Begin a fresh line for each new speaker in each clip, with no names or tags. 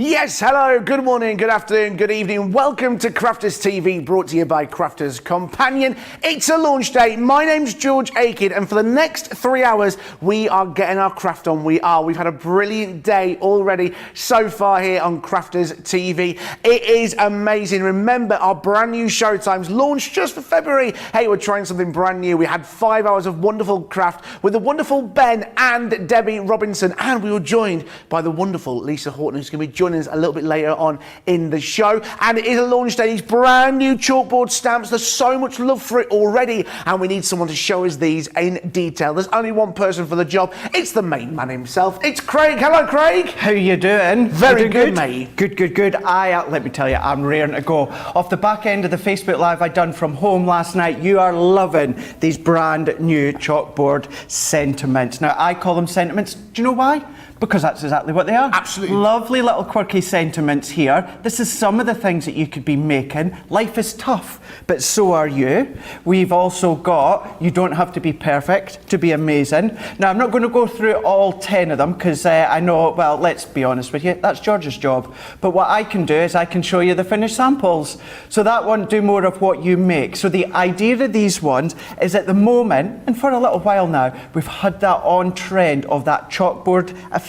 Yes, hello, good morning, good afternoon, good evening. Welcome to Crafters TV, brought to you by Crafters Companion. It's a launch day. My name's George Akid, and for the next 3 hours, we are getting our craft on. We've had a brilliant day already so far here on Crafters TV. It is amazing. Remember, our brand new showtimes launched just for February. Hey, we're trying something brand new. We had 5 hours of wonderful craft with the wonderful Ben and Debbie Robinson, and we were joined by the wonderful Lisa Horton, who's going to be joining us a little bit later on in the show. And it is a launch day. These brand new chalkboard stamps. There's so much love for it already, and we need someone to show us these in detail. There's only one person for the job. It's the main man himself. It's Craig. Hello, Craig.
How you doing?
Very good, mate.
Good. Let me tell you, I'm raring to go. Off the back end of the Facebook Live I done from home last night, you are loving these brand new chalkboard sentiments. Now, I call them sentiments. Do you know why? Because that's exactly what they are.
Absolutely.
Lovely little quirky sentiments here. This is some of the things that you could be making. Life is tough, but so are you. We've also got, you don't have to be perfect to be amazing. Now, I'm not going to go through all 10 of them because I know, well, let's be honest with you, that's George's job. But what I can do is I can show you the finished samples. So that won't do more of what you make. So the idea of these ones is at the moment, and for a little while now, we've had that on trend of that chalkboard effect.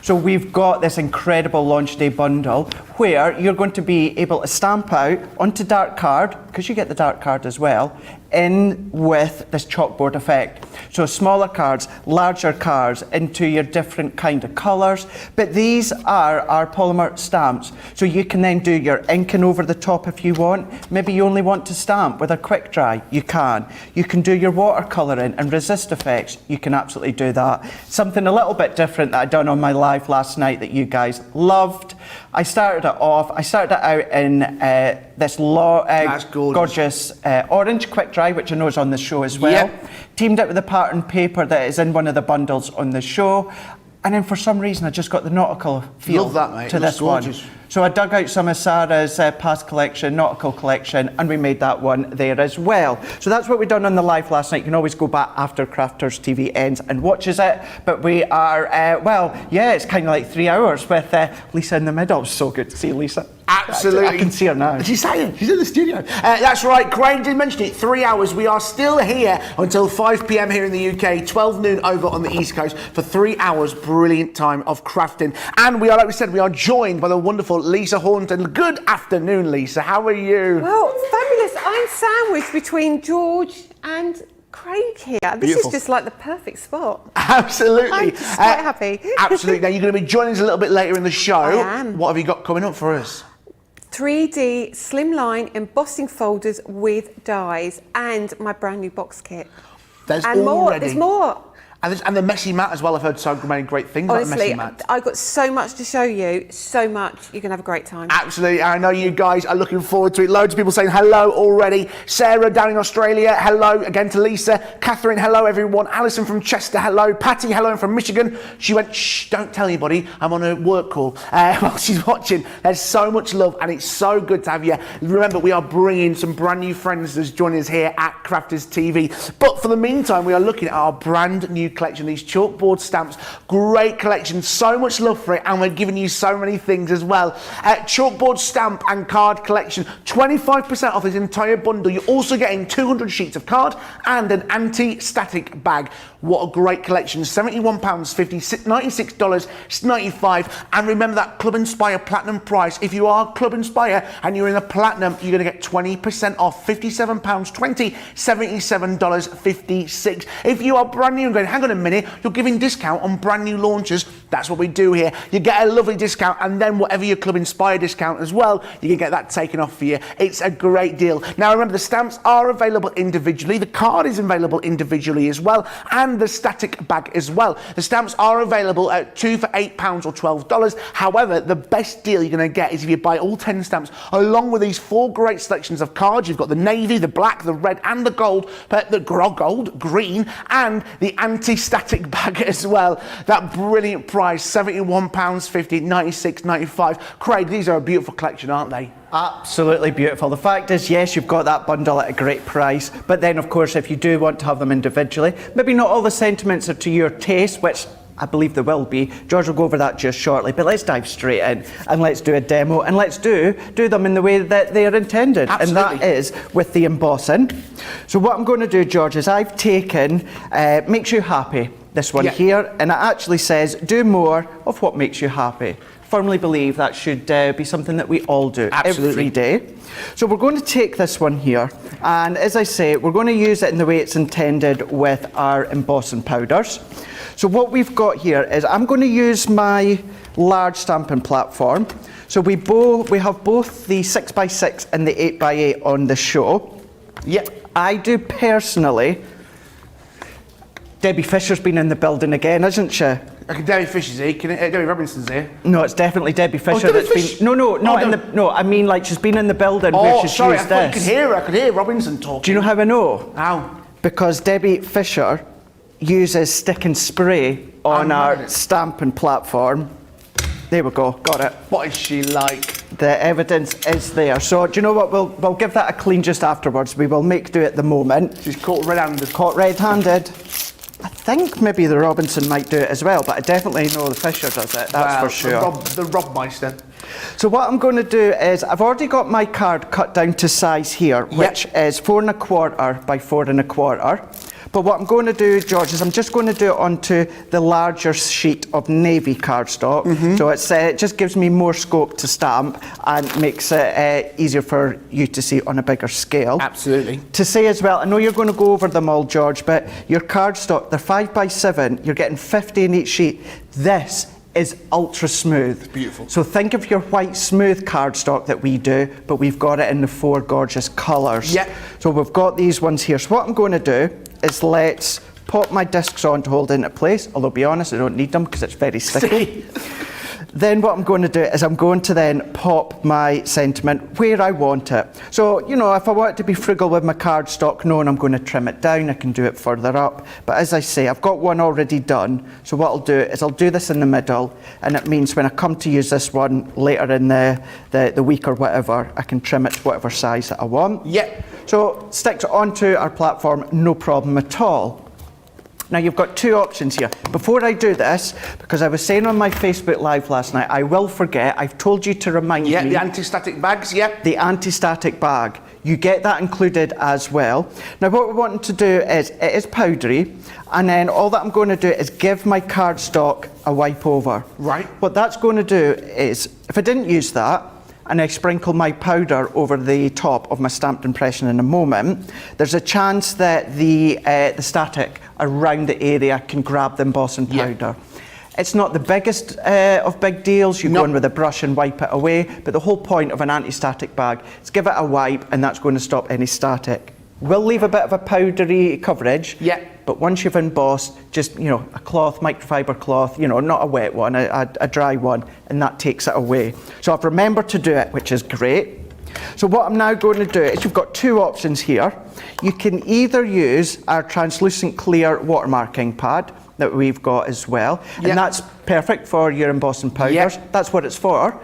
So we've got this incredible launch day bundle where you're going to be able to stamp out onto dark card, because you get the dark card as well, in with this chalkboard effect. So smaller cards, larger cards into your different kind of colours. But these are our polymer stamps. So you can then do your inking over the top if you want. Maybe you only want to stamp with a quick dry, you can. You can do your watercolouring and resist effects, you can absolutely do that. Something a little bit different that I done on my live last night that you guys loved. I started it out in this gorgeous orange quick dry, which I know is on the show as well.
Yep.
Teamed it with the pattern paper that is in one of the bundles on the show. And then for some reason, I just got the nautical feel
Love that, mate.
to this one. So I dug out some of Sarah's past collection, nautical collection, and we made that one there as well. So that's what we done on the live last night. You can always go back after Crafters TV ends and watches it. But we are, it's kind of like 3 hours with Lisa in the middle. So good to see Lisa.
Absolutely.
I can see her now.
She's saying, she's in the studio. That's right, Craig did mention it, 3 hours. We are still here until 5 p.m. here in the UK, 12 noon over on the East Coast for 3 hours, brilliant time of crafting. And we are, like we said, we are joined by the wonderful Lisa Horton. Good afternoon, Lisa. How are you?
Well, fabulous. I'm sandwiched between George and Craig here. This is just like the perfect spot.
Absolutely.
I'm just quite happy.
Absolutely. Now, you're going to be joining us a little bit later in the show.
I am.
What have you got coming up for us?
3D slimline embossing folders with dies and my brand new box kit.
There's
more.
And the messy mat as well. I've heard so many great things about the messy mat.
I've got so much to show you, so much. You're going to have a great time.
Absolutely. I know you guys are looking forward to it. Loads of people saying hello already. Sarah down in Australia, hello again to Lisa. Catherine, hello everyone. Alison from Chester, hello. Patty, hello from Michigan. She went, shh, don't tell anybody. I'm on a work call while she's watching. There's so much love and it's so good to have you. Remember, we are bringing some brand new friends that's joining us here at Crafters TV. But for the meantime, we are looking at our brand new collection, these chalkboard stamps. Great collection, so much love for it, and we're giving you so many things as well. Chalkboard stamp and card collection, 25% off this entire bundle. You're also getting 200 sheets of card and an anti-static bag. What a great collection. £71.50, $96.95. And remember that Club Inspire Platinum price. If you are Club Inspire and you're in the Platinum, you're going to get 20% off, £57.20, $77.56. If you are brand new and going, hang on a minute, you're giving discount on brand new launches. That's what we do here. You get a lovely discount, and then whatever your Club Inspire discount as well, you can get that taken off for you. It's a great deal. Now remember, the stamps are available individually. The card is available individually as well, and the static bag as well. The stamps are available at 2 for £8 or $12. However, the best deal you're going to get is if you buy all 10 stamps along with these 4 great selections of cards. You've got the navy, the black, the red, and the gold, but the gold, green, and the anti-static bag as well. That brilliant price, £71.50, $96.95. Craig, these are a beautiful collection, aren't they?
Absolutely beautiful. The fact is, yes, you've got that bundle at a great price, but then of course if you do want to have them individually, maybe not all the sentiments are to your taste, which I believe there will be. George will go over that just shortly, but let's dive straight in and let's do a demo, and let's do them in the way that they are intended.
Absolutely.
And that is with the embossing. So what I'm going to do, George, is I've taken Makes You Happy, this one here, and it actually says, do more of what makes you happy. Firmly believe that should be something that we all do every day. So we're going to take this one here, and as I say, we're going to use it in the way it's intended with our embossing powders. So what we've got here is I'm going to use my large stamping platform. So we have both the 6x6 and the 8x8 on the show. I do personally. Debbie Fisher's been in the building again, isn't she?
Debbie Fisher's here. Debbie Robinson's here.
No, it's definitely Debbie Fisher
Debbie
that's
Fish-
been. No, I mean like she's been in the building where she's
sorry,
used
I thought
this.
you could hear her. I could hear Robinson talking.
Do you know how I know?
How?
Because Debbie Fisher uses stick and spray on our stamping platform. There we go, got it.
What is she like?
The evidence is there. So do you know what? We'll give that a clean just afterwards. We will make do at the moment.
She's caught red-handed.
Caught red-handed. I think maybe the Robinson might do it as well, but I definitely know the Fisher does it, that's for sure.
The Robmeister.
So what I'm going to do is, I've already got my card cut down to size here, which is 4 1/4 by 4 1/4. But what I'm going to do, George, is I'm just going to do it onto the larger sheet of navy cardstock. So it just gives me more scope to stamp and makes it easier for you to see on a bigger scale.
Absolutely.
To say as well, I know you're going to go over them all, George, but your cardstock, they're 5x7, you're getting 50 in each sheet. This is ultra smooth.
It's beautiful.
So think of your white smooth cardstock that we do, but we've got it in the 4 gorgeous colours. So we've got these ones here. So what I'm going to do is let's pop my discs on to hold into place, although be honest, I don't need them because it's very sticky. Then what I'm going to do is I'm going to then pop my sentiment where I want it. So, you know, if I want to be frugal with my cardstock, knowing I'm going to trim it down, I can do it further up. But as I say, I've got one already done. So what I'll do is I'll do this in the middle, and it means when I come to use this one later in the week or whatever, I can trim it to whatever size that I want. So stick it onto our platform, no problem at all. Now you've got 2 options here. Before I do this, because I was saying on my Facebook Live last night, I will forget, I've told you to remind me.
The anti-static bags,
The anti-static bag. You get that included as well. Now what we're wanting to do is, it is powdery, and then all that I'm going to do is give my cardstock a wipe over.
Right.
What that's going to do is, if I didn't use that, and I sprinkle my powder over the top of my stamped impression in a moment, there's a chance that the static around the area can grab the embossing powder. It's not the biggest of big deals. You go in with a brush and wipe it away, but the whole point of an anti-static bag is give it a wipe, and that's going to stop any static. Will leave a bit of a powdery coverage, but once you've embossed, just, you know, a cloth, microfiber cloth, you know, not a wet one, a dry one, and that takes it away. So I've remembered to do it, which is great. So what I'm now going to do is, you've got 2 options here. You can either use our translucent clear watermarking pad that we've got as well, and that's perfect for your embossing powders. That's what it's for.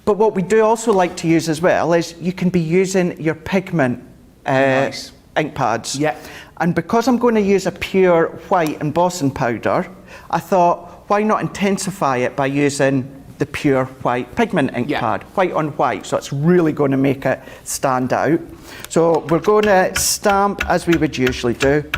But what we do also like to use as well is, you can be using your pigment ink pads. And because I'm going to use a pure white embossing powder, I thought, why not intensify it by using the pure white pigment ink pad, white on white, so it's really going to make it stand out. So we're going to stamp as we would usually do.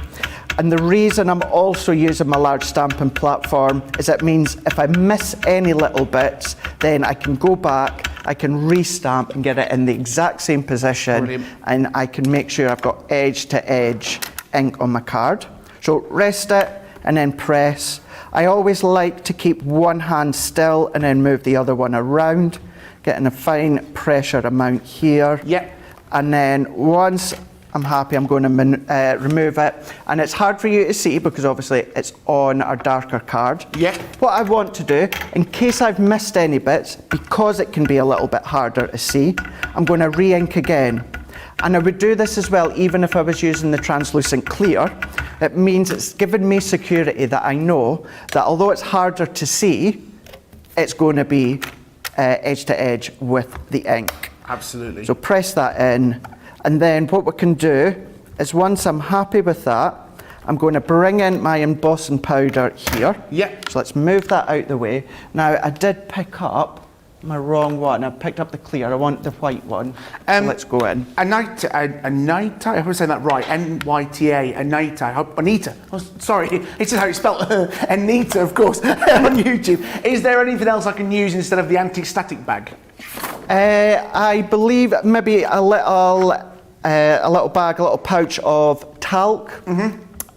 And the reason I'm also using my large stamping platform is it means if I miss any little bits, then I can go back, I can re-stamp and get it in the exact same position, and I can make sure I've got edge to edge ink on my card. So rest it and then press. I always like to keep one hand still and then move the other one around, getting a fine pressure amount here. And then once I'm happy, I'm going to remove it. And it's hard for you to see because obviously it's on our darker card. What I want to do, in case I've missed any bits, because it can be a little bit harder to see, I'm going to re-ink again. And I would do this as well even if I was using the translucent clear. It means it's given me security that I know that although it's harder to see, it's going to be edge to edge with the ink.
Absolutely.
So press that in, and then what we can do is, once I'm happy with that, I'm going to bring in my embossing powder here.
Yeah.
So let's move that out the way. Now, I did pick up my wrong one. I picked up the clear. I want the white one. So let's go in.
Anita, I hope I'm saying that right. N-Y-T-A, Anita. Oh, sorry, it's how it's spelled. Anita, of course, on YouTube. Is there anything else I can use instead of the anti-static bag?
I believe maybe a little bag, a little pouch of talc.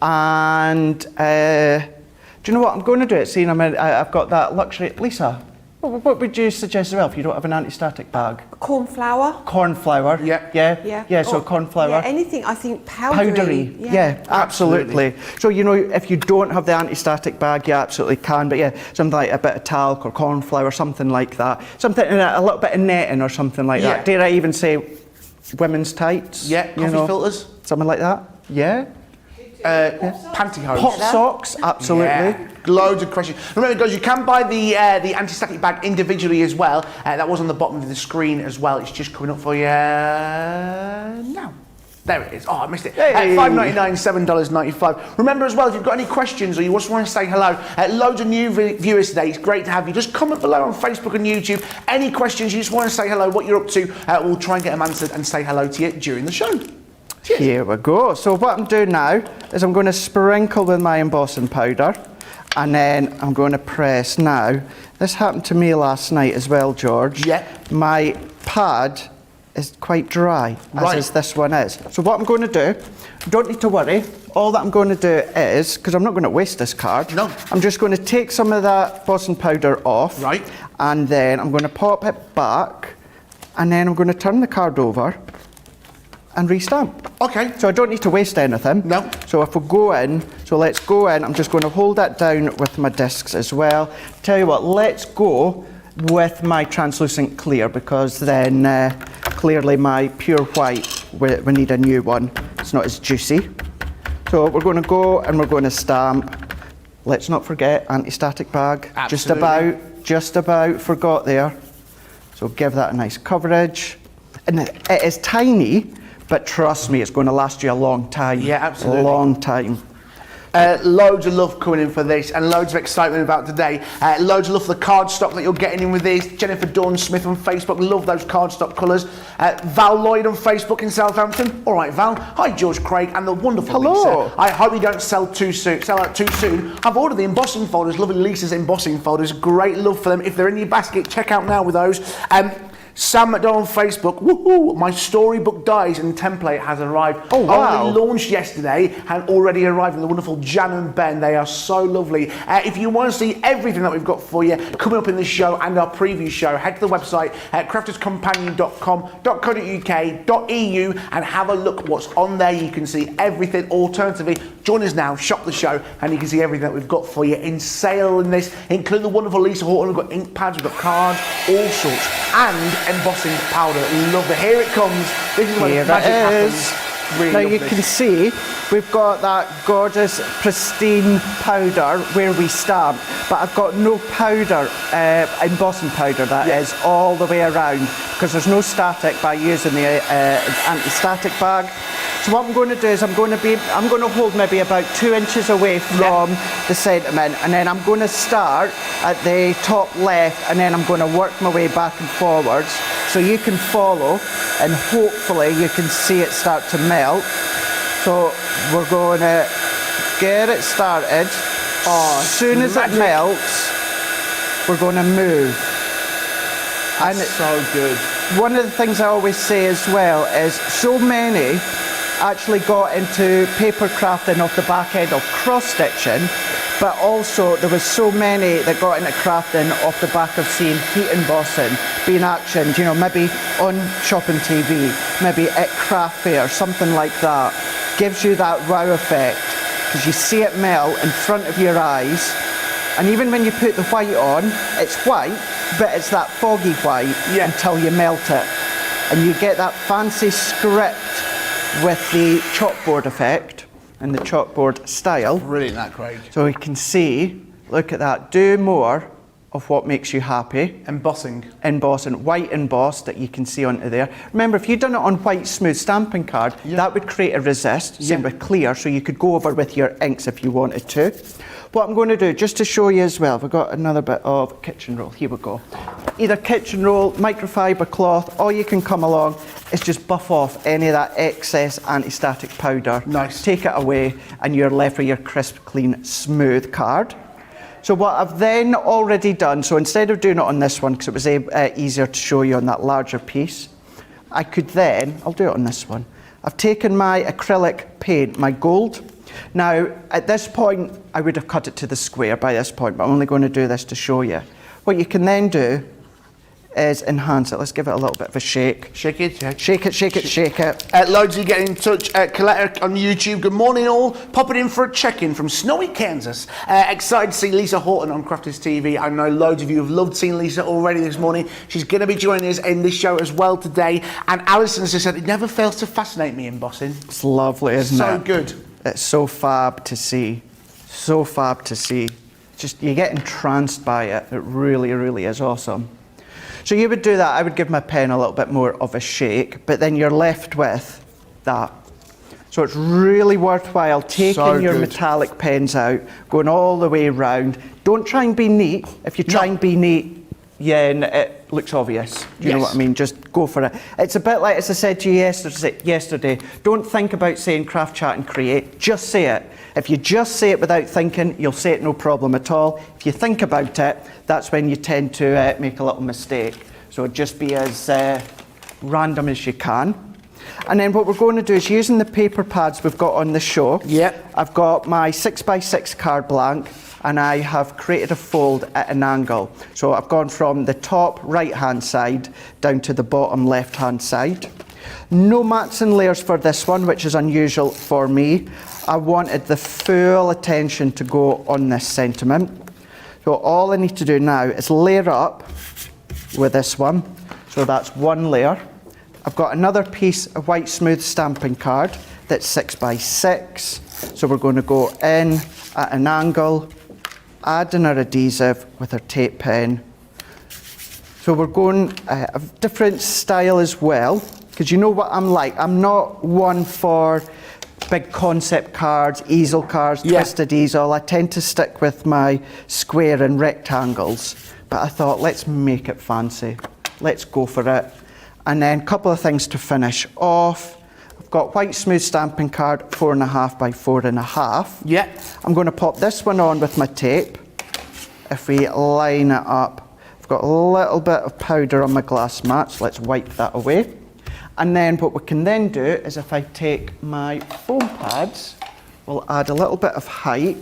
And do you know what I'm going to do? It seeing I've got that luxury. Lisa, what would you suggest as well if you don't have an anti-static bag?
Corn flour.
Corn flour. Yeah. So corn flour.
Yeah, anything. I think powdery.
Yeah, absolutely. So you know, if you don't have the anti-static bag, you absolutely can. But yeah, something like a bit of talc or corn flour, something like that. Something a little bit of netting or something like that. Dare I even say women's tights?
Yeah. Coffee filters.
Something like that. Yeah.
Pantyhose.
Hot socks, absolutely.
Yeah. Loads of questions. Remember, guys, you can buy the anti-static bag individually as well. That was on the bottom of the screen as well. It's just coming up for you now. There it is. Oh, I missed it.
Hey.
$5.99, $7.95. Remember as well, if you've got any questions or you just want to say hello, loads of new viewers today. It's great to have you. Just comment below on Facebook and YouTube. Any questions, you just want to say hello, what you're up to, we'll try and get them answered and say hello to you during the show. Cheers.
Here we go. So what I'm doing now is I'm going to sprinkle with my embossing powder and then I'm going to press. Now, this happened to me last night as well, George.
Yeah.
My pad is quite dry, as this one is. So what I'm going to do, don't need to worry. All that I'm going to do is, because I'm not going to waste this card.
No.
I'm just going to take some of that embossing powder off.
Right.
And then I'm going to pop it back and then I'm going to turn the card over and restamp.
Okay.
So I don't need to waste anything.
No.
So if we go in, so let's go in. I'm just going to hold that down with my discs as well. Tell you what, let's go with my translucent clear because then clearly my pure white, we need a new one. It's not as juicy. So we're going to go and we're going to stamp. Let's not forget anti-static bag.
Absolutely.
Just about forgot there. So give that a nice coverage. And it is tiny, but trust me, it's going to last you a long time.
Yeah, absolutely.
A long time.
Loads of love coming in for this and loads of excitement about today. Loads of love for the cardstock that you're getting in with this. Jennifer Dawn Smith on Facebook, love those cardstock colours. Val Lloyd on Facebook in Southampton. All right, Val. Hi, George Craig and the wonderful
Hello.
Lisa. I hope you don't sell out too soon. I've ordered the embossing folders, lovely Lisa's embossing folders. Great love for them. If they're in your basket, check out now with those. Sam McDonald on Facebook, woohoo, my storybook dies and template has arrived.
Oh, wow.
Only launched yesterday and already arrived from the wonderful Jan and Ben. They are so lovely. If you want to see everything that we've got for you coming up in this show and our preview show, head to the website at crafterscompanion.com.co.uk.eu and have a look what's on there. You can see everything. Alternatively, join us now, shop the show, and you can see everything that we've got for you in sale in this, including the wonderful Lisa Horton. We've got ink pads, we've got cards, all sorts, and embossing powder. Love it. Here it comes. This is where the magic happens. Really
now
lovely.
you can see we've got that gorgeous pristine powder where we stamp, but I've got no powder, embossing powder that is all the way around because there's no static by using the anti-static bag. So what I'm going to do is I'm going to hold maybe about 2 inches away from the sentiment, and then I'm going to start at the top left and then I'm going to work my way back and forwards so you can follow and hopefully you can see it start to melt. So we're going to get it started. As soon as it melts, we're going to move.
And it's so good.
One of the things I always say as well is so many actually got into paper crafting off the back end of cross stitching, but also there was so many that got into crafting off the back of seeing heat embossing being actioned, you know, maybe on shopping TV, maybe at craft fair, something like that. Gives you that wow effect because you see it melt in front of your eyes, and even when you put the white on, it's white, but it's that foggy white until you melt it, and you get that fancy script with the chalkboard effect and the chalkboard style.
Brilliant, that, Craig.
So you can see, look at that, do more of what makes you happy.
Embossing.
Embossing, white embossed that you can see onto there. Remember, if you'd done it on white smooth stamping card, that would create a resist, same with clear, so you could go over with your inks if you wanted to. What I'm going to do, just to show you as well, we've got another bit of kitchen roll. Here we go. Either kitchen roll, microfiber cloth, or you can come along, is just buff off any of that excess anti-static powder.
Nice.
Take it away, and you're left with your crisp, clean, smooth card. So what I've then already done, so instead of doing it on this one, because it was easier to show you on that larger piece, I could then, I'll do it on this one. I've taken my acrylic paint, my gold. Now, at this point, I would have cut it to the square by this point, but I'm only going to do this to show you. What you can then do is enhance it. Let's give it a little bit of a shake.
Shake it, yeah.
Shake it, shake it, shake it.
Loads of you getting in touch. Coletta on YouTube, good morning all. Popping in for a check-in from snowy Kansas. Excited to see Lisa Horton on Crafters TV. I know loads of you have loved seeing Lisa already this morning. She's going to be joining us in this show as well today. And Alison has just said, it never fails to fascinate me, embossing.
It's lovely, isn't it?
So good.
It's so fab to see. So fab to see. Just, you get entranced by it. It really, really is awesome. So you would do that. I would give my pen a little bit more of a shake, but then you're left with that. So it's really worthwhile taking your metallic pens out, going all the way around. Don't try and be neat. If you try and be neat, and it looks obvious. Do you know what I mean? Just go for it. It's a bit like, as I said to you yesterday, don't think about saying craft, chat and create. Just say it. If you just say it without thinking, you'll say it no problem at all. If you think about it, that's when you tend to make a little mistake. So just be as random as you can. And then what we're going to do is, using the paper pads we've got on the show, I've got my 6x6 card blank, and I have created a fold at an angle. So I've gone from the top right-hand side down to the bottom left-hand side. No mats and layers for this one, which is unusual for me. I wanted the full attention to go on this sentiment. So all I need to do now is layer up with this one. So that's one layer. I've got another piece of white smooth stamping card that's 6x6. So we're going to go in at an angle, adding our adhesive with our tape pen. So we're going a different style as well, because you know what I'm like. I'm not one for big concept cards, easel cards, twisted easel. I tend to stick with my square and rectangles. But I thought, let's make it fancy. Let's go for it. And then a couple of things to finish off. I've got white smooth stamping card, 4.5 by 4.5. I'm going to pop this one on with my tape. If we line it up, I've got a little bit of powder on my glass mat, so let's wipe that away. And then what we can then do is, if I take my foam pads, we'll add a little bit of height.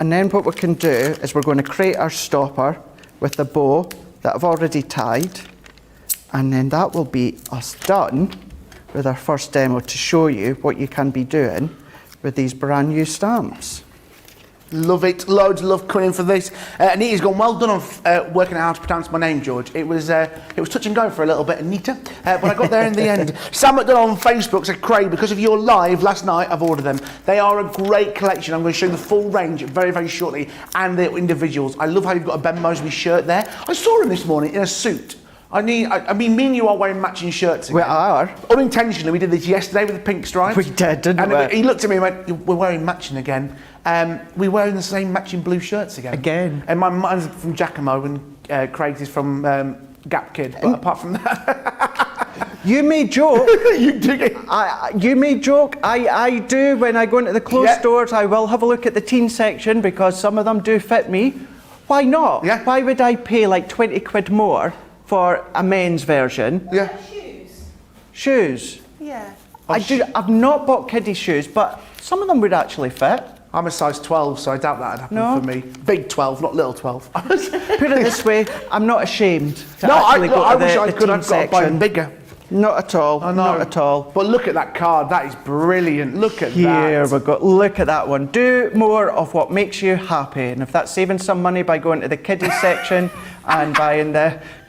And then what we can do is, we're going to create our stopper with the bow that I've already tied. And then that will be us done with our first demo, to show you what you can be doing with these brand new stamps.
Love it. Loads of love coming in for this. Anita's gone, well done on working out how to pronounce my name, George. It was touch and go for a little bit, Anita, but I got there in the end. Sam McDonald on Facebook said, Craig, because of your live last night, I've ordered them. They are a great collection. I'm going to show you the full range very, very shortly, and they're individuals. I love how you've got a Ben Mosby shirt there. I saw him this morning in a suit. I mean, me and you are wearing matching shirts again.
We are.
Unintentionally, we did this yesterday with the pink stripe.
We did, didn't we?
And he looked at me and went, we're wearing matching again. We're wearing the same matching blue shirts again. And mine's from Giacomo, and Craig's is from Gap Kid. But apart from that...
You may joke.
You dig it.
You may joke. I do. When I go into the clothes stores, I will have a look at the teen section, because some of them do fit me. Why not? Why would I pay like 20 quid more for a men's version? Shoes? Yeah. I've not bought kiddie shoes, but some of them would actually fit.
I'm a size 12, so I doubt that'd happen for me. Big 12, not little 12.
Put it this way, I'm not ashamed to
I
actually go to
wish I
the
could
teen
have got a bone bigger.
Not at all.
I know.
Not at all.
But look at that card. That is brilliant. Look at that.
Here we go. Look at that one. Do more of what makes you happy. And if that's saving some money by going to the kiddie section and buying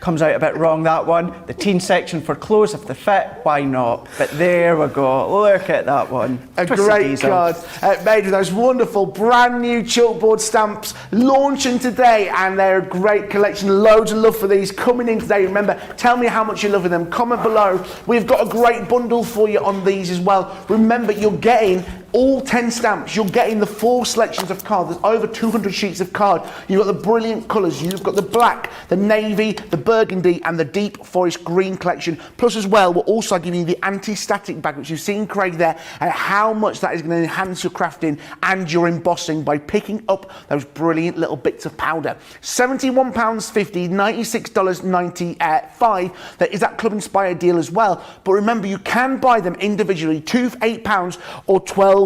comes out a bit wrong, that one. The teen section for clothes, if they fit, why not? But there we go, look at that one.
A
Twisted
great
diesel.
card made with those wonderful brand new Chalkboard stamps launching today, and they're a great collection. Loads of love for these coming in today. Remember, tell me how much you're loving them. Comment below. We've got a great bundle for you on these as well. Remember, you're getting all 10 stamps. You're getting the 4 selections of cards. There's over 200 sheets of card. You've got the brilliant colours. You've got the black, the navy, the burgundy and the deep forest green collection. Plus as well, we're also giving you the anti-static bag, which you've seen Craig there, and how much that is going to enhance your crafting and your embossing by picking up those brilliant little bits of powder. £71.50, $96.95. There is that Club Inspired deal as well. But remember, you can buy them individually, 2 for £8 or $12.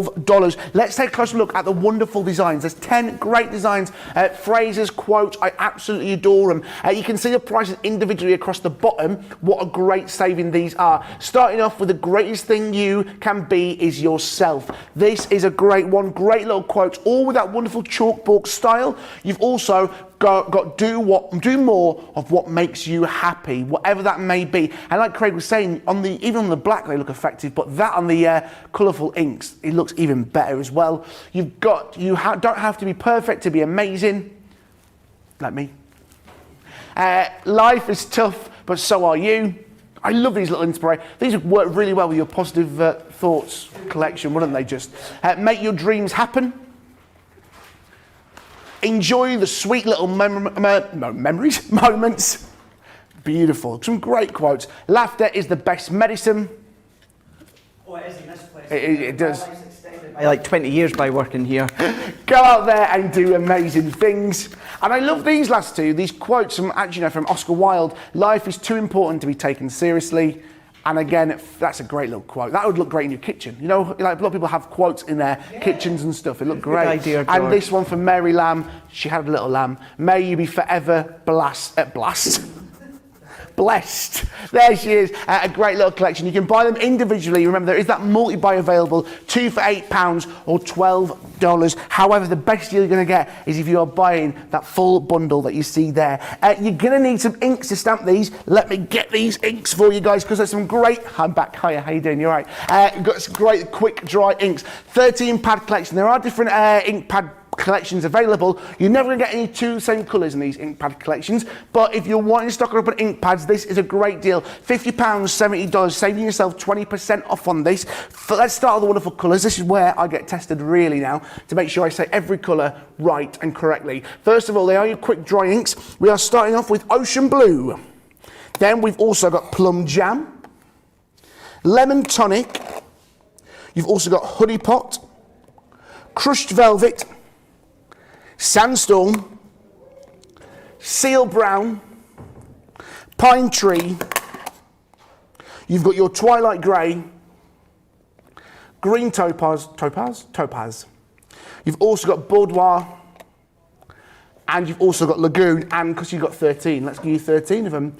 Let's take a closer look at the wonderful designs. There's 10 great designs. Phrases, quotes, I absolutely adore them. You can see the prices individually across the bottom. What a great saving these are. Starting off with the greatest thing you can be is yourself. This is a great one. Great little quotes, all with that wonderful chalkboard style. You've also got do more of what makes you happy, whatever that may be. And like Craig was saying, even on the black they look effective, but that on the colourful inks, it looks even better as well. You don't have to be perfect to be amazing, like me. Life is tough, but so are you. I love these little inspirations. These would work really well with your positive thoughts collection, wouldn't they? Just make your dreams happen. Enjoy the sweet little moments. Beautiful. Some great quotes. Laughter is the best medicine.
Oh, it is in this place.
It does.
By like 20 years by working here.
Go out there and do amazing things. And I love these last two. These quotes from Oscar Wilde. Life is too important to be taken seriously. And again, that's a great little quote. That would look great in your kitchen. You know, like a lot of people have quotes in their kitchens and stuff. It looked great.
Good idea, George.
And this one from Mary Lamb. She had a little lamb. May you be forever blessed. There she is. A great little collection. You can buy them individually. Remember, there is that multi-buy available. 2 for £8 or $12. However, the best deal you're going to get is if you are buying that full bundle that you see there. You're going to need some inks to stamp these. Let me get these inks for you guys, because there's some great... I'm back. Hiya, how you doing? You all right? Got some great quick dry inks. 13 pad collection. There are different ink pad collections available. You're never going to get any two same colours in these ink pad collections, but if you're wanting to stock up on ink pads, this is a great deal. £50, $70, saving yourself 20% off on this. Let's start with the wonderful colours. This is where I get tested really now to make sure I say every colour right and correctly. First of all, they are your quick dry inks. We are starting off with Ocean Blue. Then we've also got Plum Jam, Lemon Tonic. You've also got Honey Pot, Crushed Velvet, Sandstorm, Seal Brown, Pine Tree. You've got your Twilight Grey, Green Topaz. You've also got Boudoir, and you've also got Lagoon, and because you've got 13, let's give you 13 of them.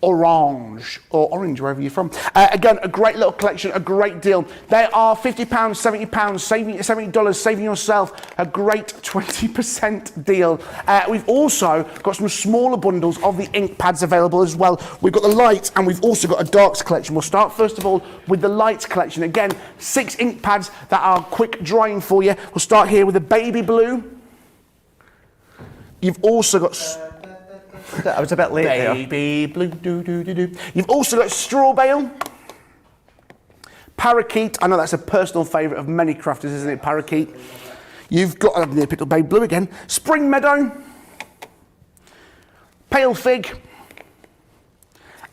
Orange, or orange, wherever you're from. Again, a great little collection, a great deal. They are £50, £70, $70, saving yourself a great 20% deal. We've also got some smaller bundles of the ink pads available as well. We've got the lights, and we've also got a darks collection. We'll start first of all with the lights collection. Again, 6 ink pads that are quick drying for you. We'll start here with the baby blue. You've also got...
I was a bit late there.
Baby blue, do. You've also got Straw Bale, Parakeet. I know that's a personal favourite of many crafters, isn't it, Parakeet? You've got, I've nearly picked up Baby Blue again, Spring Meadow, Pale Fig,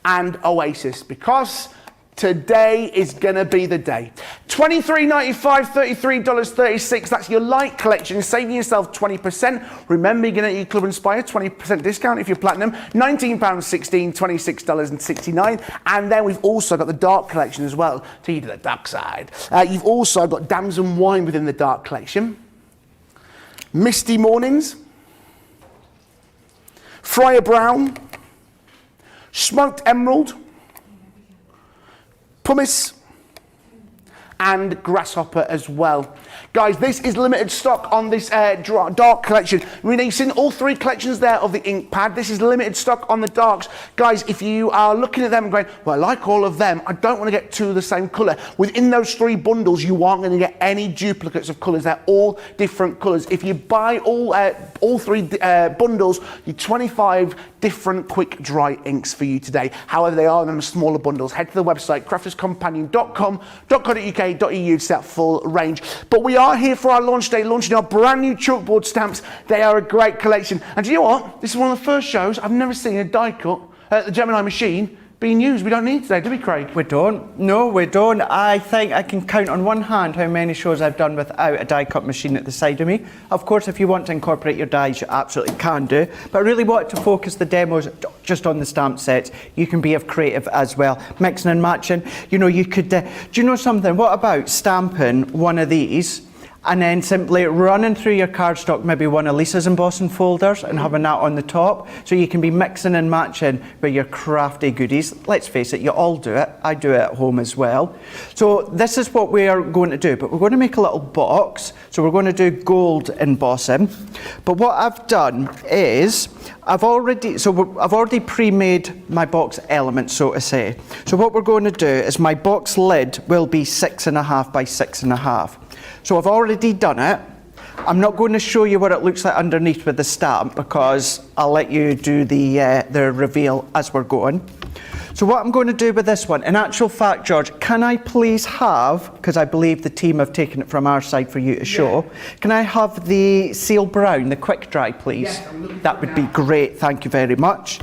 and Oasis, because today is gonna be the day. $23.95, $33.36. That's your light collection, saving yourself 20%. Remember, you're gonna get your Club Inspired 20% discount if you're platinum. £19.16, $26.69. And then we've also got the dark collection as well. Take you to the dark side. You've also got Damson Wine within the dark collection. Misty Mornings, Friar Brown, Smoked Emerald, Pumice, and grasshopper as well. Guys, this is limited stock on this dark collection. Releasing all 3 collections there of the ink pad. This is limited stock on the darks. Guys, if you are looking at them and going, well, I like all of them, I don't want to get 2 of the same colour. Within those 3 bundles, you aren't going to get any duplicates of colours. They're all different colours. If you buy all 3 bundles, you 25 different quick dry inks for you today. However, they are in them smaller bundles. Head to the website crafterscompanion.com.co.uk to see that full range. But we are here for our launch day, launching our brand new chalkboard stamps. They are a great collection. And do you know what? This is one of the first shows I've never seen a die cut at the Gemini machine being used. We don't need today, do we, Craig?
We don't. No, we don't. I think I can count on one hand how many shows I've done without a die cut machine at the side of me. Of course, if you want to incorporate your dies, you absolutely can do. But I really wanted to focus the demos just on the stamp sets. You can be creative as well. Mixing and matching. You know, you could... do you know something? What about stamping one of these and then simply running through your cardstock, maybe one of Lisa's embossing folders, and having that on the top, so you can be mixing and matching with your crafty goodies. Let's face it, you all do it. I do it at home as well. So this is what we are going to do, but we're going to make a little box. So we're going to do gold embossing. But what I've done is, I've already pre-made my box element, so to say. So what we're going to do is my box lid will be 6.5 by 6.5. So I've already done it. I'm not going to show you what it looks like underneath with the stamp because I'll let you do the reveal as we're going. So what I'm going to do with this one, in actual fact, George, can I please have, because I believe the team have taken it from our side for you to show, can I have the seal brown, the quick dry, please?
Yes,
that would be great, thank you very much.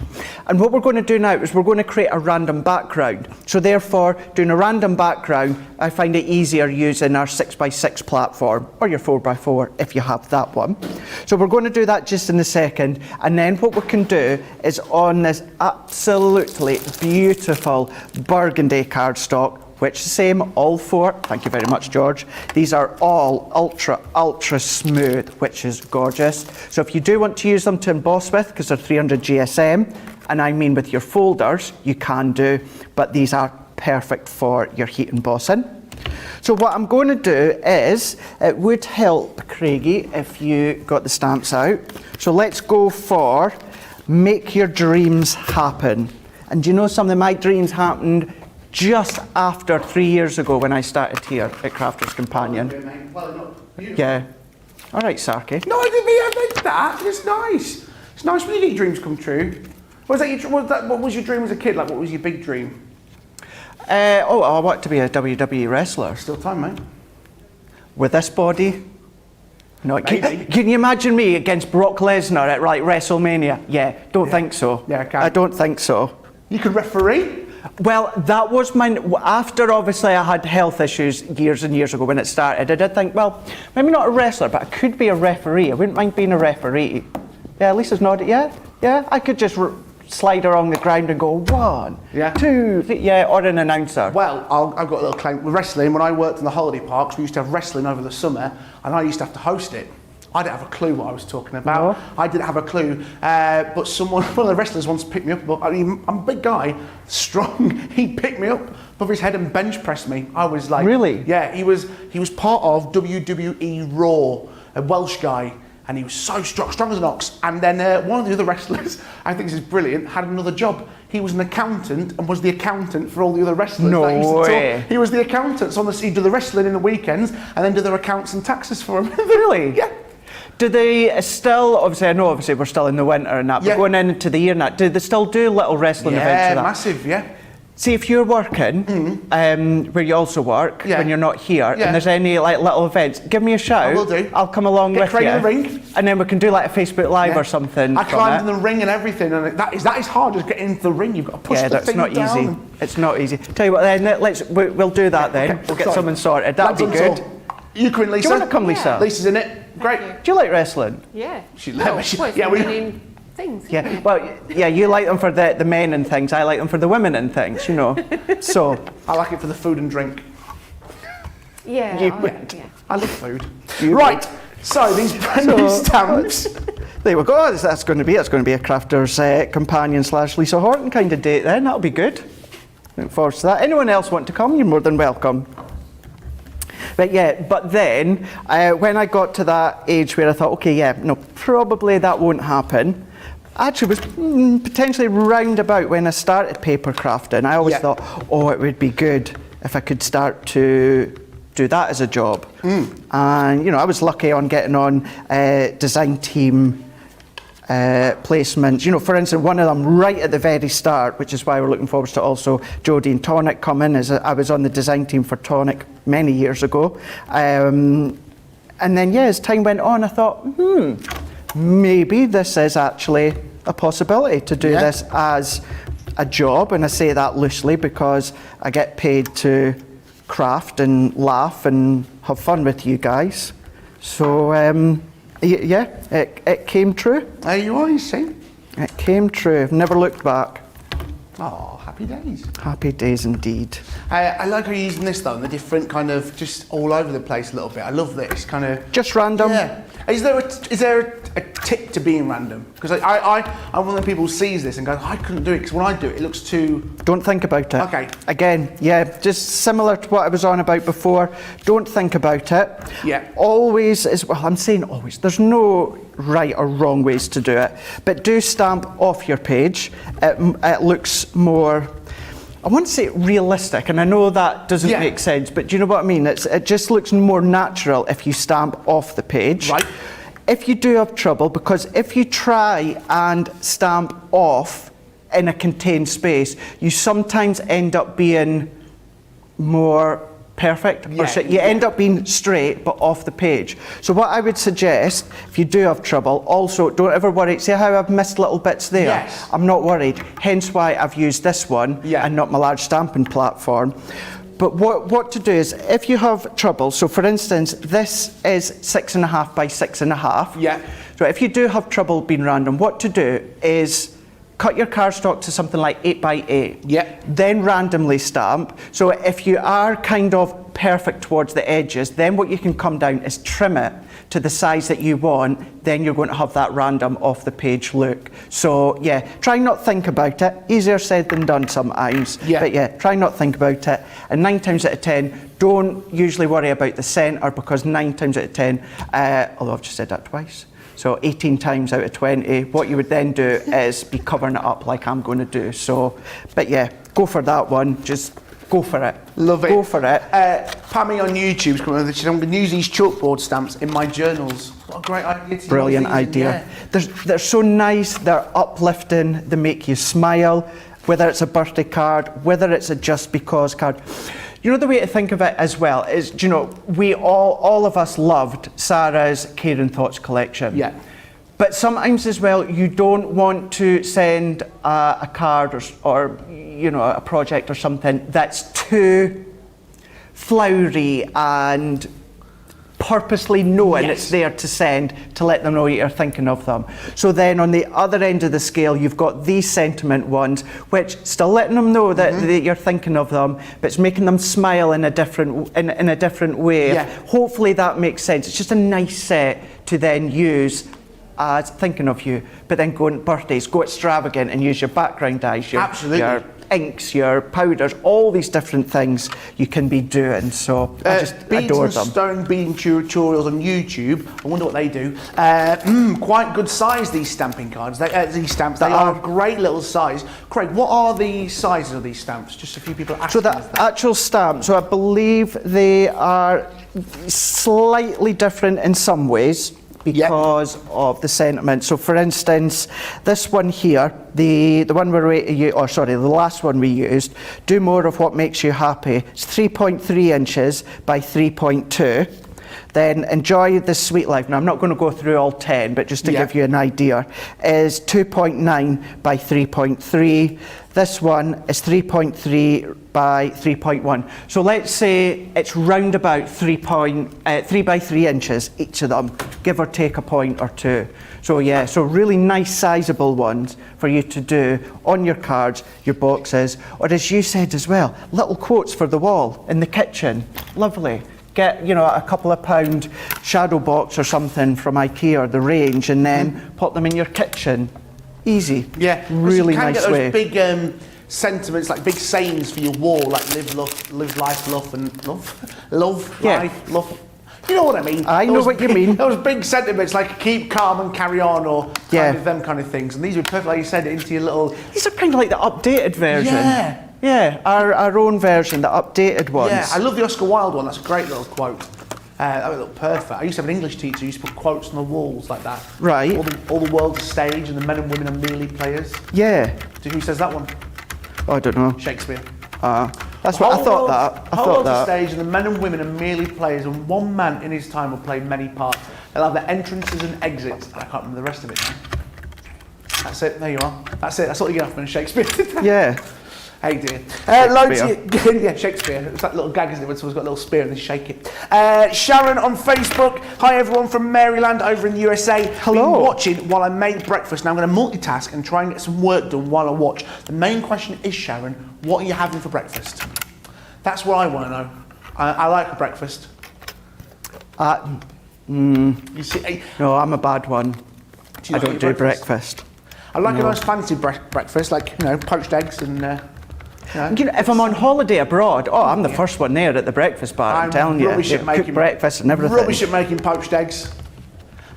And what we're going to do now is we're going to create a random background. So therefore, doing a random background, I find it easier using our 6x6 platform, or your 4x4 if you have that one. So we're going to do that just in a second, and then what we can do is on this absolutely beautiful burgundy cardstock, which the same, all 4, thank you very much, George. These are all ultra smooth, which is gorgeous. So if you do want to use them to emboss with, because they're 300 GSM, and I mean with your folders, you can do, but these are perfect for your heat embossing. So what I'm going to do is, it would help, Craigie, if you got the stamps out. So let's go for Make Your Dreams Happen. And do you know something? My dreams happened just after 3 years ago when I started here at Crafters Companion. Yeah. All right, Sarky.
No, I didn't mean that. It's nice. It's nice when you get your dreams come true. What was your dream as a kid? Like, what was your big dream?
I want to be a WWE wrestler.
Still time, mate.
With this body? No, can you imagine me against Brock Lesnar at like WrestleMania? Yeah, don't think so.
Yeah, I can.
I don't think so.
You could referee?
Well, that was after obviously I had health issues years and years ago when it started, I did think, well, maybe not a wrestler, but I could be a referee. I wouldn't mind being a referee. Yeah, Lisa's nodded, yeah, I could just slide along the ground and go 1, 2, 3, yeah, or an announcer.
Well, I've got a little claim with wrestling. When I worked in the holiday parks, we used to have wrestling over the summer, and I used to have to host it. I didn't have a clue what I was talking about. No. I didn't have a clue, but one of the wrestlers once picked me up. But I'm a big guy, strong. He picked me up above his head and bench pressed me. I was like,
really?
Yeah, he was part of WWE Raw, a Welsh guy. And he was so strong as an ox. And then one of the other wrestlers, I think this is brilliant, had another job. He was an accountant and was the accountant for all the other wrestlers.
No way.
He was the accountant. So he'd do the wrestling in the weekends and then do their accounts and taxes for him.
Really?
Yeah.
Do they still, obviously we're still in the winter and that, but going into the year and that, do they still do little wrestling events?
Yeah, massive, yeah.
See, if you're working, where you also work, when you're not here, and there's any like little events, give me a shout.
I will do.
I'll come along with you.
In the ring.
And then we can do like a Facebook Live or something.
I climbed in the ring and everything, and that is hard, just getting into the ring. You've got to push the thing down.
Yeah, that's not easy. It's not easy. Tell you what, then we'll do that then. Okay, we'll get something sorted. That'd be good.
You come in, Lisa.
Do you want to come, Lisa?
Lisa's in it. Great.
Do you like wrestling?
Yeah. Things.
Yeah. Well, yeah. You like them for the men and things. I like them for the women and things. You know. So
I like it for the food and drink.
Yeah.
I love food. Right. So these brand new stamps.
There we go. That's going to be. It's going to be a Crafters Companion / Lisa Horton kind of date. Then that'll be good. Looking forward to that. Anyone else want to come? You're more than welcome. But yeah, but then when I got to that age where I thought, okay, yeah, no, probably that won't happen. Actually, it was potentially round about when I started paper crafting. I always thought, oh, it would be good if I could start to do that as a job. And, you know, I was lucky on getting on design team placements. You know, for instance, one of them right at the very start, which is why we're looking forward to also Jodie and Tonic coming, is I was on the design team for Tonic many years ago. And then, yeah, as time went on, I thought, maybe this is actually a possibility to do this as a job. And I say that loosely because I get paid to craft and laugh and have fun with you guys. So, yeah, it came true.
There you are, you see.
It came true. Never looked back.
Oh, happy days.
Happy days indeed.
I like how you're using this though, and the different kind of just all over the place a little bit. I love this kind of.
Just random.
Yeah. Is there a tip to being random? Because I'm one of the people who sees this and goes, I couldn't do it because when I do it, it looks too.
Don't think about it.
Okay.
Again, yeah, just similar to what I was on about before. Don't think about it.
Yeah.
Always is, well, I'm saying always. There's no right or wrong ways to do it. But do stamp off your page. It looks more, I want to say realistic, and I know that doesn't make sense, but do you know what I mean? It just looks more natural if you stamp off the page.
Right.
If you do have trouble, because if you try and stamp off in a contained space, you sometimes end up being more perfect. You end up being straight but off the page. So what I would suggest, if you do have trouble, also don't ever worry. See how I've missed little bits there?
Yes.
I'm not worried. Hence why I've used this one and not my large stamping platform. But what to do is, if you have trouble, so for instance, this is 6.5 by 6.5.
Yeah.
So if you do have trouble being random, what to do is cut your cardstock to something like 8 by 8.
Yeah.
Then randomly stamp. So if you are kind of perfect towards the edges, then what you can come down is trim it to the size that you want. Then you're going to have that random off the page look. So yeah, try not think about it. Easier said than done sometimes.
Yeah.
But yeah, try not think about it. And 9 times out of 10, don't usually worry about the center, because 9 times out of 10, although I've just said that twice. So 18 times out of 20, what you would then do is be covering it up like I'm going to do. So, but yeah, go for that one. Just go for it.
Love it.
Go for it.
Pammy on YouTube's coming over. I'm going to use these chalkboard stamps in my journals. What a great idea. To
Brilliant idea. They're so nice. They're uplifting. They make you smile. Whether it's a birthday card, whether it's a just because card. You know, the way to think of it as well is, you know, we all of us loved Sarah's Care and Thoughts collection.
Yeah.
But sometimes as well, you don't want to send a card or you know, a project or something that's too flowery and purposely knowing it's there to send, to let them know you're thinking of them. So then on the other end of the scale, you've got these sentiment ones, which still letting them know that you're thinking of them, but it's making them smile in a different way.
Yeah.
Hopefully that makes sense. It's just a nice set to then use as thinking of you, but then go on birthdays, go extravagant and use your background dyes, your inks, your powders, all these different things you can be doing. So I just adore them.
Stone beading tutorials on YouTube. I wonder what they do. Quite good size, these stamping cards. These stamps. They are a great little size. Craig, what are the sizes of these stamps? Just a few people asking.
So the actual stamp. So I believe they are slightly different in some ways, because of the sentiment. So for instance, this one here, the one the last one we used, do more of what makes you happy. It's 3.3 inches by 3.2. Then enjoy this sweet life. Now I'm not going to go through all 10, but just to give you an idea, is 2.9 by 3.3. This one is 3.3 by 3.1. So let's say it's round about 3 by 3 inches, each of them, give or take a point or two. So yeah, so really nice sizable ones for you to do on your cards, your boxes, or as you said as well, little quotes for the wall in the kitchen. Lovely. Get, you know, a couple of pound shadow box or something from IKEA or the range, and then put them in your kitchen. Easy.
Yeah,
really nice way.
You can get those big sentiments, like big sayings for your wall, like live, life, love, and love,
Yeah.
life, love. You know what I mean?
I know what you mean.
Those big sentiments like keep calm and carry on, or
Yeah.
kind of them kind of things. And these would perfect, like you said, into your little.
These are kind of like the updated version.
Yeah.
Yeah, our own version, the updated ones.
Yeah, I love the Oscar Wilde one. That's a great little quote. That would look perfect. I used to have an English teacher who used to put quotes on the walls like that.
Right.
All the world's a stage and the men and women are merely players.
Yeah.
Do you know who says that one?
Oh, I don't know.
Shakespeare.
That's what I thought that. I
whole
thought
world's a
that.
stage and the men and women are merely players, and one man in his time will play many parts. They'll have their entrances and exits, and I can't remember the rest of it now. That's it. There you are. That's it. That's all you get off from Shakespeare.
Yeah.
Hey dear. Loads of, yeah, Shakespeare. It's that little gag, isn't it, when someone's got a little spear and they shake it. Sharon on Facebook. Hi everyone from Maryland over in the USA.
Hello.
Been watching while I make breakfast. Now I'm going to multitask and try and get some work done while I watch. The main question is, Sharon, what are you having for breakfast? That's what I want to know. I like a breakfast. You see,
No, I'm a bad one.
you
I
like
don't
your
do breakfast.
I like a nice fancy breakfast, like, you know, poached eggs and...
You know, if I'm on holiday abroad, I'm the first one there at the breakfast bar. I'm telling you,
rubbish
they
at
cook
making
breakfast and everything.
Rubbish at making poached eggs.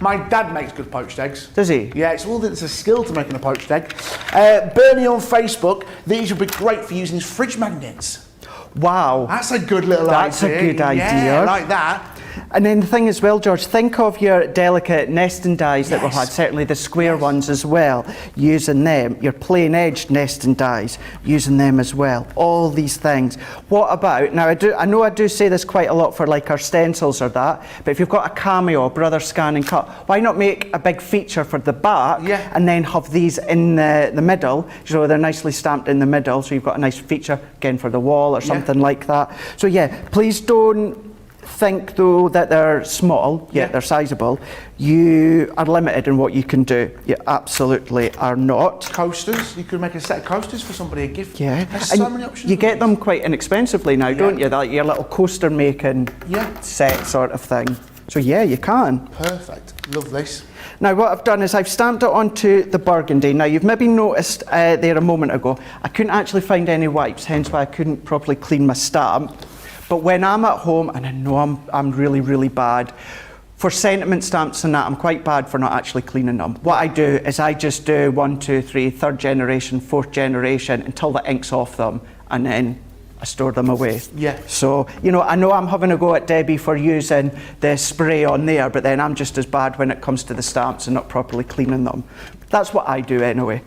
My dad makes good poached eggs.
Does he?
Yeah, it's a skill to making a poached egg. Bernie on Facebook, these would be great for using as fridge magnets.
Wow.
That's a good little idea.
That's a good idea.
Yeah, I like that.
And then the thing as well, George, think of your delicate nesting dies that we've had, certainly the square ones as well, using them, your plain edged nesting dies, using them as well, all these things. What about, now I know I do say this quite a lot for like our stencils or that, but if you've got a cameo, brother scan and cut, why not make a big feature for the back and then have these in the middle, so they're nicely stamped in the middle, so you've got a nice feature again for the wall or something like that. So yeah, please don't think though that they're small, yet they're sizable. You are limited in what you can do. You absolutely are not.
Coasters, you could make a set of coasters for somebody, a gift.
Yeah,
There's
and
so many options.
you get them quite inexpensively now, don't you? Like your little coaster making set sort of thing. So yeah, you can.
Perfect, love this.
Now what I've done is I've stamped it onto the burgundy. Now you've maybe noticed there a moment ago, I couldn't actually find any wipes, hence why I couldn't properly clean my stamp. But when I'm at home, and I know I'm really, really bad, for sentiment stamps and that, I'm quite bad for not actually cleaning them. What I do is I just do 1, 2, 3, third generation, fourth generation, until the ink's off them, and then I store them away.
Yeah.
So, you know I'm having a go at Debbie for using the spray on there, but then I'm just as bad when it comes to the stamps and not properly cleaning them. That's what I do anyway.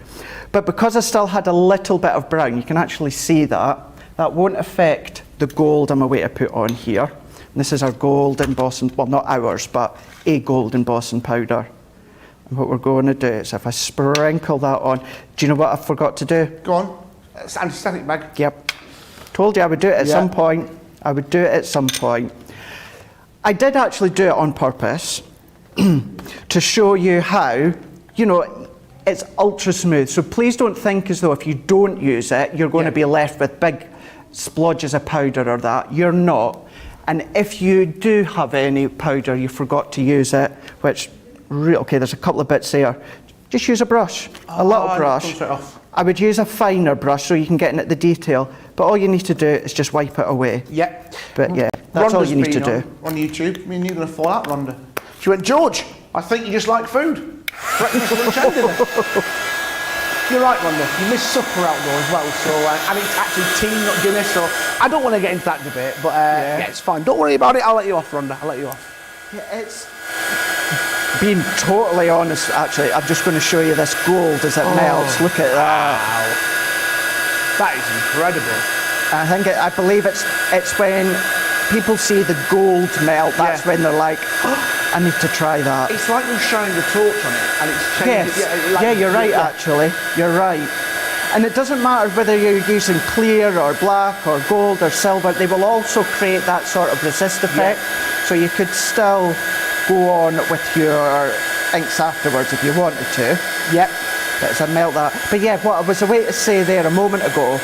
But because I still had a little bit of brown, you can actually see that won't affect the gold I'm away to put on here. And this is our gold embossing, well not ours, but a gold embossing powder. And what we're going to do is if I sprinkle that on, do you know what I forgot to do?
Go on, it's anti-static bag.
Yep. Told you I would do it at some point. I would do it at some point. I did actually do it on purpose to show you how, it's ultra smooth. So please don't think as though if you don't use it, you're going to be left with big splodges of powder or that. You're not. And if you do have any powder, you forgot to use it, which, okay, there's a couple of bits there. Just use a brush, a little brush. I would use a finer brush so you can get in at the detail, but all you need to do is just wipe it away.
Yep.
But yeah, that's all you need to do.
On YouTube, me and you're going to fall out, Rhonda. She went, George, I think you just like food. Breakfast, lunch and dinner. You're right, Rhonda. You miss supper outdoor as well, so and it's actually tea, not dinner. So I don't want to get into that debate, but yeah, it's fine. Don't worry about it. I'll let you off, Rhonda. I'll let you off.
Yeah, it's being totally honest. Actually, I'm just going to show you this gold as it melts. Look at that.
Wow. That is incredible.
I believe it's when people see the gold melt. That's when they're like, oh, I need to try that.
It's like you're shining the torch on it and it's changing.
Yes. Yeah, you're right, actually. You're right. And it doesn't matter whether you're using clear or black or gold or silver, they will also create that sort of resist effect. So you could still go on with your inks afterwards if you wanted to. Yep. But as I melt that. But yeah, what I was away to say there a moment ago,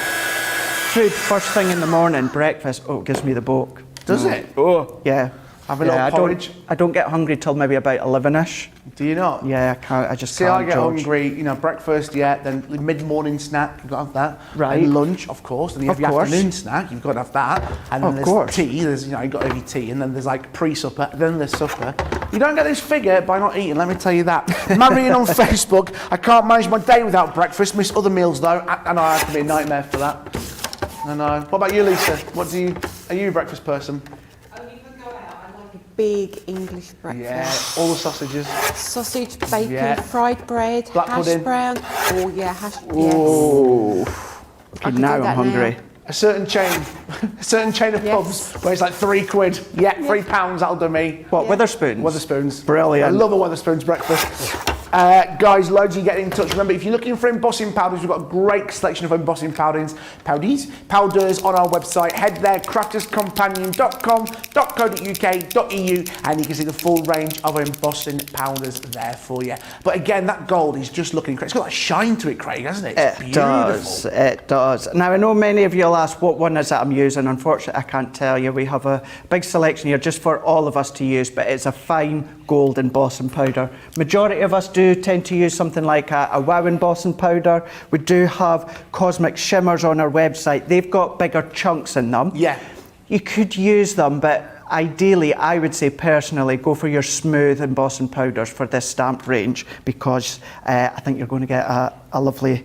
food first thing in the morning, breakfast, it gives me the boke.
Does it?
Oh, yeah.
Have a little porridge.
I don't get hungry till maybe about 11ish.
Do you not?
Yeah, I can't. I just
See,
can't.
I get
George.
hungry. You know, breakfast, yeah. Then mid-morning snack, you've got to have that.
Right.
And lunch, of course. And you have
Of
your
course.
afternoon snack, you've got to have that. And then
Of
there's
course.
tea. There's, you know, you've got to have your tea. And then there's like pre-supper. Then there's supper. You don't get this figure by not eating. Let me tell you that. Marion on Facebook. I can't manage my day without breakfast. Miss other meals though, and I have to be a nightmare for that. I know. What about you, Lisa? Are you a breakfast person?
Big English breakfast.
Yeah, all the sausages.
Sausage, bacon,
Yeah.
fried bread,
Black
hash
pudding.
brown. Oh yeah, hash.
Oh,
I can
now
do
I'm
that
hungry.
now.
A certain chain of
Yes.
pubs where it's like £3. Yeah, £3, that'll do me.
What,
Yeah.
Weatherspoons?
Weatherspoons.
Brilliant.
I love a Weatherspoons breakfast. Guys, loads of you getting in touch. Remember, if you're looking for embossing powders, we've got a great selection of embossing powders on our website. Head there, crafterscompanion.com.co.uk.eu, and you can see the full range of embossing powders there for you. But again, that gold is just looking incredible. It's got that shine to it, Craig, hasn't it? It's
It
beautiful.
does, it does. Now, I know many of you will ask what one is that I'm using. Unfortunately, I can't tell you. We have a big selection here just for all of us to use, but it's a fine gold embossing powder. Majority of us do tend to use something like a wow embossing powder. We do have Cosmic Shimmers on our website. They've got bigger chunks in them.
Yeah.
You could use them, but ideally, I would say personally, go for your smooth embossing powders for this stamp range, because I think you're going to get a lovely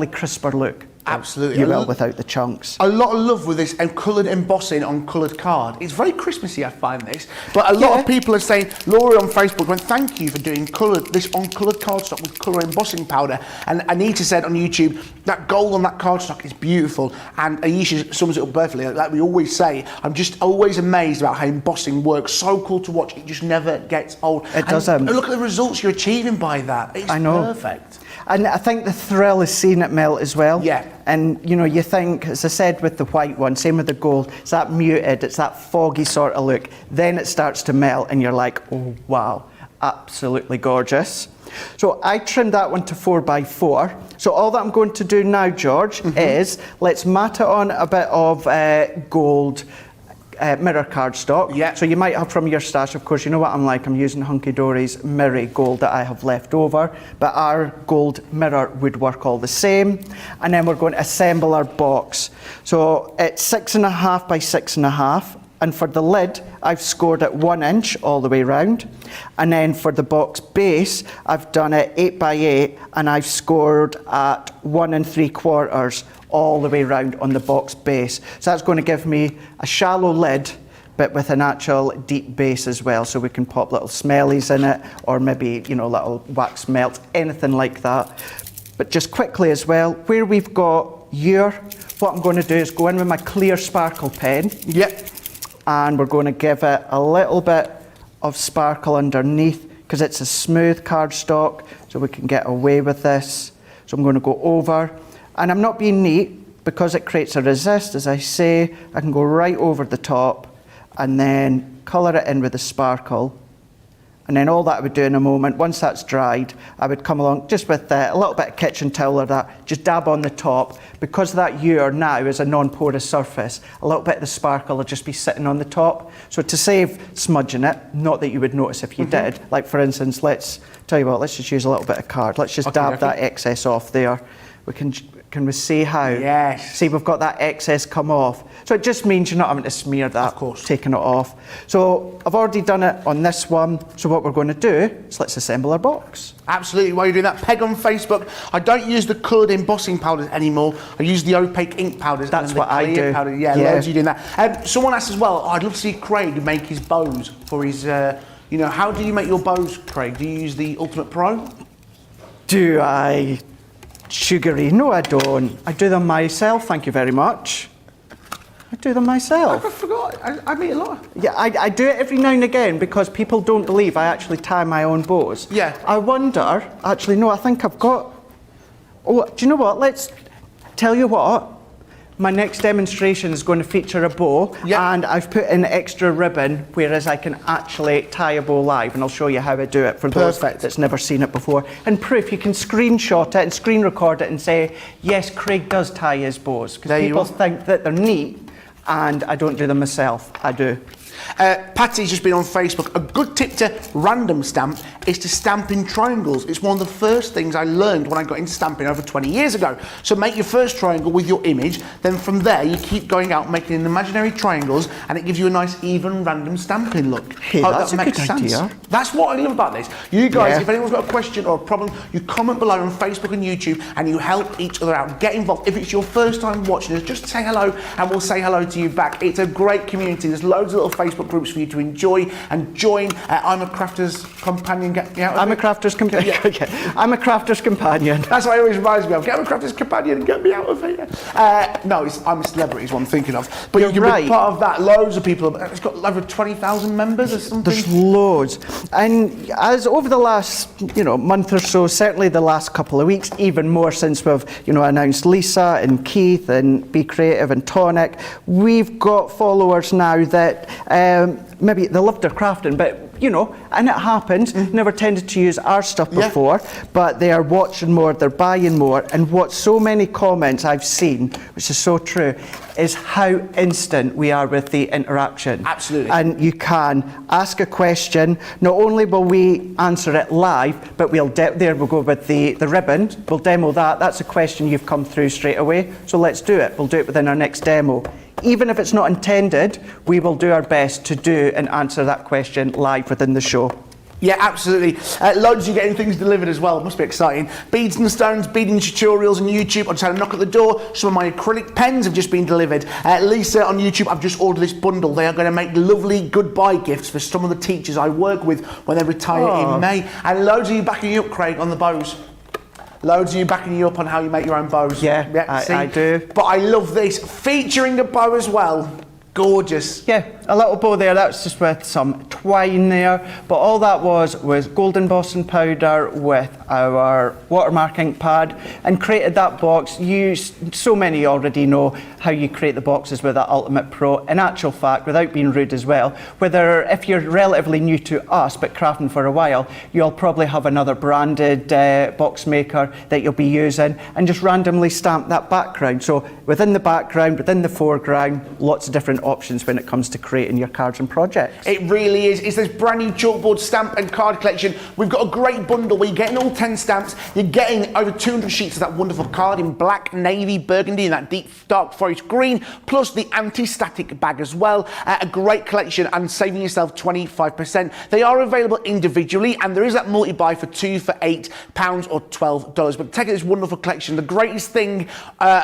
crisper look.
Absolutely.
You will without the chunks.
A lot of love with this coloured embossing on coloured card. It's very Christmassy, I find this. But a lot of people are saying, Laura on Facebook went, thank you for doing this on coloured cardstock with colour embossing powder. And Anita said on YouTube, that gold on that cardstock is beautiful. And Aisha sums it up perfectly. Like we always say, I'm just always amazed about how embossing works. So cool to watch. It just never gets old.
It doesn't.
And look at the results you're achieving by that. It's
I know.
perfect.
And I think the thrill is seeing it melt as well.
Yeah.
And you know, you think, as I said with the white one, same with the gold, it's that muted, it's that foggy sort of look. Then it starts to melt and you're like, oh wow, absolutely gorgeous. So I trimmed that one to 4x4. So all that I'm going to do now, George, is let's mat it on a bit of gold mirror cardstock.
Yeah.
So you might have from your stash, of course, you know what I'm like, I'm using Hunky Dory's Mirror gold that I have left over, but our gold mirror would work all the same. And then we're going to assemble our box. So it's 6.5 by 6.5. And for the lid, I've scored it 1 inch all the way round. And then for the box base, I've done it 8 by 8, and I've scored at 1 3/4 all the way round on the box base. So that's going to give me a shallow lid, but with an actual deep base as well. So we can pop little smellies in it, or maybe, you know, little wax melts, anything like that. But just quickly as well, where we've got what I'm going to do is go in with my clear sparkle pen.
Yep.
And we're going to give it a little bit of sparkle underneath, because it's a smooth cardstock, so we can get away with this. So I'm going to go over, and I'm not being neat because it creates a resist, as I say. I can go right over the top and then colour it in with the sparkle. And then all that I would do in a moment, once that's dried, I would come along just with a little bit of kitchen towel or that, just dab on the top. Because that now is a non-porous surface, a little bit of the sparkle will just be sitting on the top. So to save smudging it, not that you would notice if you did, like for instance, let's just use a little bit of card. Let's just dab that excess off there. Can we see how?
Yes.
See, we've got that excess come off. So it just means you're not having to smear that,
Of course.
taking it off. So I've already done it on this one. So what we're going to do is let's assemble our box.
Absolutely, while you're doing that, Peg on Facebook, I don't use the coloured embossing powders anymore. I use the opaque ink powders.
That's
and
what
the
I
clear
do.
Powder. Yeah, loads of you doing that. Someone asked as well, I'd love to see Craig make his bows for his, how do you make your bows, Craig? Do you use the Ultimate Pro?
Do I? Sugary? No, I don't. I do them myself, thank you very much. I do them myself.
I forgot, I meet a lot.
Yeah, I do it every now and again because people don't believe I actually tie my own bows.
Yeah.
I wonder, actually, no, I think I've got... Oh, do you know what? Let's tell you what. My next demonstration is going to feature a bow, and I've put in extra ribbon, whereas I can actually tie a bow live, and I'll show you how I do it for those that's never seen it before. And proof, you can screenshot it and screen record it and say, yes, Craig does tie his bows, because people think that they're neat, and I don't do them myself. I do.
Patty's just been on Facebook. A good tip to random stamp is to stamp in triangles. It's one of the first things I learned when I got into stamping over 20 years ago. So make your first triangle with your image, then from there you keep going out making imaginary triangles, and it gives you a nice even random stamping look.
Hey, that's a good idea.
That's what I love about this. You guys, if anyone's got a question or a problem, you comment below on Facebook and YouTube and you help each other out. Get involved. If it's your first time watching us, just say hello and we'll say hello to you back. It's a great community. There's loads of little Facebook groups for you to enjoy and join. I'm a crafter's companion. Get me out of
I'm
it.
a crafter's companion. I'm a crafter's companion.
That's what it always reminds me of. Get a crafter's companion and get me out of here. No, I'm a celebrity is what I'm thinking of. But
You're
you can
right.
be part of that. Loads of people. It's got over 20,000 members or something.
There's loads. And as over the last, month or so, certainly the last couple of weeks, even more since we've, announced Lisa and Keith and Be Creative and Tonic, we've got followers now that maybe they love their crafting, but and it happens, never tended to use our stuff before, but they are watching more, they're buying more, and what so many comments I've seen, which is so true, is how instant we are with the interaction.
Absolutely.
And you can ask a question, not only will we answer it live, but we'll go with the ribbon, we'll demo that, that's a question you've come through straight away, so let's do it, we'll do it within our next demo. Even if it's not intended, we will do our best to do and answer that question live within the show.
Yeah, absolutely. Loads of you getting things delivered as well. It must be exciting. Beads and stones, beading tutorials on YouTube. I just had a knock at the door. Some of my acrylic pens have just been delivered. Lisa on YouTube, I've just ordered this bundle. They are going to make lovely goodbye gifts for some of the teachers I work with when they retire in May. And loads of you backing you up, Craig, on the bows. Loads of you backing you up on how you make your own bows.
Yeah, I do.
But I love this. Featuring a bow as well. Gorgeous.
Yeah, a little bow there, that's just with some twine there, but all that was gold embossing powder with our watermark ink pad, and created that box. So many already know how you create the boxes with that Ultimate Pro. In actual fact, without being rude as well, if you're relatively new to us but crafting for a while, you'll probably have another branded box maker that you'll be using, and just randomly stamp that background. So within the background, within the foreground, lots of different options when it comes to creating your cards and projects.
It really is. It's this brand new Chalkboard stamp and card collection. We've got a great bundle where you're getting all 10 stamps. You're getting over 200 sheets of that wonderful card in black, navy, burgundy, and that deep dark forest green, plus the anti-static bag as well. A great collection and saving yourself 25%. They are available individually, and there is that multi-buy for $2 for £8 or $12. But take this wonderful collection. The greatest thing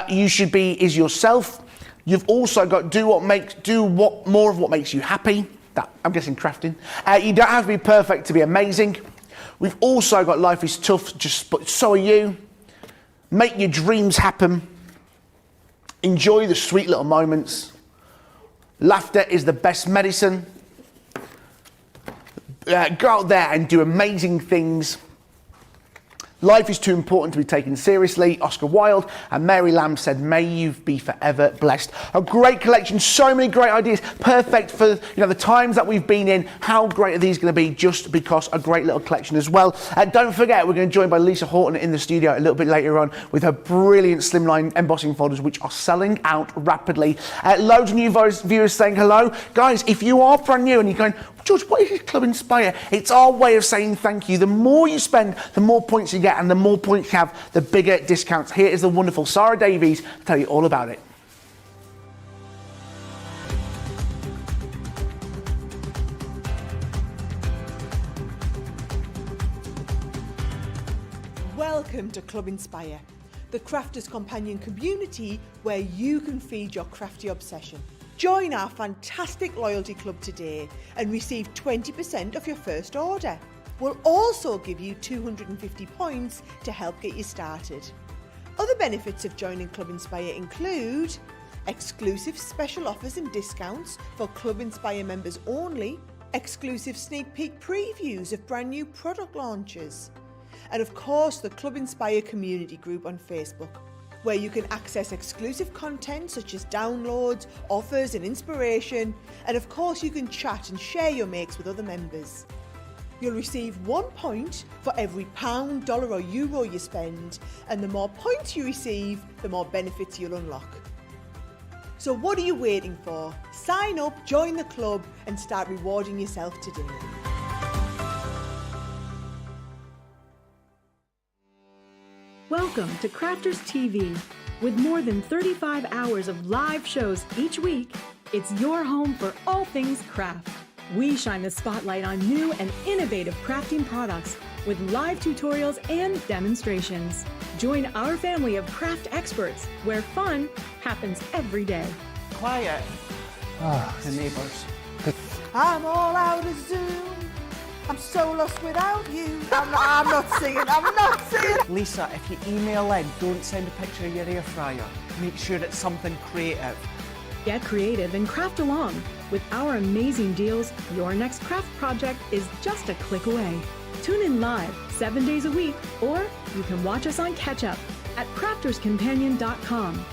you should be is yourself. You've also got more of what makes you happy. That, I'm guessing crafting. You don't have to be perfect to be amazing. We've also got life is tough, but so are you. Make your dreams happen. Enjoy the sweet little moments. Laughter is the best medicine. Go out there and do amazing things. Life is too important to be taken seriously. Oscar Wilde. And Mary Lamb said, may you be forever blessed. A great collection, so many great ideas, perfect for the times that we've been in. How great are these going to be? Just because a great little collection as well. Don't forget, we're going to be joined by Lisa Horton in the studio a little bit later on with her brilliant slimline embossing folders, which are selling out rapidly. Loads of new viewers saying hello. Guys, if you are brand new and you're going, George, what is Club Inspire? It's our way of saying thank you. The more you spend, the more points you get, and the more points you have, the bigger discounts. Here is the wonderful Sarah Davies to tell you all about it.
Welcome to Club Inspire, the Crafters Companion community where you can feed your crafty obsession. Join our fantastic loyalty club today and receive 20% of your first order. We'll also give you 250 points to help get you started. Other benefits of joining Club Inspire include exclusive special offers and discounts for Club Inspire members only, exclusive sneak peek previews of brand new product launches, and of course the Club Inspire community group on Facebook, where you can access exclusive content such as downloads, offers and inspiration, and of course you can chat and share your makes with other members. You'll receive 1 point for every £1, dollar or euro you spend, and the more points you receive, the more benefits you'll unlock. So what are you waiting for? Sign up, join the club and start rewarding yourself today.
Welcome to Crafters TV. With more than 35 hours of live shows each week, it's your home for all things craft. We shine the spotlight on new and innovative crafting products with live tutorials and demonstrations. Join our family of craft experts where fun happens every day.
Quiet. The neighbours.
I'm all out of Zoom. I'm so lost without you. I'm not singing.
Lisa, if you email in, don't send a picture of your air fryer. Make sure it's something creative.
Get creative and craft along. With our amazing deals, your next craft project is just a click away. Tune in live 7 days a week, or you can watch us on Catch Up at crafterscompanion.com,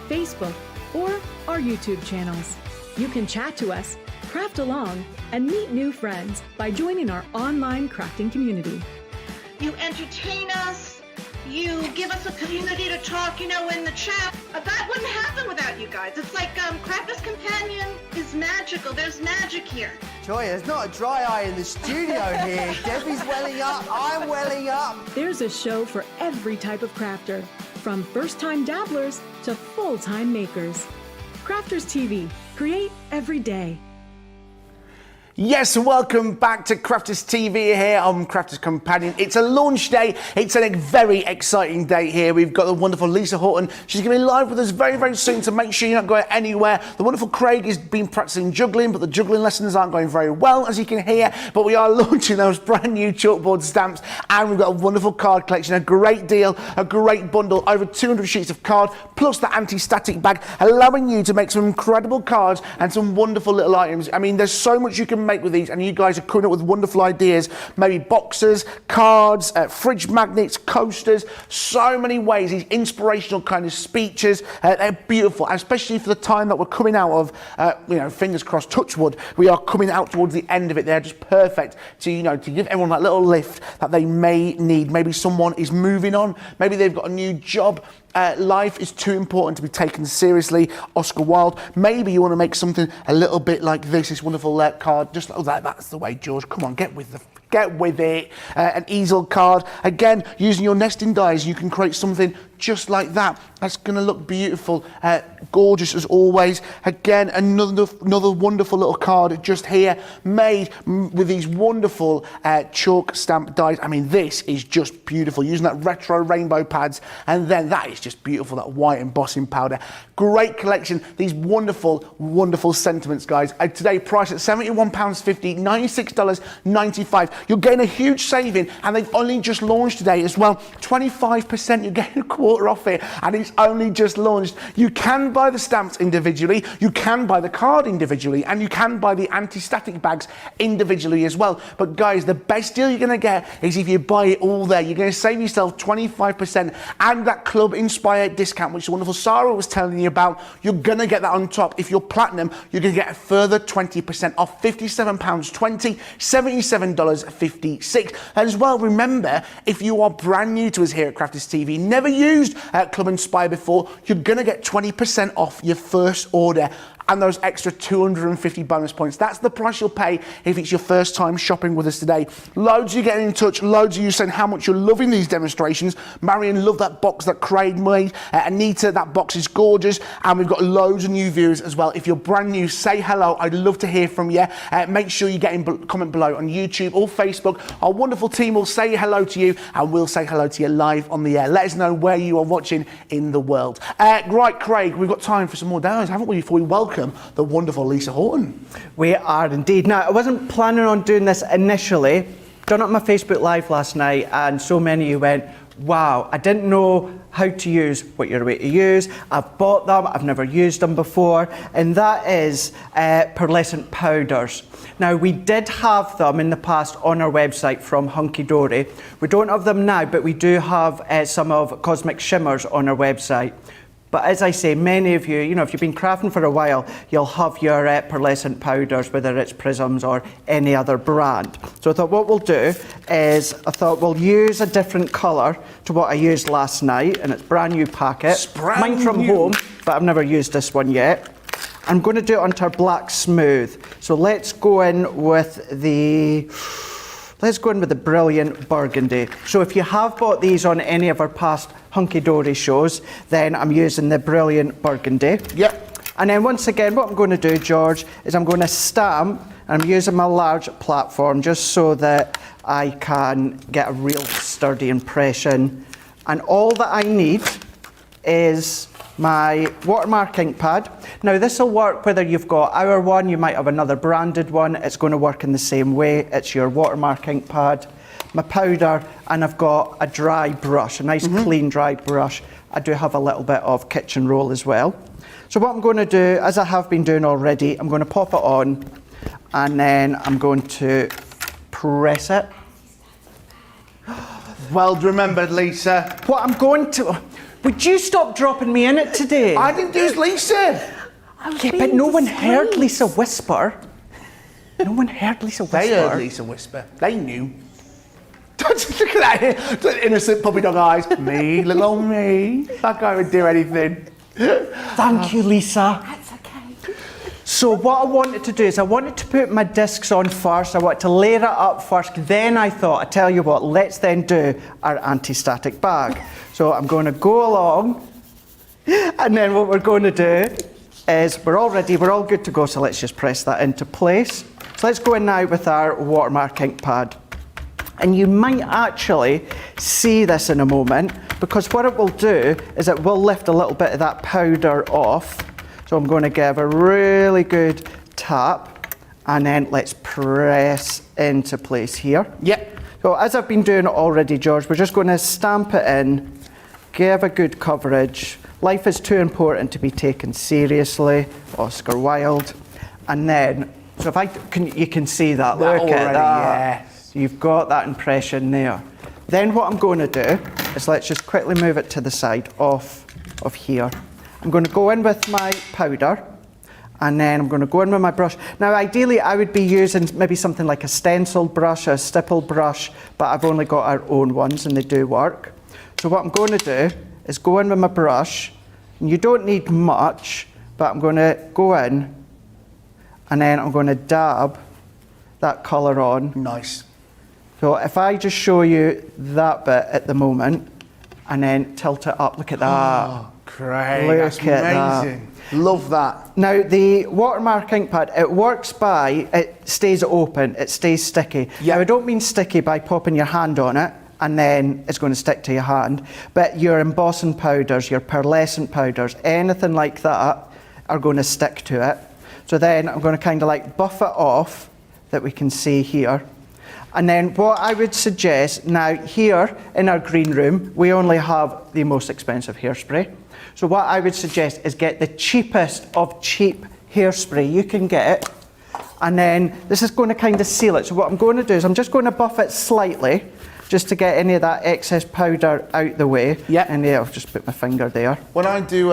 Facebook, or our YouTube channels. You can chat to us, craft along, and meet new friends by joining our online crafting community.
You entertain us. You give us a community to talk, in the chat. That wouldn't happen without you guys. It's like Crafters Companion is magical. There's magic here.
Joy, there's not a dry eye in the studio here. Debbie's welling up, I'm welling up.
There's a show for every type of crafter, from first-time dabblers to full-time makers. Crafters TV. Create every day.
Yes, welcome back to Crafters TV here on Crafters Companion. It's a launch day. It's a very exciting day here. We've got the wonderful Lisa Horton. She's going to be live with us very, very soon, so make sure you're not going anywhere. The wonderful Craig has been practicing juggling, but the juggling lessons aren't going very well, as you can hear. But we are launching those brand new chalkboard stamps, and we've got a wonderful card collection, a great deal, a great bundle, over 200 sheets of card, plus the anti-static bag, allowing you to make some incredible cards and some wonderful little items. I mean, there's so much you can make with these, and you guys are coming up with wonderful ideas. Maybe boxes, cards, fridge magnets, coasters, so many ways. These inspirational kind of speeches, they're beautiful, especially for the time that we're coming out of. Fingers crossed, touch wood, we are coming out towards the end of it. They're just perfect to to give everyone that little lift that they may need. Maybe someone is moving on, maybe they've got a new job. Life is too important to be taken seriously. Oscar Wilde. Maybe you want to make something a little bit like this wonderful card. Just that's the way, George. Come on, get with it. An easel card. Again, using your nesting dies, you can create something just like that. That's going to look beautiful. Gorgeous as always. Again, another wonderful little card just here, made with these wonderful chalk stamp dies. I mean, this is just beautiful. Using that retro rainbow pads, and then that is just beautiful, that white embossing powder. Great collection. These wonderful, wonderful sentiments, guys. Today priced at £71.50, $96.95. You're getting a huge saving, and they've only just launched today as well. 25%, you're getting a quarter off it, and it's only just launched. You can buy the stamps individually, you can buy the card individually, and you can buy the anti-static bags individually as well. But guys, the best deal you're going to get is if you buy it all there. You're going to save yourself 25%, and that Club Inspired discount, which the wonderful Sarah was telling you about, you're going to get that on top. If you're platinum, you're going to get a further 20% off, £57.20, $77.56. And as well, remember, if you are brand new to us here at Crafters TV, never used Club Inspire before, you're going to get 20% off your first order and those extra 250 bonus points. That's the price you'll pay if it's your first time shopping with us today. Loads of you getting in touch, loads of you saying how much you're loving these demonstrations. Marion loved that box that Craig made. Anita, that box is gorgeous. And we've got loads of new viewers as well. If you're brand new, say hello. I'd love to hear from you. Make sure you get in comment below on YouTube or Facebook. Our wonderful team will say hello to you, and we'll say hello to you live on the air. Let us know where you are watching in the world. Right, Craig, we've got time for some more demos, haven't we, before we welcome the wonderful Lisa Horton.
We are indeed. Now, I wasn't planning on doing this initially. Done it on my Facebook Live last night, and so many of you went, wow, I didn't know how to use what you're about to use. I've bought them, I've never used them before, and that is pearlescent powders. Now, we did have them in the past on our website from Hunky Dory. We don't have them now, but we do have some of Cosmic Shimmers on our website. But as I say, many of you, if you've been crafting for a while, you'll have your pearlescent powders, whether it's Prisms or any other brand. So I thought what we'll do is, we'll use a different colour to what I used last night, and it's brand new packet. Mine from home, but I've never used this one yet. I'm going to do it onto our black smooth. So let's go in with the Brilliant Burgundy. So if you have bought these on any of our past Hunky Dory shows, then I'm using the Brilliant Burgundy.
Yep.
And then once again, what I'm going to do, George, is I'm going to stamp, and I'm using my large platform just so that I can get a real sturdy impression. And all that I need is my watermark ink pad. Now this will work whether you've got our one, you might have another branded one, it's going to work in the same way. It's your watermark ink pad, my powder, and I've got a dry brush, a nice clean dry brush. I do have a little bit of kitchen roll as well. So what I'm going to do, as I have been doing already, I'm going to pop it on and then I'm going to press it.
Well remembered, Lisa.
What I'm going to... Would you stop dropping me in it today?
I didn't do Lisa.
Yeah, but no one heard Lisa whisper. No one heard Lisa whisper.
They heard Lisa whisper. They knew. Don't look at that innocent puppy dog eyes. Me, little old me. That guy would do anything.
Thank you, Lisa.
That's okay.
So what I wanted to do is I wanted to put my discs on first. I wanted to layer it up first. Then I thought, I tell you what, let's then do our anti-static bag. So I'm going to go along, and then what we're going to do is we're all ready, we're all good to go, so let's just press that into place. So let's go in now with our watermark ink pad. And you might actually see this in a moment, because what it will do is it will lift a little bit of that powder off. So I'm going to give a really good tap, and then let's press into place here.
Yep.
So as I've been doing it already, George, we're just going to stamp it in, give a good coverage. Life is too important to be taken seriously, Oscar Wilde. And then, so if you can see that, look
already,
at that.
yes.
You've got that impression there. Then what I'm going to do is let's just quickly move it to the side off of here. I'm going to go in with my powder, and then I'm going to go in with my brush. Now ideally I would be using maybe something like a stenciled brush, a stipple brush, but I've only got our own ones and they do work. So what I'm going to do is go in with my brush, and you don't need much, but I'm going to go in and then I'm going to dab that colour on.
Nice.
So if I just show you that bit at the moment and then tilt it up, look at that.
Oh, great.
Look
That's
at
amazing. Love that.
Now the watermark ink pad, it works by, it stays open, it stays sticky.
Yeah.
Now I don't mean sticky by popping your hand on it and then it's going to stick to your hand, but your embossing powders, your pearlescent powders, anything like that are going to stick to it. So then I'm going to kind of like buff it off, that we can see here. And then what I would suggest, now here in our green room, we only have the most expensive hairspray. So what I would suggest is get the cheapest of cheap hairspray you can get. And then this is going to kind of seal it. So what I'm going to do is I'm just going to buff it slightly, just to get any of that excess powder out the way.
Yeah.
And yeah, I'll just put my finger there.
When I do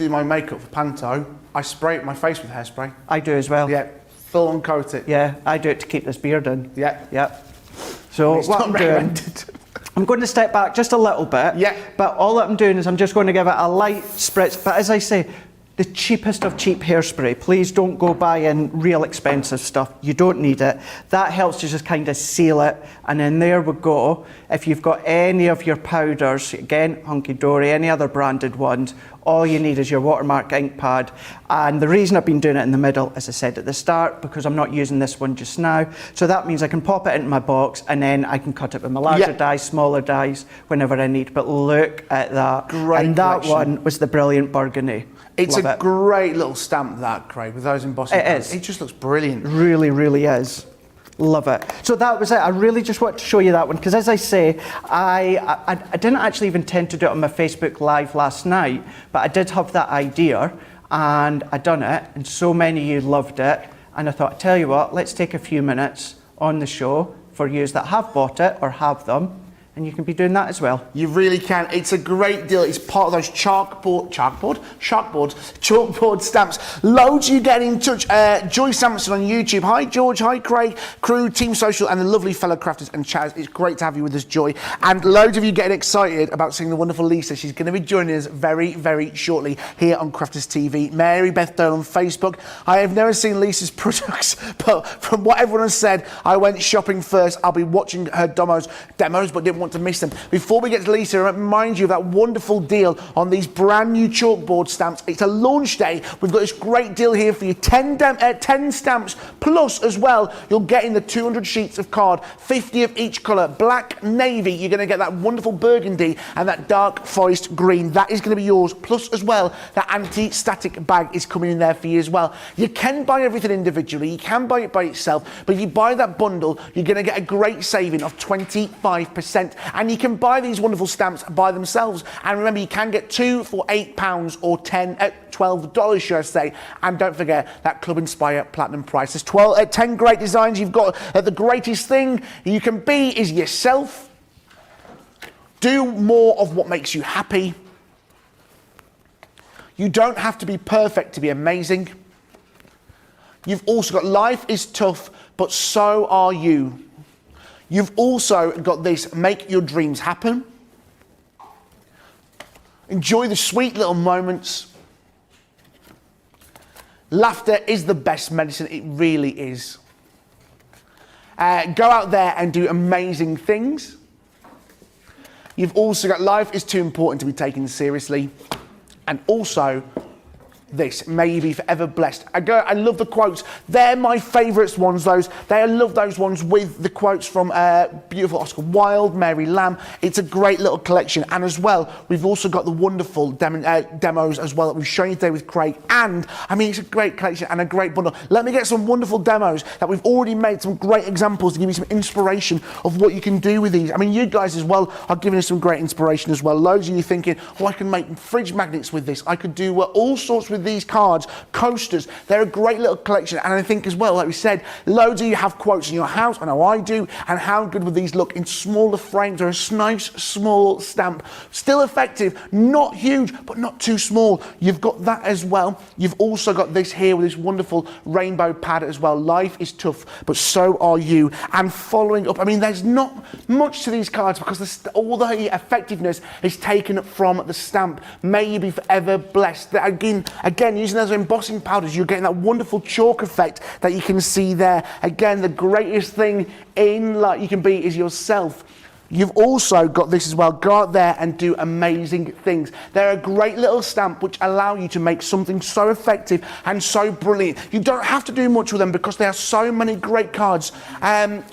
my makeup for Panto, I spray my face with hairspray.
I do as well.
Yeah, full on coat it.
Yeah, I do it to keep this beard in.
Yeah.
Yeah. So
It's
what
not
I'm doing,
recommended.
I'm going to step back just a little bit.
Yeah.
But all that I'm doing is I'm just going to give it a light spritz. But as I say, the cheapest of cheap hairspray. Please don't go buying real expensive stuff. You don't need it. That helps to just kind of seal it. And then there we go. If you've got any of your powders, again, Hunky Dory, any other branded ones, all you need is your watermark ink pad. And the reason I've been doing it in the middle, as I said at the start, because I'm not using this one just now. So that means I can pop it into my box and then I can cut it with my larger dies, smaller dies, whenever I need. But look at that.
Great
and that
collection.
one was the Brilliant Burgundy.
It's
Love
a
it.
great little stamp, that, Craig, with those embossing
It
powders.
is.
It just looks brilliant.
Really, really is. Love it. So that was it. I really just wanted to show you that one because, as I say, I didn't actually even intend to do it on my Facebook Live last night, but I did have that idea and I done it, and so many of you loved it. And I thought, I tell you what, let's take a few minutes on the show for you that have bought it or have them, and you can be doing that as well.
You really can. It's a great deal. It's part of those chalkboard stamps. Loads of you getting in touch. Joy Sampson on YouTube. Hi George, hi Craig, crew, Team Social, and the lovely fellow crafters and chatters. It's great to have you with us, Joy. And loads of you getting excited about seeing the wonderful Lisa. She's going to be joining us very, very shortly here on Crafters TV. Mary Beth Dole on Facebook. I have never seen Lisa's products, but from what everyone has said, I went shopping first. I'll be watching her demos, but didn't want to miss them. Before we get to Lisa, I remind you of that wonderful deal on these brand new chalkboard stamps. It's a launch day. We've got this great deal here for you. 10 stamps plus as well. You'll get in the 200 sheets of card, 50 of each colour. Black, navy, you're going to get that wonderful burgundy and that dark forest green. That is going to be yours. Plus as well, that anti-static bag is coming in there for you as well. You can buy everything individually. You can buy it by itself. But if you buy that bundle, you're going to get a great saving of 25%. And you can buy these wonderful stamps by themselves. And remember, you can get 2 for £8 or $12, should I say. And don't forget that Club Inspire Platinum price. There's 10 great designs. You've got the greatest thing you can be is yourself. Do more of what makes you happy. You don't have to be perfect to be amazing. You've also got life is tough, but so are you. You've also got this, make your dreams happen. Enjoy the sweet little moments. Laughter is the best medicine, it really is. Go out there and do amazing things. You've also got life is too important to be taken seriously. And also, this, may you be forever blessed. I love the quotes. They're my favourites ones, those. I love those ones with the quotes from beautiful Oscar Wilde, Mary Lamb. It's a great little collection. And as well, we've also got the wonderful demos as well that we've shown you today with Craig. And, I mean, it's a great collection and a great bundle. Let me get some wonderful demos that we've already made, some great examples to give you some inspiration of what you can do with these. I mean, you guys as well are giving us some great inspiration as well. Loads of you thinking, oh, I can make fridge magnets with this. I could do all sorts with these cards, coasters. They're a great little collection, and I think as well, like we said, loads of you have quotes in your house. I know I do. And how good would these look in smaller frames or a nice small stamp? Still effective, not huge, but not too small. You've got that as well. You've also got this here with this wonderful rainbow pad as well. Life is tough, but so are you. And following up, I mean, there's not much to these cards because all the effectiveness is taken from the stamp. May you be forever blessed. Again, using those embossing powders, you're getting that wonderful chalk effect that you can see there. Again, the greatest thing in life you can be is yourself. You've also got this as well. Go out there and do amazing things. They're a great little stamp which allow you to make something so effective and so brilliant. You don't have to do much with them because there are so many great cards.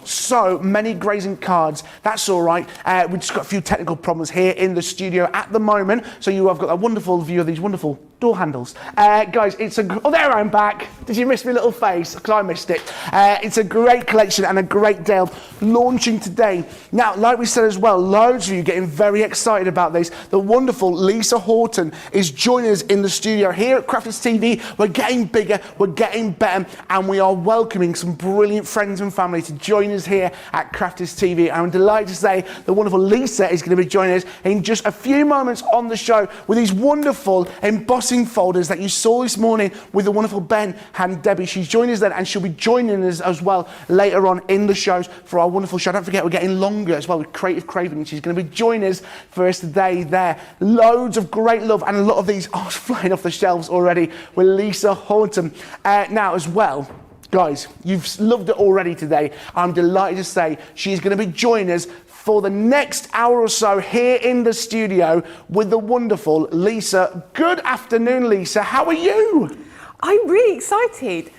So many grazing cards. That's all right. We've just got a few technical problems here in the studio at the moment. So you have got a wonderful view of these wonderful door handles. Guys, oh, there I'm back. Did you miss my little face? Because I missed it. It's a great collection and a great deal launching today. Now, like we said as well, loads of you getting very excited about this. The wonderful Lisa Horton is joining us in the studio here at Crafters TV. We're getting bigger, we're getting better, and we are welcoming some brilliant friends and family to join us here at Crafters TV. I'm delighted to say the wonderful Lisa is going to be joining us in just a few moments on the show with these wonderful embossing folders that you saw this morning with the wonderful Ben and Debbie. She's joining us then, and she'll be joining us as well later on in the shows for our wonderful show. Don't forget, we're getting longer as well with Creative Craving. She's going to be joining us for us today there. Loads of great love and a lot of these are flying off the shelves already with Lisa Horton. Now as well, guys, you've loved it already today. I'm delighted to say she's going to be joining us for the next hour or so here in the studio with the wonderful Lisa. Good afternoon, Lisa. How are you?
I'm really excited.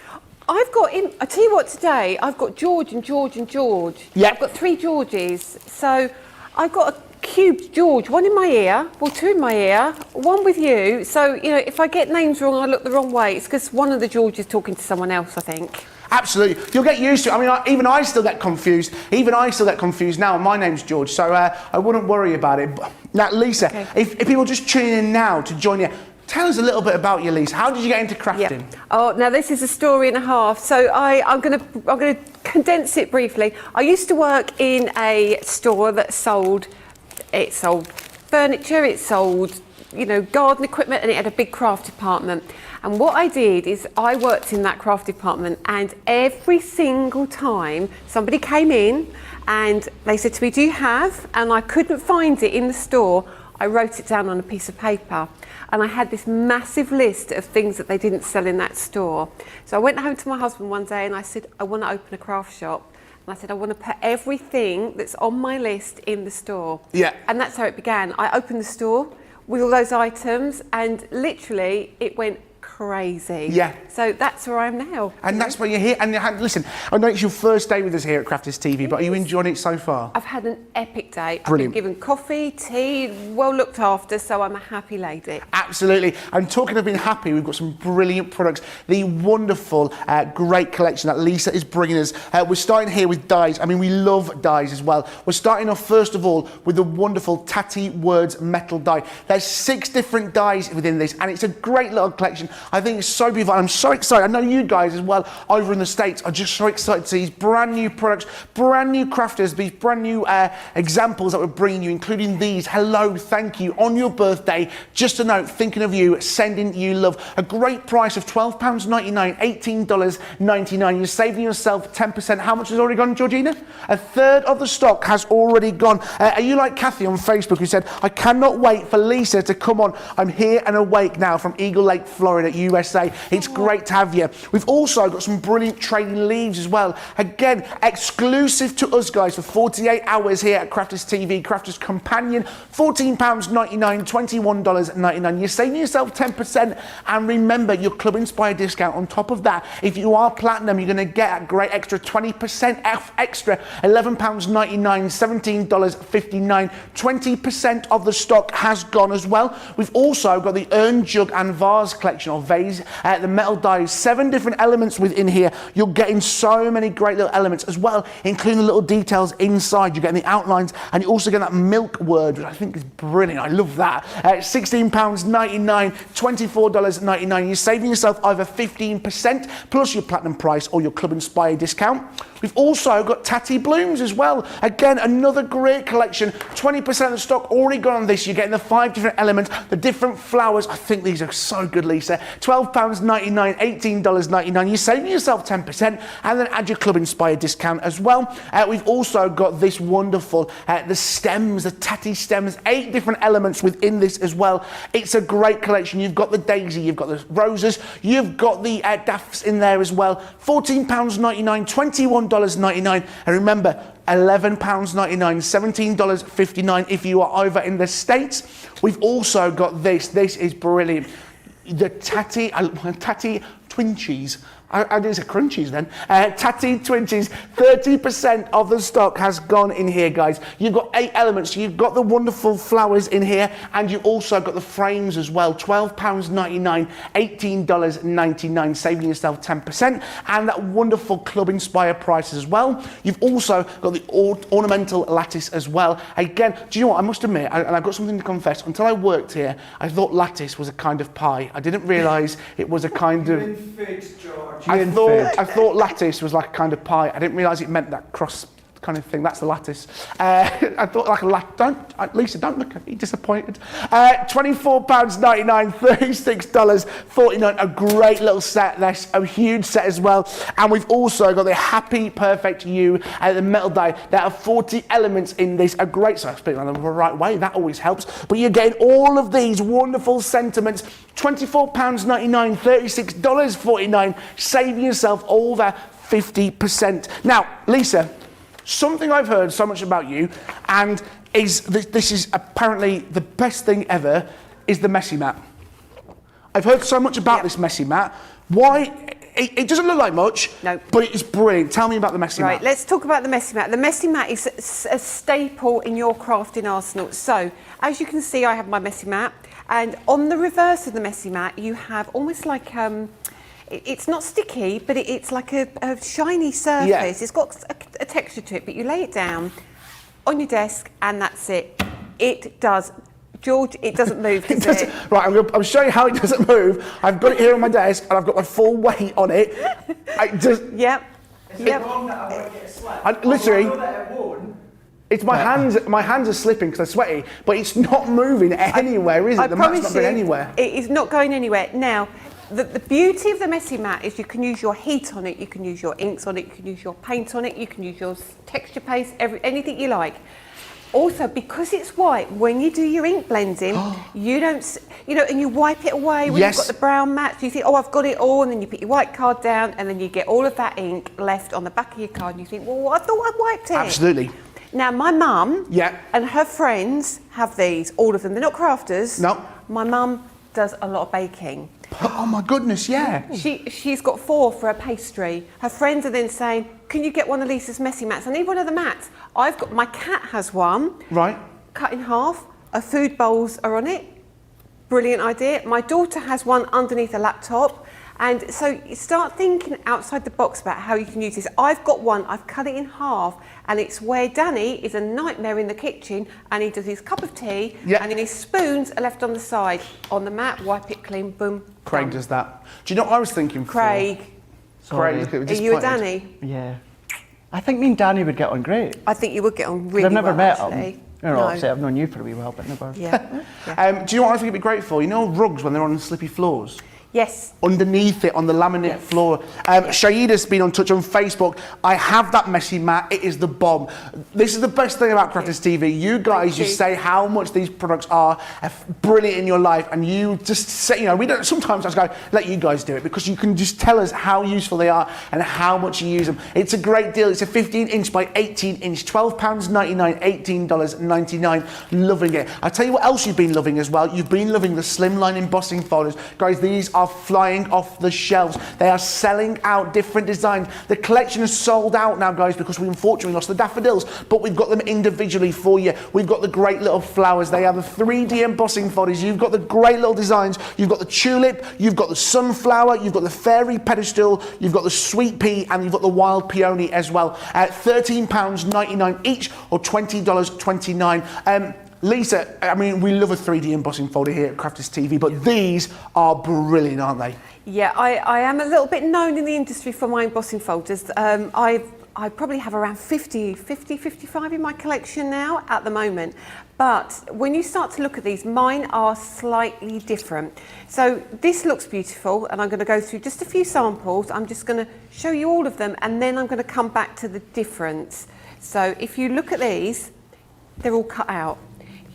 I tell you what, today I've got George and George and George.
Yeah.
I've got 3 Georges. So I've got a cubed George, one in my ear, well, 2 in my ear, one with you. So, you know, if I get names wrong, I look the wrong way. It's because one of the Georges is talking to someone else, I think.
Absolutely. You'll get used to it. I mean, even I still get confused. Even I still get confused now. My name's George, so I wouldn't worry about it. Now, Lisa, okay. If people are just tuning in now to join you, tell us a little bit about you, Lisa. How did you get into crafting?
Yeah. Oh, now this is a story and a half. So I'm gonna condense it briefly. I used to work in a store that sold furniture, it sold, you know, garden equipment, and it had a big craft department. And what I did is I worked in that craft department, and every single time somebody came in and they said to me, do you have? And I couldn't find it in the store, I wrote it down on a piece of paper. And I had this massive list of things that they didn't sell in that store. So I went home to my husband one day and I said, I want to open a craft shop. And I said, I want to put everything that's on my list in the store.
Yeah.
And that's how it began. I opened the store with all those items, and literally it went crazy.
Yeah.
So that's where I am now.
And that's why you're here. And listen, I know it's your first day with us here at Crafters TV, but are you enjoying it so far?
I've had an epic day.
Brilliant.
I've been given coffee, tea, well looked after, so I'm a happy lady.
Absolutely. And talking of being happy, we've got some brilliant products. The wonderful, great collection that Lisa is bringing us. We're starting here with dies. I mean, we love dies as well. We're starting off, first of all, with the wonderful Tatty Words metal die. There's 6 different dies within this, and it's a great little collection. I think it's so beautiful. I'm so excited. I know you guys as well over in the States are just so excited to see these brand new products, brand new crafters, these brand new examples that we're bringing you, including these. Hello, thank you. On your birthday, just a note, thinking of you, sending you love. A great price of £12.99, $18.99. You're saving yourself 10%. How much has already gone, Georgina? A third of the stock has already gone. Are you like Kathy on Facebook, who said, I cannot wait for Lisa to come on. I'm here and awake now from Eagle Lake, Florida, USA. It's great to have you. We've also got some brilliant trading leaves as well. Again, exclusive to us guys for 48 hours here at Crafters TV, Crafters Companion, £14.99, $21.99. You're saving yourself 10%. And remember, your Club Inspired discount on top of that. If you are platinum, you're going to get a great extra 20% extra, £11.99, $17.59. 20% of the stock has gone as well. We've also got the urn, jug and vase collection, or vase, the metal dies, 7 different elements within here. You're getting so many great little elements as well, including the little details inside. You're getting the outlines, and you also get that milk word, which I think is brilliant. I love that. £16.99, $24.99. You're saving yourself either 15% plus your platinum price or your Club Inspired discount. We've also got Tatty Blooms as well. Again, another great collection. 20% of the stock already gone on this. You're getting the 5 different elements, the different flowers. I think these are so good, Lisa. £12.99, $18.99. You're saving yourself 10%, and then add your Club Inspired discount as well. We've also got this wonderful, the stems, the Tatty stems, 8 different elements within this as well. It's a great collection. You've got the daisy, you've got the roses, you've got the daffs in there as well. £14.99, $21.99, and remember, £11.99, $17.59 if you are over in the States. We've also got this. This is brilliant. The Tatty Twinchies. I did say crunchies then. Tatty Twinchies, 30% of the stock has gone in here, guys. You've got 8 elements. You've got the wonderful flowers in here, and you also got the frames as well. £12.99, $18.99, saving yourself 10%, and that wonderful Club Inspired price as well. You've also got the ornamental lattice as well. Again, do you know what? I must admit, and I've got something to confess. Until I worked here, I thought lattice was a kind of pie. I didn't realise it was a kind of... I thought lattice was like a kind of pie. I didn't realise it meant that cross kind of thing. That's the lattice. I thought like a Lisa, don't look at me disappointed. £24.99, $36.49. A great little set. That's a huge set as well. And we've also got the Happy Perfect You, the metal die. There are 40 elements in this. A great, so I speak on the right way. That always helps. But you're getting all of these wonderful sentiments. £24.99, $36.49. Saving yourself over 50%. Now, Lisa, something I've heard so much about you, and this is apparently the best thing ever, is the messy mat. I've heard so much about this messy mat. Why? It doesn't look like much,
no,
but it's brilliant. Tell me about the messy mat.
Right, let's talk about the messy mat. The messy mat is a staple in your crafting arsenal. So, as you can see, I have my messy mat, and on the reverse of the messy mat, you have almost like it's not sticky, but it's like a shiny surface. Yeah. It's got a texture to it, but you lay it down on your desk, and that's it. It does. George, it doesn't move, does it?
Right, I'm showing you how it doesn't move. I've got it here on my desk, and I've got my full weight on it.
Yep.
Is
Yep.
it wrong that I won't get a slip?
literally-
Although I know that it won't.
It's my hands. My hands are slipping because they're sweaty, but it's not moving anywhere, is it?
I
The mat's
promise
not going
you,
anywhere.
it is not going anywhere. Now, the beauty of the messy mat is you can use your heat on it, you can use your inks on it, you can use your paint on it, you can use your texture paste, anything you like. Also, because it's white, when you do your ink blending, you don't, and you wipe it away when
Yes.
you've got the brown mats. You think, oh, I've got it all, and then you put your white card down, and then you get all of that ink left on the back of your card, and you think, well, I thought I wiped it.
Absolutely.
Now, my mum
Yeah.
and her friends have these, all of them. They're not crafters.
No.
My mum does a lot of baking.
Oh my goodness, yeah.
She's got 4 for her pastry. Her friends are then saying, can you get one of Lisa's messy mats? I need one of the mats. My cat has one.
Right.
Cut in half. Her food bowls are on it. Brilliant idea. My daughter has one underneath a laptop. And so you start thinking outside the box about how you can use this. I've got one, I've cut it in half, and it's where Danny is a nightmare in the kitchen, and he does his cup of tea,
Yeah.
and then his spoons are left on the side. On the mat, wipe it clean, boom.
Craig
done.
does that. Do you know what I was thinking?
Craig,
Craig, look at
are you a
disappointed.
Danny?
Yeah. I think me and Danny would get on great.
I think you would get on
'Cause
really
I've never
well,
met
actually.
him. Obviously I've known you for a wee while, but never.
Yeah.
Do you know what I think it'd be great for? You know rugs when they're on slippy floors?
Yes.
Underneath it on the laminate
Yes.
floor. Shaida's been on touch on Facebook. I have that messy mat. It is the bomb. This is the best thing about Crafters TV. You guys
Thank you.
just say how much these products are brilliant in your life, and you just say, we don't. Sometimes I just go, let you guys do it, because you can just tell us how useful they are and how much you use them. It's a great deal. It's a 15-inch by 18-inch, £12.99, $18.99. Loving it. I tell you what else you've been loving as well. You've been loving the slimline embossing folders, guys. These are flying off the shelves. They are selling out different designs. The collection is sold out now, guys, because we unfortunately lost the daffodils, but we've got them individually for you. We've got the great little flowers. They are the 3D embossing folders. You've got the great little designs. You've got the tulip, you've got the sunflower, you've got the fairy pedestal, you've got the sweet pea, and you've got the wild peony as well. £13.99 each, or $20.29. Lisa, I mean, we love a 3D embossing folder here at Crafters TV, but these are brilliant, aren't they?
Yeah, I am a little bit known in the industry for my embossing folders. I probably have around 55 in my collection now at the moment. But when you start to look at these, mine are slightly different. So this looks beautiful, and I'm going to go through just a few samples. I'm just going to show you all of them, and then I'm going to come back to the difference. So if you look at these, they're all cut out.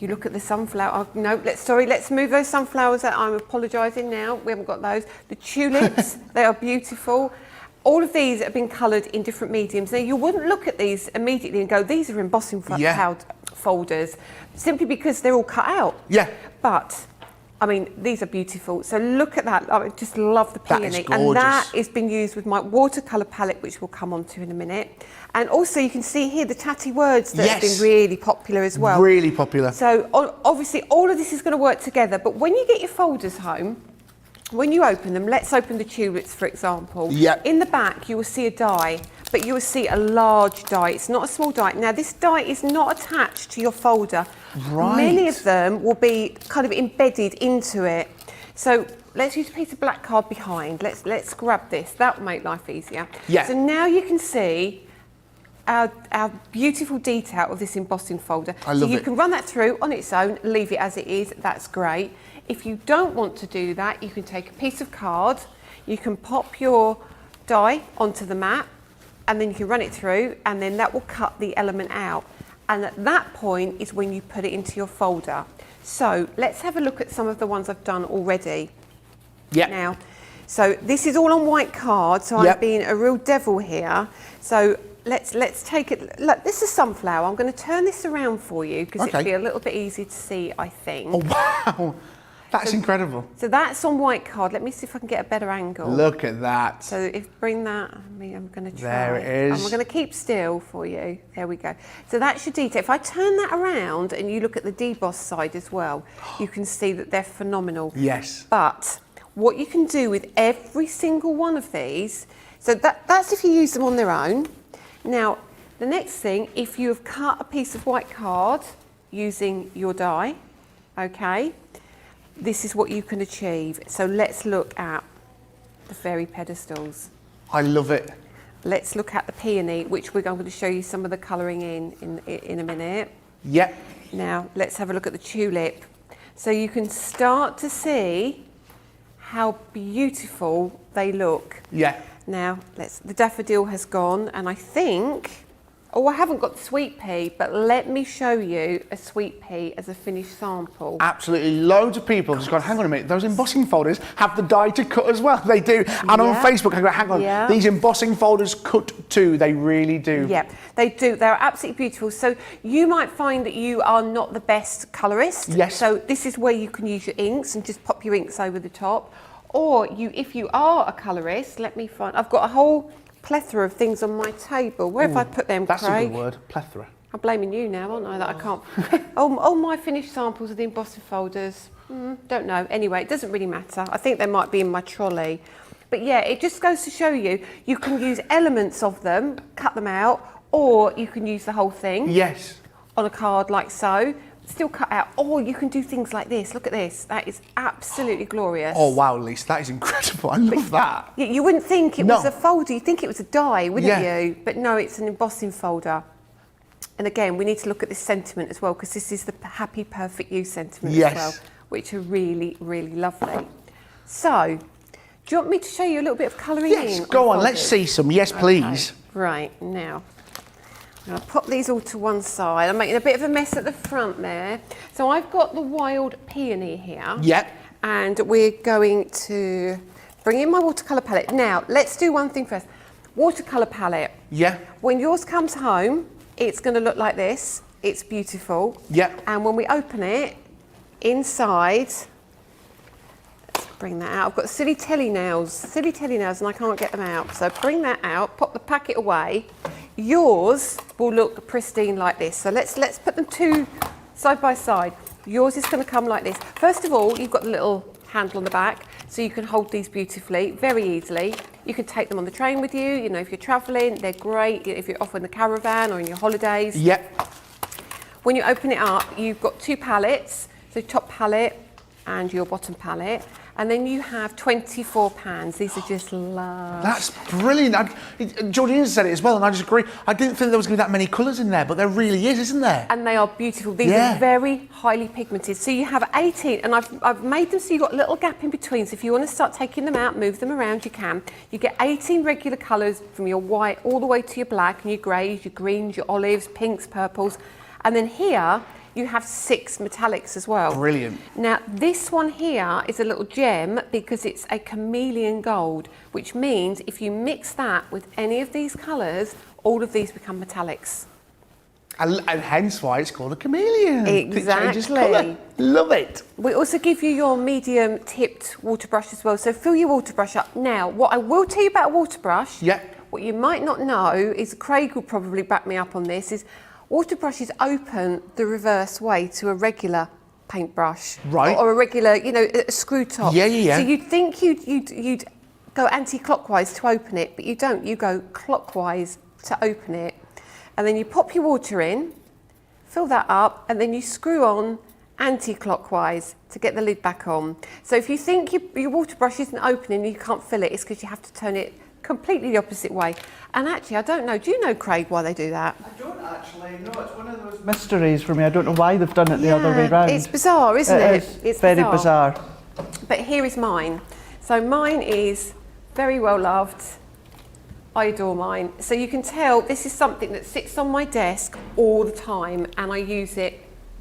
You look at the sunflower. Oh, no, let's move those sunflowers out. I'm apologising now. We haven't got those. The tulips, they are beautiful. All of these have been coloured in different mediums. Now, you wouldn't look at these immediately and go, these are embossing folders, simply because they're all cut out.
Yeah.
But, I mean, these are beautiful. So look at that. I just love the
That is
peony.
gorgeous.
And that has been used with my watercolour palette, which we'll come on to in a minute. And also, you can see here the tatty words that have
Yes.
been really popular as well.
Really popular.
So obviously all of this is going to work together, but when you get your folders home, when you open them, let's open the tulips, for example.
Yep.
In the back, you will see a die, but you will see a large die. It's not a small die. Now, this die is not attached to your folder.
Right.
Many of them will be kind of embedded into it. So let's use a piece of black card behind. Let's grab this. That will make life easier.
Yeah.
So now you can see our beautiful detail of this embossing folder.
I love
so you
it.
can run that through on its own, leave it as it is, that's great. If you don't want to do that, you can take a piece of card, you can pop your die onto the mat, and then you can run it through, and then that will cut the element out. And at that point is when you put it into your folder. So let's have a look at some of the ones I've done already.
Yeah.
Now, so this is all on white card, so
Yep.
I'm being a real devil here. So let's take it. Look, this is sunflower. I'm going to turn this around for you because
Okay.
it'll be a little bit easier to see, I think.
Oh, wow. That's incredible.
So that's on white card. Let me see if I can get a better angle.
Look at that.
So bring that. I'm going to try.
There it is.
And we're going to keep still for you. There we go. So that's your detail. If I turn that around and you look at the deboss side as well, you can see that they're phenomenal.
Yes.
But what you can do with every single one of these, so that's if you use them on their own. Now, the next thing, if you have cut a piece of white card using your die, okay, this is what you can achieve. So let's look at the fairy pedestals.
I love it.
let's look at the peony, which we're going to show you some of the colouring in a minute.
Yep.
Now, let's have a look at the tulip. So you can start to see how beautiful they look.
Yeah.
Now, the daffodil has gone, and I think, oh, I haven't got the sweet pea, but let me show you a sweet pea as a finished sample.
Absolutely, loads of people have just gone, hang on a minute, those embossing folders have the die to cut as well. They do. And on Facebook, I go, hang on, these embossing folders cut too. They really do.
Yeah, they do. They're absolutely beautiful. So you might find that you are not the best colourist.
Yes.
So this is where you can use your inks and just pop your inks over the top. Or if you are a colourist, let me find, I've got a whole plethora of things on my table. Where have I put them,
That's
Craig?
a good word, plethora.
I'm blaming you now, aren't I, that I can't. All my finished samples of the embossing folders. Don't know. Anyway, it doesn't really matter. I think they might be in my trolley. But yeah, it just goes to show you, you can use elements of them, cut them out, or you can use the whole thing.
Yes.
On a card like so, still cut out. Or you can do things like this. Look at this. That is absolutely glorious.
Oh wow, Lisa, that is incredible. I love that.
You wouldn't think it was a folder. You'd think it was a die, wouldn't you? But no, it's an embossing folder. And again, we need to look at this sentiment as well, because this is the happy, perfect you sentiment as well, which are really, really lovely. So, do you want me to show you a little bit of colouring in?
Yes, go on, let's see some. Yes, please.
Okay. Right, now, I'm going to pop these all to one side. I'm making a bit of a mess at the front there. So I've got the wild peony here.
Yep.
And we're going to bring in my watercolour palette. Now, let's do one thing first. Watercolour palette.
Yeah.
When yours comes home, it's going to look like this. It's beautiful.
Yep.
And when we open it, inside, let's bring that out. I've got silly telly nails, and I can't get them out. So bring that out, pop the packet away. Yours will look pristine like this. So let's put them two side by side. Yours is going to come like this. First of all, you've got the little handle on the back, so you can hold these beautifully, very easily. You can take them on the train with you. You know, if you're travelling, they're great. If you're off in the caravan or in your holidays.
Yep.
When you open it up, you've got two palettes, so top palette and your bottom palette. And then you have 24 pans. These are just lush.
That's brilliant. Georgina said it as well, and I just agree. I didn't think there was going to be that many colours in there, but there really is, isn't there?
And they are beautiful. These are very highly pigmented. So you have 18, and I've made them so you've got a little gap in between. So if you want to start taking them out, move them around, you can. You get 18 regular colours from your white all the way to your black and your greys, your greens, your olives, pinks, purples. And then here, you have 6 metallics as well.
Brilliant.
Now, this one here is a little gem because it's a chameleon gold, which means if you mix that with any of these colours, all of these become metallics.
And hence why it's called a chameleon.
Exactly.
It changes colour. Love it.
We also give you your medium tipped water brush as well, so fill your water brush up. Now, what I will tell you about a water brush, what you might not know is, Craig will probably back me up on this, is water brushes open the reverse way to a regular paintbrush.
Right.
Or a regular, you know, a screw top.
Yeah, yeah, yeah.
So you'd think you'd go anti-clockwise to open it, but you don't. You go clockwise to open it. And then you pop your water in, fill that up, and then you screw on anti-clockwise to get the lid back on. So if you think your water brush isn't opening and you can't fill it, it's because you have to turn it completely the opposite way. And actually, I don't know, do you know, Craig, why they do that?
I don't actually, no, it's one of those mysteries for me. I don't know why they've done it the other way round.
It's bizarre, isn't it?
It's very bizarre.
But here is mine. So mine is very well loved. I adore mine. So you can tell this is something that sits on my desk all the time, and I use it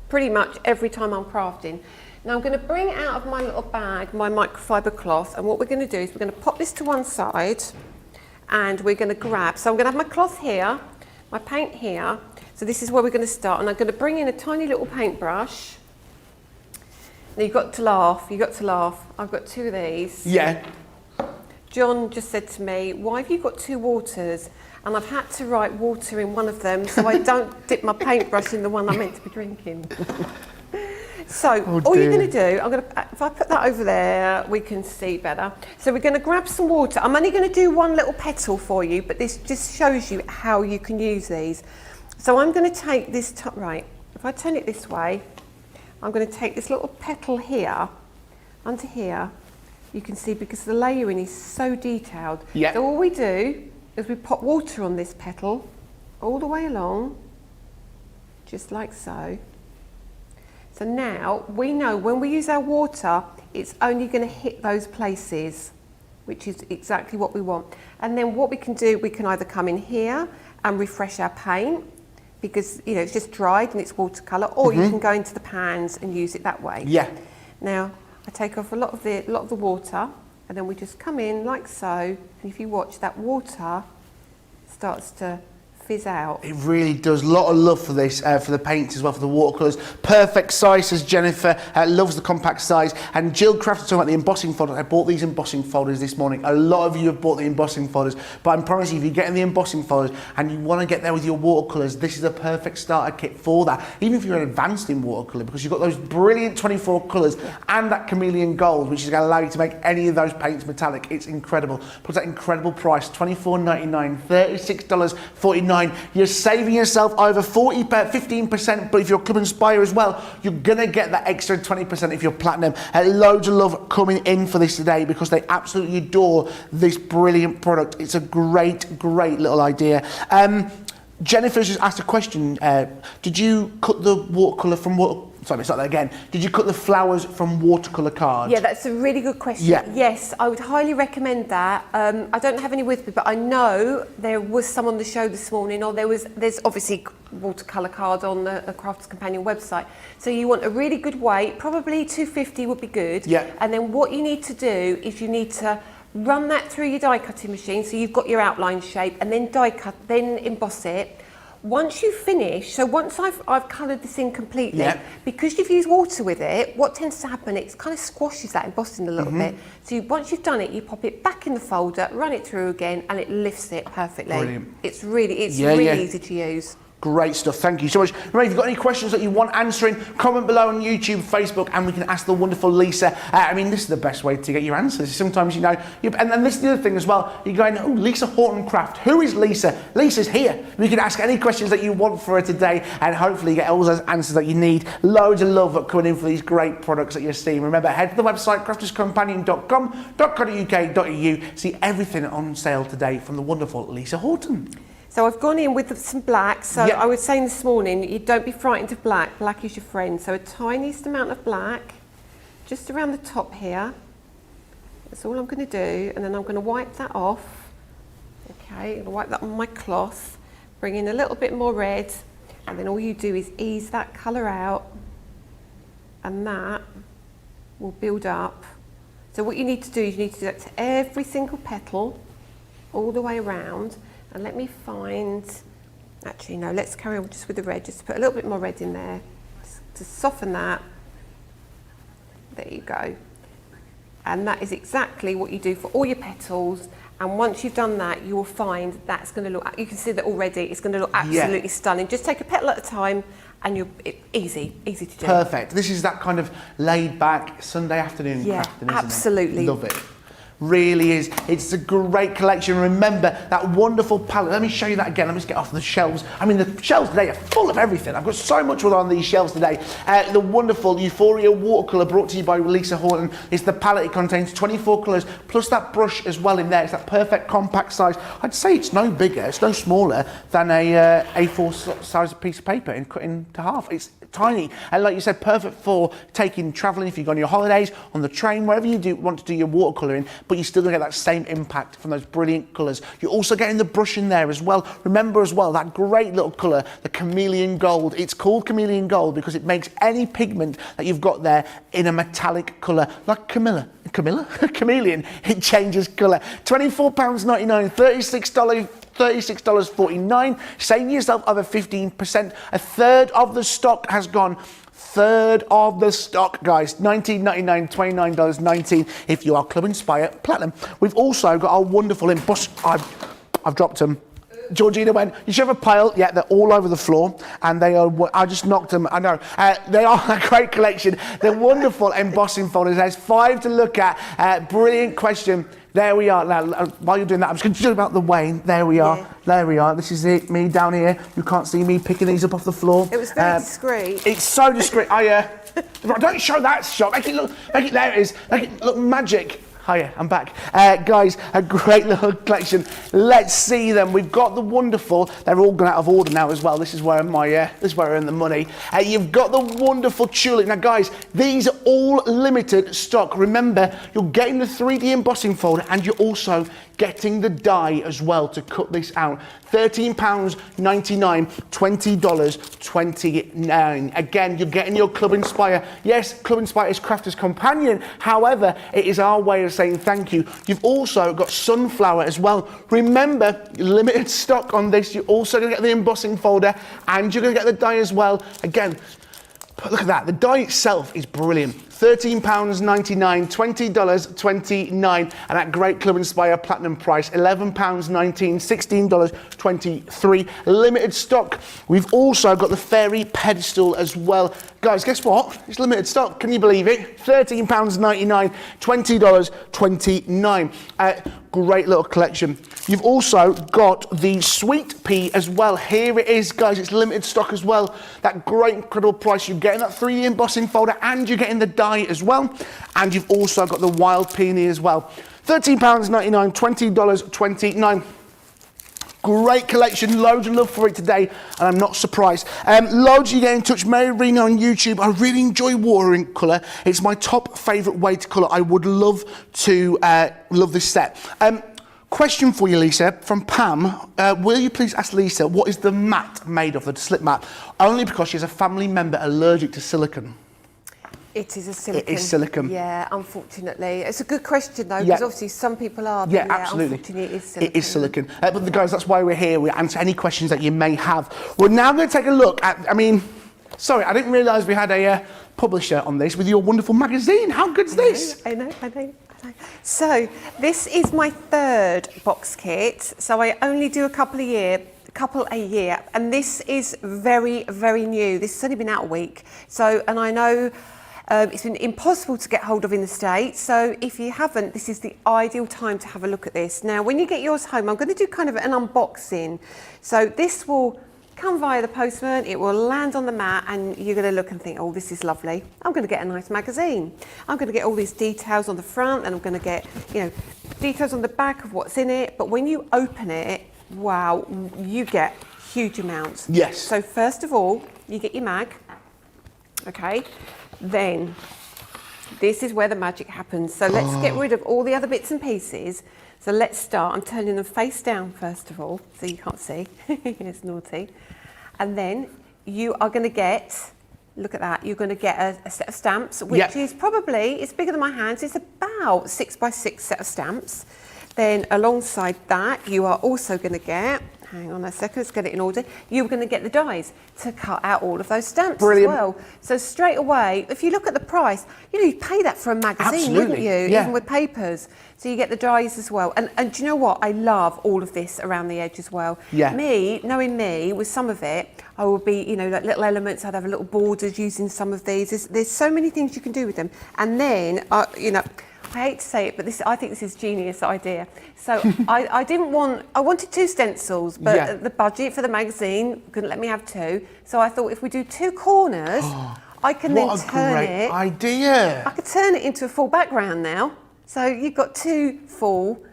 pretty much every time I'm crafting. Now I'm going to bring out of my little bag my microfiber cloth, and what we're going to do is we're going to pop this to one side, and we're going to grab, so I'm going to have my cloth here, my paint here, so this is where we're going to start, and I'm going to bring in a tiny little paintbrush. Now you've got to laugh, I've got 2 of these.
Yeah.
John just said to me, why have you got 2 waters? And I've had to write water in one of them so I don't dip my paintbrush in the one I'm meant to be drinking. So all you're going to do, if I put that over there, we can see better. So we're going to grab some water. I'm only going to do one little petal for you, but this just shows you how you can use these. So I'm going to take this top, right, if I turn it this way, I'm going to take this little petal here, under here, you can see because the layering is so detailed.
Yeah.
So all we do is we pop water on this petal all the way along, just like so. So now we know when we use our water, it's only going to hit those places, which is exactly what we want. And then what we can do, we can either come in here and refresh our paint, because you know it's just dried and it's watercolor, or you can go into the pans and use it that way.
Yeah.
Now I take off a lot of the water, and then we just come in like so. And if you watch, that water starts to fizz out.
It really does. A lot of love for this, for the paints as well, for the watercolours. Perfect size, says Jennifer. Loves the compact size. And Jill Craft is talking about the embossing folders. I bought these embossing folders this morning. A lot of you have bought the embossing folders, but I promise you, if you get in the embossing folders and you want to get there with your watercolours, this is a perfect starter kit for that. Even if you're advanced in watercolour, because you've got those brilliant 24 colours and that chameleon gold, which is going to allow you to make any of those paints metallic. It's incredible. Plus that incredible price, $24.99, $36.49. You're saving yourself over 15%, but if you're Club Inspire as well, you're gonna get that extra 20% if you're platinum. Loads of love coming in for this today, because they absolutely adore this brilliant product. It's a great little idea. Jennifer's just asked a question. Did you cut the watercolour from Sorry, let's start that again. Did you cut the flowers from watercolour cards?
Yeah, that's a really good question.
Yeah.
Yes, I would highly recommend that. I don't have any with me, but I know there was some on the show this morning, or there's obviously watercolour card on the Crafters Companion website. So you want a really good weight, probably 250 would be good.
Yeah.
And then what you need to do is you need to run that through your die cutting machine, so you've got your outline shape, and then die cut, then emboss it. Once you finish, so once I've coloured this in completely,
Yep.
because you've used water with it, what tends to happen, it kind of squashes that embossing a little bit. So once you've done it, you pop it back in the folder, run it through again, and it lifts it perfectly.
Brilliant.
It's really
Yeah.
easy to use.
Great stuff, thank you so much. Remember, if you've got any questions that you want answering, comment below on YouTube, Facebook, and we can ask the wonderful Lisa. I mean, this is the best way to get your answers. Sometimes, you know, and then this is the other thing as well, you're going, oh, Lisa Horton Craft, who is Lisa? Lisa's here. We can ask any questions that you want for her today, and hopefully get all those answers that you need. Loads of love coming in for these great products that you're seeing. Remember, head to the website, crafterscompanion.com.au, see everything on sale today from the wonderful Lisa Horton.
So I've gone in with some black. So
Yep.
I was saying this morning, you don't be frightened of black. Black is your friend. So a tiniest amount of black, just around the top here. That's all I'm going to do. And then I'm going to wipe that off. Okay, I'm going to wipe that on my cloth. Bring in a little bit more red. And then all you do is ease that colour out. And that will build up. So what you need to do is you need to do that to every single petal, all the way around. And let me find, actually no, let's carry on just with the red, just to put a little bit more red in there, to soften that. There you go. And that is exactly what you do for all your petals. And once you've done that, you will find that's going to look, you can see that already, it's going to look absolutely stunning. Just take a petal at a time, and easy to do.
Perfect. This is that kind of laid back Sunday afternoon crafting, isn't
absolutely.
it? Love it. Really is. It's a great collection. Remember that wonderful palette. Let me show you that again. Let me just get off the shelves. I mean, the shelves today are full of everything. I've got so much on these shelves today. The wonderful Euphoria watercolour brought to you by Lisa Horton. It's the palette. It contains 24 colours, plus that brush as well in there. It's that perfect compact size. I'd say it's no bigger, it's no smaller than a A4 size piece of paper and cut into half. It's tiny, and like you said, perfect for taking travelling if you go on your holidays, on the train, wherever you want to do your watercolouring, but you're still going to get that same impact from those brilliant colours. You're also getting the brush in there as well. Remember as well, that great little colour, the chameleon gold. It's called chameleon gold because it makes any pigment that you've got there in a metallic colour, like chameleon. It changes colour. £24.99, $36.49, saving yourself over 15%. A third of the stock has gone. Third of the stock, guys. $19.99, $29.19 if you are Club Inspire Platinum. We've also got our wonderful emboss. I've dropped them. Georgina went, you should have a pile. Yeah, they're all over the floor, and they are, I just knocked them, I know. They are a great collection. They're wonderful embossing folders. There's 5 to look at. Brilliant question. There we are. Now, while you're doing that, I'm just going to do about the Wayne. There we are. Yeah. There we are. This is it. Me down here. You can't see me picking these up off the floor.
It was very discreet.
It's so discreet. Don't show that shot. Make it look. There it is. Make it look magic. Hiya, I'm back. Guys, a great little collection. Let's see them. We've got the wonderful, they're all gone out of order now as well. This is where I earn the money. You've got the wonderful tulip. Now guys, these are all limited stock. Remember, you're getting the 3D embossing folder and you're also getting the die as well to cut this out. £13.99, $20.29. Again, you're getting your Club Inspire. Yes, Club Inspire is Crafters Companion. However, it is our way of saying thank you. You've also got Sunflower as well. Remember, limited stock on this. You're also going to get the embossing folder and you're going to get the die as well. Again, look at that. The die itself is brilliant. £13.99, $20.29, and that great Club Inspire Platinum price, £11.19, $16.23, limited stock. We've also got the fairy pedestal as well. Guys, guess what? It's limited stock, can you believe it? £13.99, $20.29. Great little collection. You've also got the sweet pea as well. Here it is, guys, it's limited stock as well. That great, incredible price. You're getting that 3D embossing folder and you're getting the die as well. And you've also got the wild peony as well. £13.99, $20.29. Great collection, loads of love for it today, and I'm not surprised. Loads of you get in touch. Mary Reno on YouTube. I really enjoy watercolour. It's my top favourite way to colour. I would love to love this set. Question for you, Lisa, from Pam. Will you please ask Lisa what is the mat made of, the slip mat? Only because she's a family member allergic to silicone.
It is a silicone.
It is silicone.
Yeah, unfortunately. It's a good question though, because obviously some people are. But
yeah, absolutely.
Unfortunately, it is silicone.
It is silicone. But guys, that's why we're here. We answer any questions that you may have. We're now going to take a look at, sorry, I didn't realise we had a publisher on this with your wonderful magazine. How good's this?
I know. So, this is my third box kit. So I only do a couple a year, and this is very, very new. This has only been out a week. So, and I know it's been impossible to get hold of in the States, so if you haven't, this is the ideal time to have a look at this. Now, when you get yours home, I'm going to do kind of an unboxing. So this will come via the postman, it will land on the mat, and you're going to look and think, oh, this is lovely. I'm going to get a nice magazine. I'm going to get all these details on the front, and I'm going to get, details on the back of what's in it. But when you open it, wow, you get huge amounts.
Yes.
So first of all, you get your mag, okay? Then this is where the magic happens. So let's get rid of all the other bits and pieces. So let's start. I'm turning them face down first of all, so you can't see. It's naughty. And then you are going to get, look at that, you're going to get a set of stamps, which is probably, it's bigger than my hands. It's about 6x6 set of stamps. Then alongside that, you are also going to get, hang on a second, let's get it in order. You're going to get the dies to cut out all of those stamps as well. So straight away, if you look at the price, you pay that for a magazine, wouldn't you?
Yeah.
Even with papers. So you get the dies as well. And do you know what? I love all of this around the edge as well. Yeah. Knowing me, with some of it, I will be, like little elements. I'd have a little borders using some of these. There's so many things you can do with them. And then, I hate to say it, but I think this is a genius idea. So I wanted 2 stencils, but the budget for the magazine couldn't let me have 2. So I thought if we do 2 corners, I can then turn it.
What a great idea.
I could turn it into a full background now. So you've got 2 full.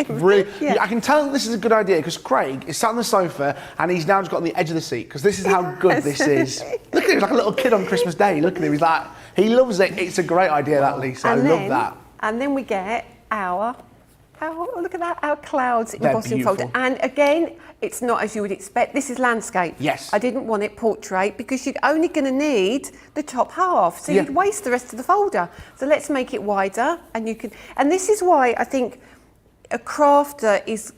Really? Yeah. I can tell this is a good idea because Craig is sat on the sofa and he's now just got on the edge of the seat because this is how good this is. Look at him, he's like a little kid on Christmas Day. Look at him, he's like, he loves it. It's a great idea, that, Lisa. I love that.
And then we get our look at that, our clouds embossing folder. And again, it's not as you would expect. This is landscape.
Yes.
I didn't want it portrait because you're only going to need the top half. So you'd waste the rest of the folder. So let's make it wider, and you can. And this is why I think a crafter is.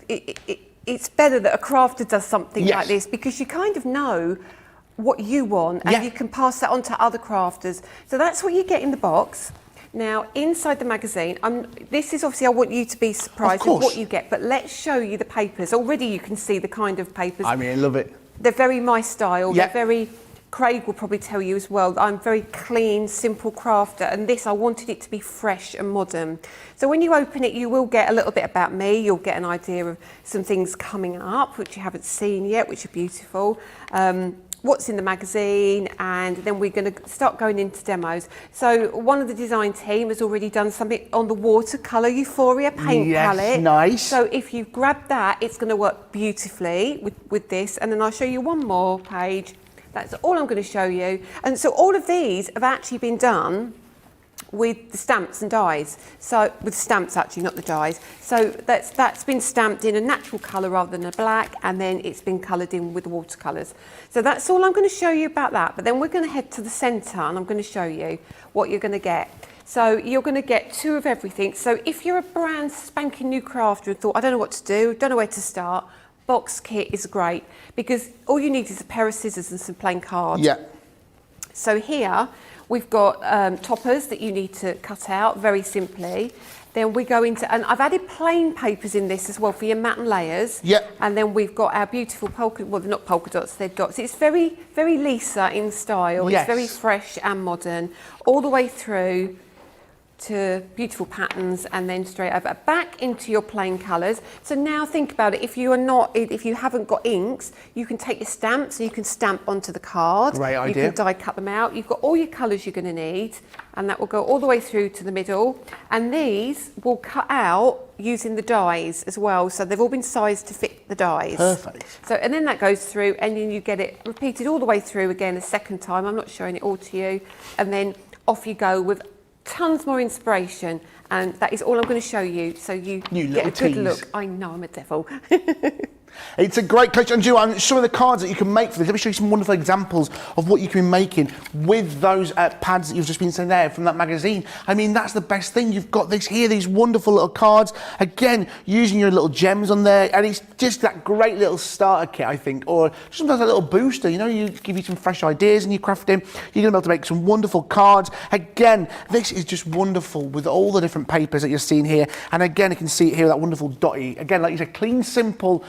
It's better that a crafter does something like this because you kind of know what you want and you can pass that on to other crafters. So that's what you get in the box. Now, inside the magazine, this is obviously, I want you to be surprised with what you get, but let's show you the papers. Already you can see the kind of papers.
I love it.
They're very my style. They're very, Craig will probably tell you as well, I'm very clean, simple crafter, and this, I wanted it to be fresh and modern. So when you open it, you will get a little bit about me. You'll get an idea of some things coming up, which you haven't seen yet, which are beautiful. what's in the magazine, and then we're going to start going into demos. So one of the design team has already done something on the Watercolor Euphoria paint palette.
Nice.
So if you grab that, it's going to work beautifully with this, and then I'll show you one more page. That's all I'm going to show you. And so all of these have actually been done with the stamps and dies. So with stamps actually, not the dies. So that's been stamped in a natural colour rather than a black, and then it's been coloured in with the watercolours. So that's all I'm going to show you about that. But then we're going to head to the centre, and I'm going to show you what you're going to get. So you're going to get 2 of everything. So if you're a brand spanking new crafter and thought, I don't know what to do, don't know where to start, box kit is great, because all you need is a pair of scissors and some plain cards.
Yeah.
So here we've got toppers that you need to cut out very simply. Then we go into, and I've added plain papers in this as well for your matte and layers.
Yep.
And then we've got our beautiful polka, well, they're not polka dots, they're dots. It's very, very Lisa in style.
Yes.
It's very fresh and modern, all the way through to beautiful patterns, and then straight over back into your plain colours. So now think about it, if you haven't got inks, you can take your stamps and you can stamp onto the card.
Great idea.
You can die cut them out. You've got all your colours you're going to need, and that will go all the way through to the middle. And these will cut out using the dies as well, so they've all been sized to fit the dies.
Perfect.
So, and then that goes through, and then you get it repeated all the way through again a second time. I'm not showing it all to you. And then off you go with tons more inspiration, and that is all I'm going to show you, so you get a good look. I know, I'm a devil.
It's a great collection. And and some of the cards that you can make for this, let me show you some wonderful examples of what you can be making with those pads that you've just been saying there from that magazine. I mean, that's the best thing. You've got this here, these wonderful little cards. Again, using your little gems on there, and it's just that great little starter kit, I think, or sometimes a little booster. You know, you give you some fresh ideas in your crafting. You're going to be able to make some wonderful cards. Again, this is just wonderful with all the different papers that you're seeing here. And again, you can see it here, that wonderful dotty. Again, like you said, clean, simple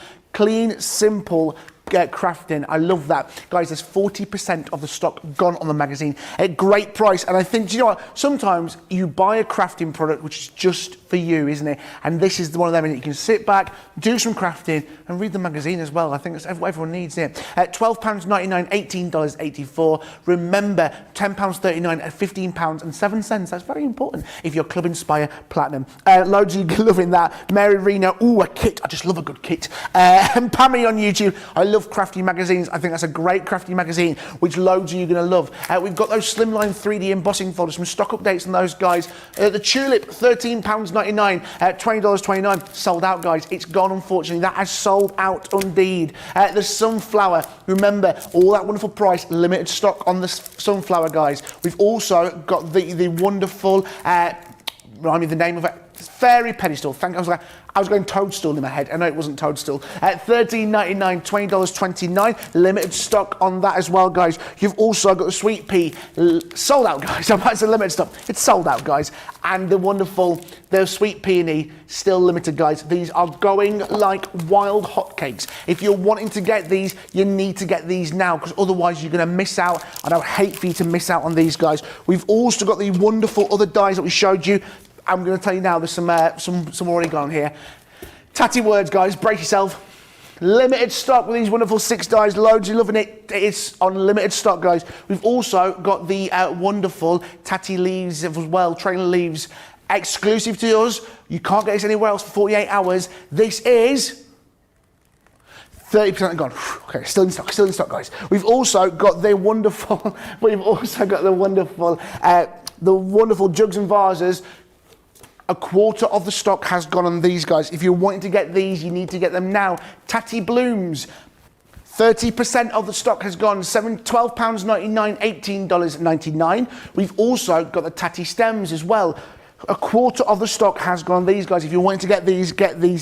crafting. I love that. Guys, there's 40% of the stock gone on the magazine at great price. And I think, do you know what? Sometimes you buy a crafting product which is just for you, isn't it? And this is one of them, and you can sit back, do some crafting, and read the magazine as well. I think that's what everyone needs it. At £12.99, $18.84. Remember, £10.39 at £15.07. That's very important if you're Club Inspire Platinum. Loads of you loving that. Mary Reno, ooh, a kit. I just love a good kit. And Pammy on YouTube, I love crafty magazines. I think that's a great crafty magazine, which loads of you are going to love. We've got those slimline 3D embossing folders, some stock updates on those, guys. The Tulip, £13.99, $20.29. Sold out, guys. It's gone, unfortunately. That has sold out indeed. The Sunflower, remember, all that wonderful price, limited stock on the Sunflower, guys. We've also got the wonderful, remind me the name of it, Fairy Pedestal. I was going Toadstool in my head. I know it wasn't Toadstool. At $13.99, $20.29. Limited stock on that as well, guys. You've also got the Sweet Pea. Sold out, guys. I'm about to say limited stock. It's sold out, guys. And the Sweet Peony, still limited, guys. These are going like wild hotcakes. If you're wanting to get these, you need to get these now, because otherwise you're going to miss out. And I would hate for you to miss out on these, guys. We've also got the wonderful other dies that we showed you. I'm going to tell you now, there's some already gone here. Tatty words, guys, brace yourself. Limited stock with these wonderful 6 dies, loads, you're loving it. It's on limited stock, guys. We've also got the wonderful Tatty leaves as well, trailer leaves, exclusive to us. You can't get this anywhere else for 48 hours. This is 30% gone. Okay, still in stock, guys. We've also got the wonderful, the wonderful jugs and vases. A quarter of the stock has gone on these, guys. If you're wanting to get these, you need to get them now. Tatty Blooms, 30% of the stock has gone, £12.99, $18.99. We've also got the Tatty Stems as well. A quarter of the stock has gone on these, guys. If you're wanting to get these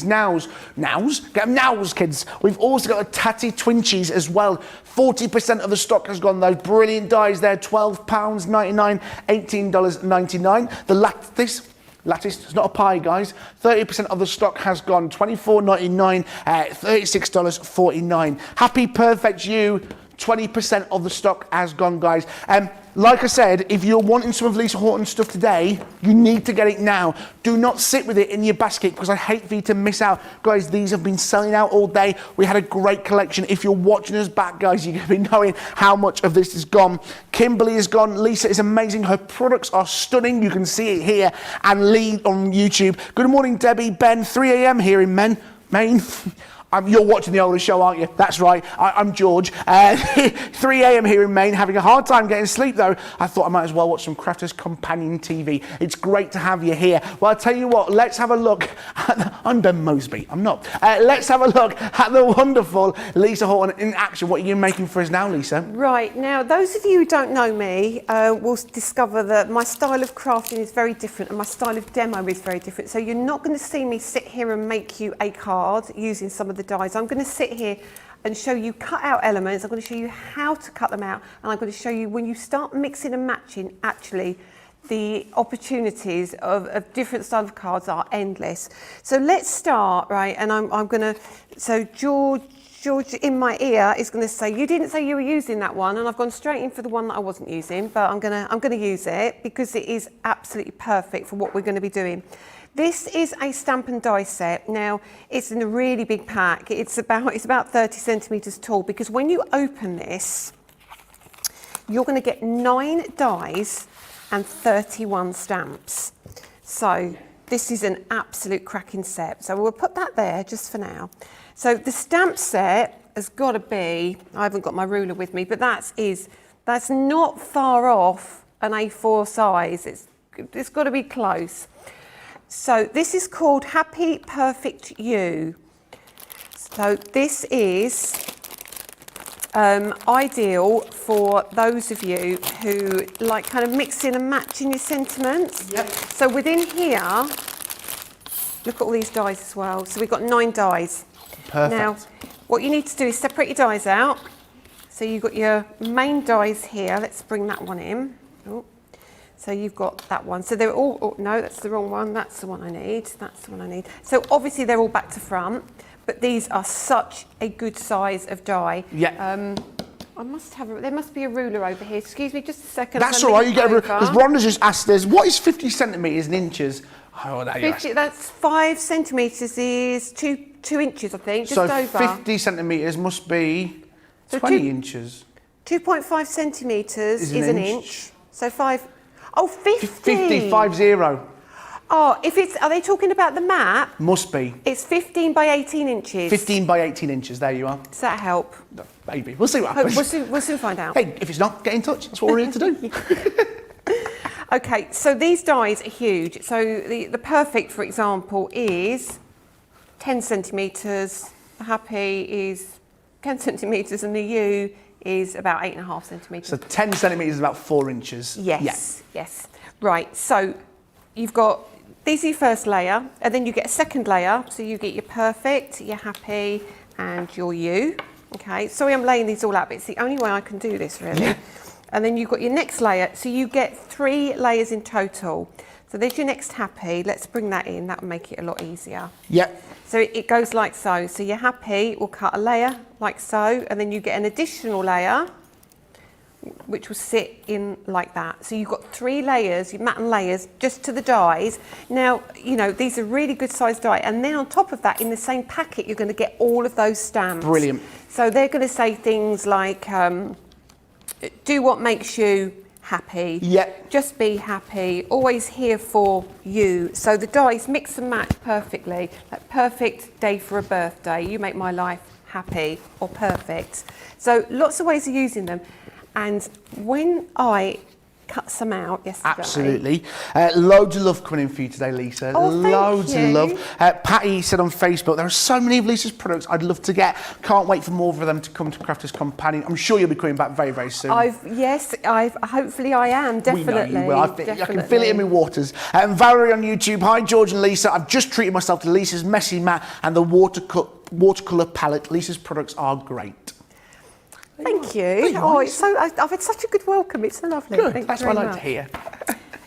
nows. Get them nows, kids. We've also got the Tatty Twinchies as well. 40% of the stock has gone. Those brilliant dies there, £12.99, $18.99. The lattice, it's not a pie, guys. 30% of the stock has gone, $24.99, $36.49. Happy Perfect You, 20% of the stock has gone, guys. Like I said, if you're wanting some of Lisa Horton's stuff today, you need to get it now. Do not sit with it in your basket because I hate for you to miss out. Guys, these have been selling out all day. We had a great collection. If you're watching us back, guys, you're going to be knowing how much of this is gone. Kimberly is gone. Lisa is amazing. Her products are stunning. You can see it here. And Lee on YouTube. Good morning, Debbie. Ben, 3 a.m. here in Maine. You're watching the older show, aren't you? That's right. I'm George. 3 a.m. here in Maine, having a hard time getting sleep, though. I thought I might as well watch some Crafters Companion TV. It's great to have you here. Well, I'll tell you what, let's have a look at I'm Ben Mosby. I'm not. Let's have a look at the wonderful Lisa Horton in action. What are you making for us now, Lisa?
Right, now those of you who don't know me will discover that my style of crafting is very different and my style of demo is very different. So you're not going to see me sit here and make you a card using some of the dies. I'm going to sit here and show you cut out elements. I'm going to show you how to cut them out, and I'm going to show you when you start mixing and matching, actually the opportunities of different style of cards are endless. So let's start, right, and I'm going to, so George in my ear is going to say, you didn't say you were using that one, and I've gone straight in for the one that I wasn't using, but I'm going to use it because it is absolutely perfect for what we're going to be doing. This is a stamp and die set. Now, it's in a really big pack. It's about 30 centimetres tall, because when you open this, you're going to get 9 dies and 31 stamps. So this is an absolute cracking set. So we'll put that there just for now. So the stamp set has got to be, I haven't got my ruler with me, but that's not far off an A4 size. It's got to be close. So this is called Happy Perfect You. So this is ideal for those of you who like kind of mixing and matching your sentiments.
Yep.
So within here, look at all these dies as well. So we've got 9 dies.
Perfect.
Now, what you need to do is separate your dies out. So you've got your main dies here. Let's bring that one in. Oh. So you've got that one. So they're all, oh, no, that's the wrong one. That's the one I need. That's the one I need. So obviously they're all back to front, but these are such a good size of die.
Yeah.
I must have, there must be a ruler over here. Excuse me, just a second.
That's all right. You get a ruler. Because Rhonda's just asked us, what is 50 centimetres in inches? Oh, there you go.
That's 5 centimetres is 2 inches, I think, just over.
So 50 centimetres must be 20 inches.
2.5 centimetres is an inch. So 5. Oh, 50.
50, 50.
Oh, are they talking about the map?
Must be.
It's 15 by 18 inches.
15 by 18 inches, there you are.
Does that help?
No, maybe. We'll see what happens.
We'll soon find out.
Hey, if it's not, get in touch. That's what we're here to do.
Okay, so these dies are huge. So the perfect, for example, is 10 centimetres. The happy is 10 centimetres, and the U is about 8.5 centimetres.
So 10 centimetres is about 4 inches.
Yes, yes. Right, so you've got, these are your first layer, and then you get a second layer. So you get your perfect, your happy, and your U. Okay, sorry I'm laying these all out, but it's the only way I can do this, really.
Yeah.
And then you've got your next layer, so you get 3 layers in total. So there's your next happy. Let's bring that in, that will make it a lot easier.
Yep.
So it goes like so. So your happy will cut a layer like so, and then you get an additional layer, which will sit in like that. So you've got 3 layers, your matte layers, just to the dies. Now, you know, these are really good sized die. And then on top of that, in the same packet, you're going to get all of those stamps.
Brilliant.
So they're going to say things like, do what makes you happy.
Yep.
Just be happy. Always here for you. So the dies mix and match perfectly. Like perfect day for a birthday. You make my life happy or perfect. So lots of ways of using them. And when I cut some out yesterday.
Absolutely. Loads of love coming in for you today, Lisa.
Oh, thank
loads
you.
of love. Patty said on Facebook, there are so many of Lisa's products I'd love to get. Can't wait for more of them to come to Crafters Companion. I'm sure you'll be coming back very, very soon.
Hopefully I am, definitely.
We know you will. I can feel it in my waters. Valerie on YouTube, hi George and Lisa. I've just treated myself to Lisa's Messy Matte and the watercolour palette. Lisa's products are great.
Thank you. Oh, I've had such a good welcome. It's so lovely.
Good.
Thank
That's
you
what
very
I like to hear.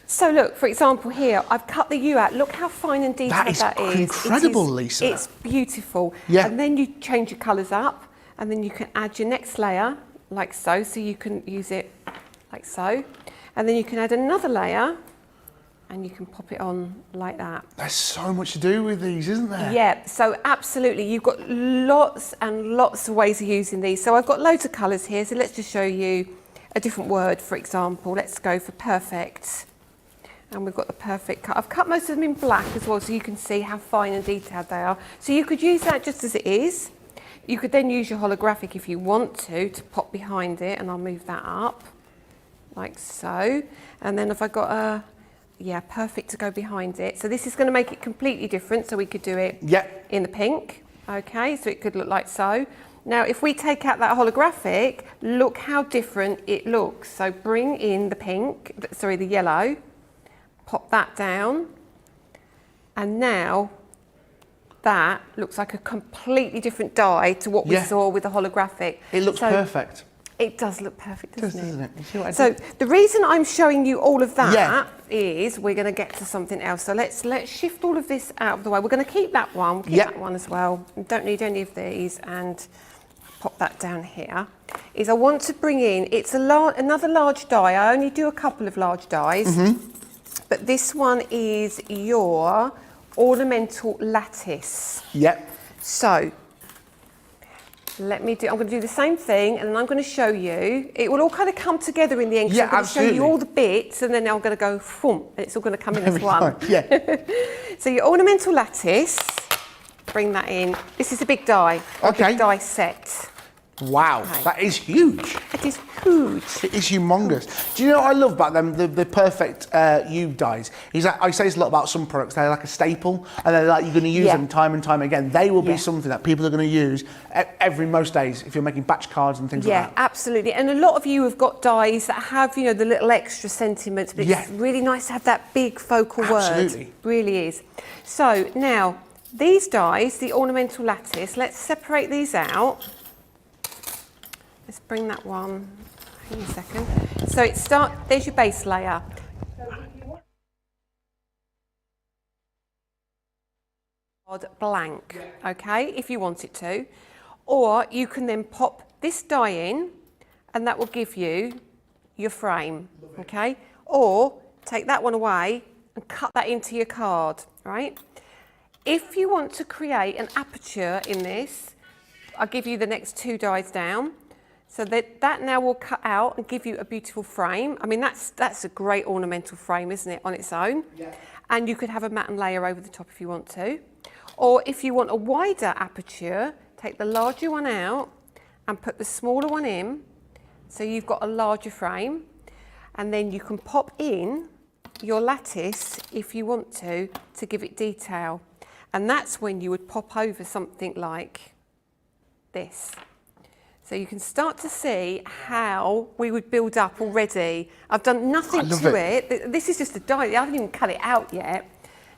So look, for example, here I've cut the U out. Look how fine and detailed that is.
Incredible, Lisa.
It's beautiful.
Yeah.
And then you change your colours up, and then you can add your next layer like so. So you can use it like so. And then you can add another layer and you can pop it on like that.
There's so much to do with these, isn't there?
Yeah, so absolutely. You've got lots and lots of ways of using these. So I've got loads of colours here. So let's just show you a different word, for example. Let's go for perfect. And we've got the perfect cut. I've cut most of them in black as well, so you can see how fine and detailed they are. So you could use that just as it is. You could then use your holographic if you want to pop behind it, and I'll move that up like so. And then if I got a, yeah, perfect to go behind it. So this is going to make it completely different, so we could do it in the pink. Okay, so it could look like so. Now, if we take out that holographic, look how different it looks. So bring in the pink, sorry, the yellow, pop that down, and now that looks like a completely different dye to what we saw with the holographic.
It looks perfect.
It does look perfect, doesn't it?
You see what I
So
did?
the reason I'm showing you all of that is we're going to get to something else. So let's shift all of this out of the way. We're going to keep that one, keep that one as well. We don't need any of these, and pop that down here. Is I want to bring in, it's another large die. I only do a couple of large dies, but this one is your ornamental lattice.
Yep.
So I'm going to do the same thing, and then I'm going to show you. It will all kind of come together in the end.
Yeah,
I'm going
absolutely.
to show you all the bits, and then I'm going to go, boom, and it's all going to come in as one.
Yeah.
So your ornamental lattice, bring that in. This is a big die. A big die set.
Wow, that is huge.
It is huge.
It is humongous. Do you know what I love about them? The perfect you dyes. I say this a lot about some products. They're like a staple, and they're like you're going to use them time and time again. They will be something that people are going to use most days if you're making batch cards and things like that.
Yeah, absolutely. And a lot of you have got dies that have, the little extra sentiments, but it's really nice to have that big focal word. Really is. So now these dies, the ornamental lattice. Let's separate these out. Let's bring that one, hang on a second. So there's your base layer. Blank, okay, if you want it to. Or you can then pop this die in, and that will give you your frame, okay? Or take that one away and cut that into your card, right? If you want to create an aperture in this, I'll give you the next two dies down. So that now will cut out and give you a beautiful frame. I mean, that's a great ornamental frame, isn't it, on its own? Yeah. And you could have a matte layer over the top if you want to. Or if you want a wider aperture, take the larger one out and put the smaller one in. So you've got a larger frame. And then you can pop in your lattice, if you want to give it detail. And that's when you would pop over something like this. So you can start to see how we would build up already. I've done nothing to it. This is just a die. I haven't even cut it out yet.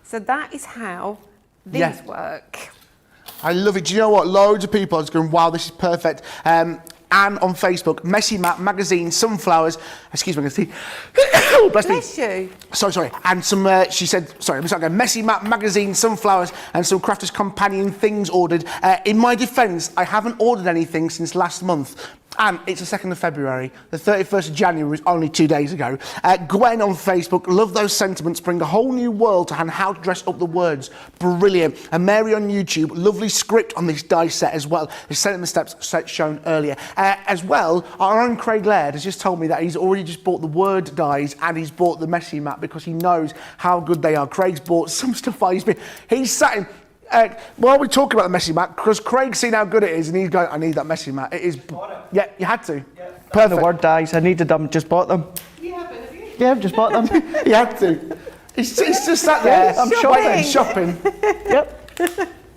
So that is how these work.
I love it. Do you know what? Loads of people are just going, wow, this is perfect. Anne on Facebook, Messy Matte Magazine, Sunflowers. Excuse me, I'm going to see.
Bless you.
Sorry. And some, she said, sorry, I'm sorry, Messy Matte Magazine, Sunflowers, and some Crafter's Companion things ordered. In my defence, I haven't ordered anything since last month. And it's the 2nd of February. The 31st of January was only 2 days ago. Gwen on Facebook, love those sentiments, bring a whole new world to how to dress up the words. Brilliant. And Mary on YouTube, lovely script on this die set as well. The sentiment steps set shown earlier. As well, our own Craig Laird has just told me that he's already just bought the word dies and he's bought the Messy Matte because he knows how good they are. Craig's bought some stuff. He's sat in... while we talk about the Messy Matte, because Craig's seen how good it is, and he's going, I need that Messy Matte. It is... Yeah, you had to.
Yeah. Perfect. The word dies. I needed them. Just bought them.
You haven't, have you?
Yeah, I've just bought them.
You had to. He's just sat there.
I'm
shopping.
Yep.